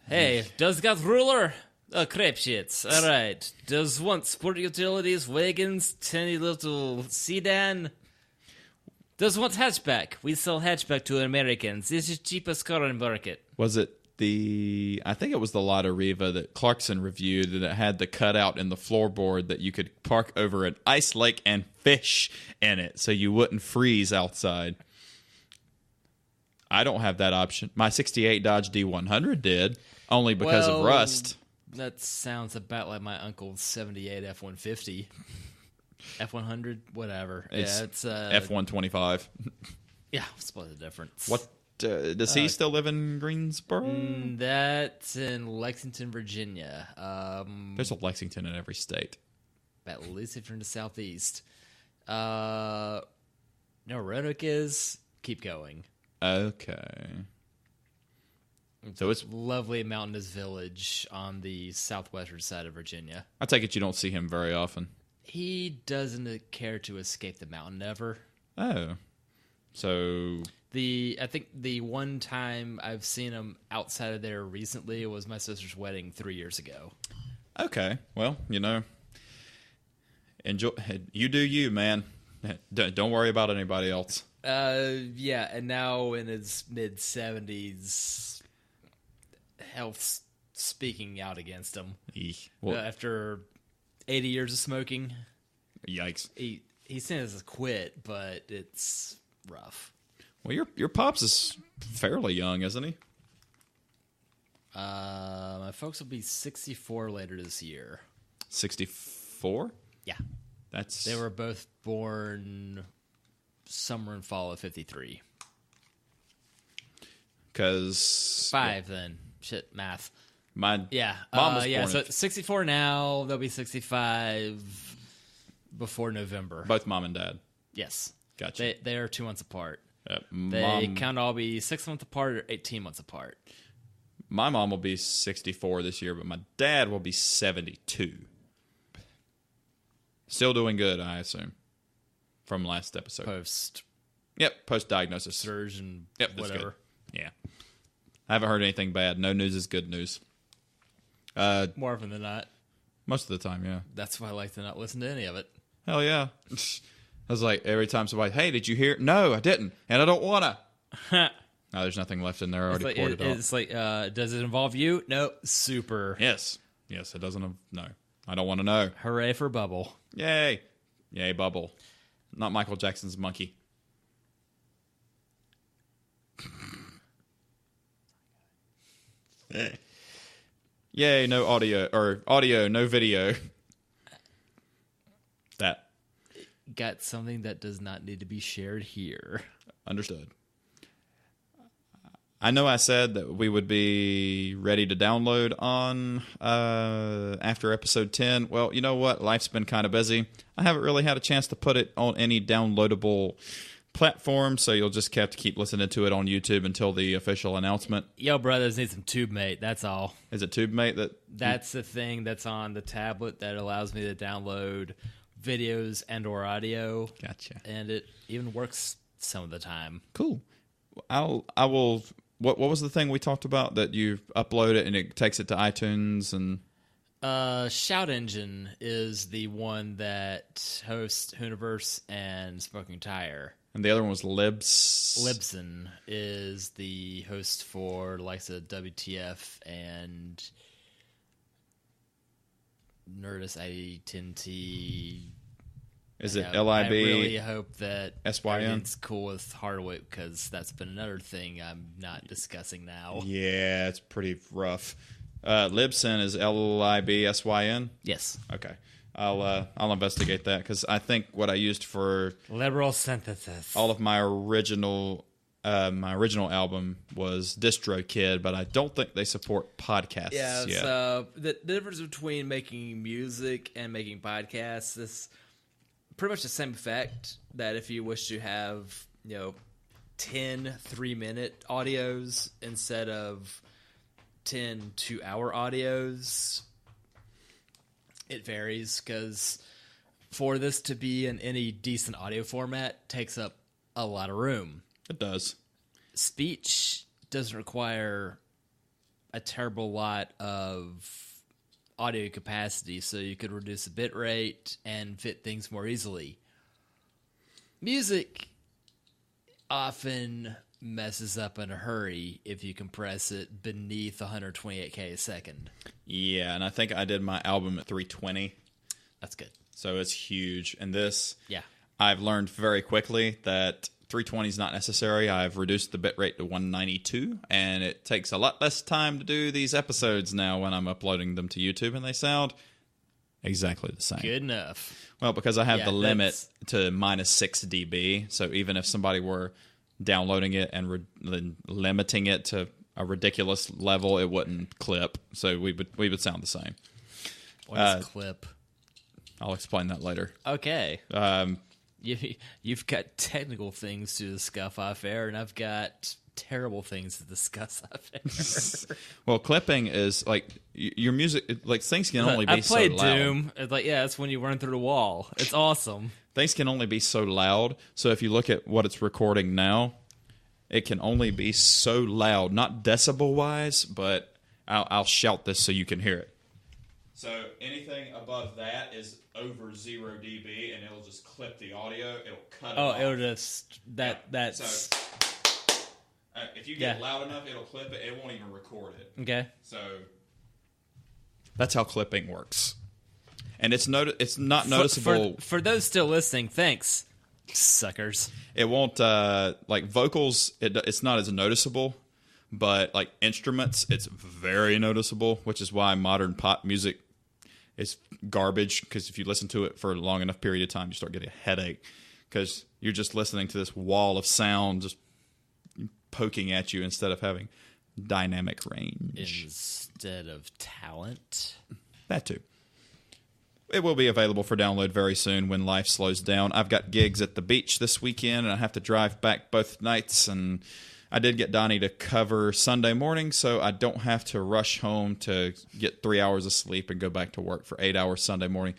Hey, does got ruler? Oh, crap shits. All right. Does want sport utilities, wagons, tiny little sedan? Does want hatchback? We sell hatchback to Americans. This is cheapest car on the market. Was it I think it was the Lada Riva that Clarkson reviewed, and it had the cutout in the floorboard that you could park over an ice lake and fish in it so you wouldn't freeze outside. I don't have that option. My 68 Dodge D100 did, only because of rust. That sounds about like my uncle's 78 F-150. F100, whatever. It's yeah, it's F125. Yeah, split the difference. What does he still live in Greensboro? That's in Lexington, Virginia. There's a Lexington in every state. At least if you're in the southeast. No, Roanoke is. Keep going. Okay. So it's lovely mountainous village on the southwestern side of Virginia. I take it you don't see him very often. He doesn't care to escape the mountain ever. Oh. So I think the one time I've seen him outside of there recently was my sister's wedding 3 years ago. Okay. Well, enjoy. You do you, man. Don't worry about anybody else. Yeah, and now in his mid-70s, health's speaking out against him. Well, After 80 years of smoking, yikes. He says to quit, but it's rough. Well, your pops is fairly young, isn't he? My folks will be 64 later this year. 64? Yeah. They were both born summer and fall of 53. Because 5 then. Shit, math. My Yeah. mom was born so 64 now, they'll be 65 before November. both mom and dad. Yes. Gotcha. They are 2 months apart. Mom, They can all be 6 months apart or 18 months apart. my mom will be 64 this year, but my dad will be 72. Still doing good, I assume, from last episode. Post-diagnosis. Surgeon, Yep, that's whatever. good. Yeah. I haven't heard anything bad. No news is good news. More often than not. Most of the time, yeah. That's why I like to not listen to any of it. Hell yeah. I was like, every time somebody, hey, did you hear? No, I didn't, and I don't want to. No, there's nothing left in there. I already poured it out. It's like, does it involve you? No. Super. Yes, it doesn't. No, I don't want to know. Hooray for Bubble. Yay, Bubble. Not Michael Jackson's monkey. Yay, no audio, no video. That. Got something that does not need to be shared here. Understood. I know I said that we would be ready to download on after episode 10. Well, you know what? Life's been kind of busy. I haven't really had a chance to put it on any downloadable platform, so you'll just have to keep listening to it on YouTube until the official announcement. Yo, brothers need some TubeMate. That's all. Is it TubeMate? That's the thing that's on the tablet that allows me to download videos and or audio. Gotcha. And it even works some of the time. Cool. I will. What was the thing we talked about that you upload it and it takes it to iTunes and? Shout Engine is the one that hosts Hooniverse and Smoking Tire. And the other one was Libs. Libsyn is the host for the likes of WTF and Nerdist IDT. Is it LIB? I LIB? really hope that SYN? everything's cool with Hardwick because that's been another thing I'm not discussing now. Yeah, it's pretty rough. Libsyn is LIBSYN? Yes. Okay. I'll investigate that because I think what I used for Liberal synthesis. all of my original album was DistroKid, but I don't think they support podcasts. Yeah, yet. so the difference between making music and making podcasts is pretty much the same effect that if you wish to have, 10 3-minute audios instead of 10 2-hour audios. It varies because for this to be in any decent audio format takes up a lot of room. It does. Speech doesn't require a terrible lot of audio capacity, so you could reduce the bit rate and fit things more easily. Music often messes up in a hurry if you compress it beneath 128K a second. Yeah, and I think I did my album at 320. That's good. So it's huge. And this, Yeah. I've learned very quickly that 320 is not necessary. I've reduced the bitrate to 192, and it takes a lot less time to do these episodes now when I'm uploading them to YouTube, and they sound exactly the same. Good enough. Well, because I have Yeah, the limit that's- to minus 6 dB, so even if somebody were downloading it and limiting it to a ridiculous level, it wouldn't clip. So we would sound the same. What is clip? I'll explain that later. Okay. You've got technical things to discuss off air, and I've got terrible things to discuss off air. Well, clipping is like your music. Like things can only be I played so loud. Doom. It's like, yeah, that's when you run through the wall. It's awesome. Things can only be so loud. So if you look at what it's recording now, it can only be so loud, not decibel wise, but I'll shout this so you can hear it. So anything above that is over 0 dB, and it'll just clip the audio. It'll cut it off. It'll just that's So if you get loud enough, it'll clip it. It won't even record it. okay. So that's how clipping works, and it's not noticeable. For those still listening. Thanks, suckers. It won't like vocals. It's not as noticeable, but like instruments, it's very noticeable. Which is why modern pop music is garbage. Because if you listen to it for a long enough period of time, you start getting a headache because you're just listening to this wall of sound just poking at you instead of having dynamic range. Instead of talent. That too. It will be available for download very soon when life slows down. I've got gigs at the beach this weekend, and I have to drive back both nights. And I did get Donnie to cover Sunday morning, so I don't have to rush home to get 3 hours of sleep and go back to work for 8 hours Sunday morning.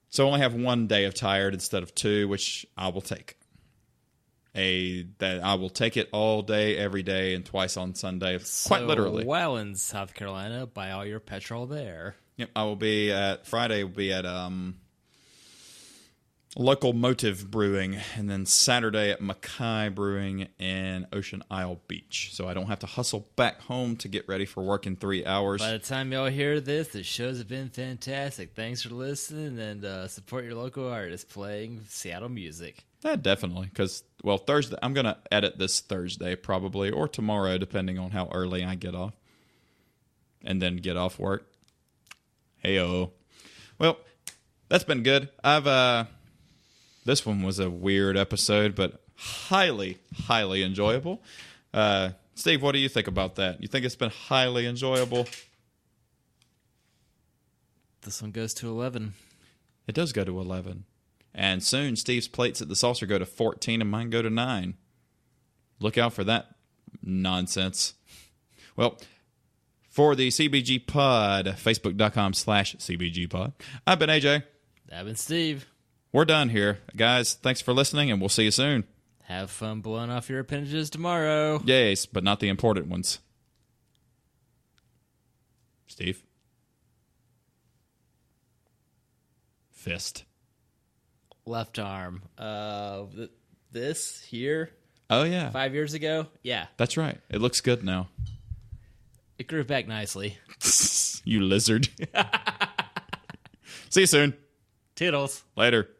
So I only have 1 day of tired instead of 2, which I will take. That I will take it all day, every day, and twice on Sunday, quite literally. While in South Carolina, buy all your petrol there. Yep, I will be at Friday. Will be at Local Motive Brewing, and then Saturday at Mackay Brewing in Ocean Isle Beach. So I don't have to hustle back home to get ready for work in 3 hours. By the time y'all hear this, the shows have been fantastic. Thanks for listening, and support your local artists playing Seattle music. Yeah, definitely. Because, well, Thursday, I'm going to edit this Thursday probably, or tomorrow, depending on how early I get off. And then get off work. Hey-oh. Well, that's been good. This one was a weird episode, but highly, highly enjoyable. Steve, what do you think about that? You think it's been highly enjoyable? This one goes to 11. It does go to 11. And soon, Steve's plates at the saucer go to 14 and mine go to 9. Look out for that nonsense. Well, for the CBG Pod, Facebook.com/CBGPod. I've been AJ. I've been Steve. We're done here. Guys, thanks for listening, and we'll see you soon. Have fun blowing off your appendages tomorrow. Yes, but not the important ones. Steve? Fist. Left arm. This here. Oh, yeah. 5 years ago. Yeah. That's right. It looks good now. It grew back nicely. You lizard. See you soon. Toodles. Later.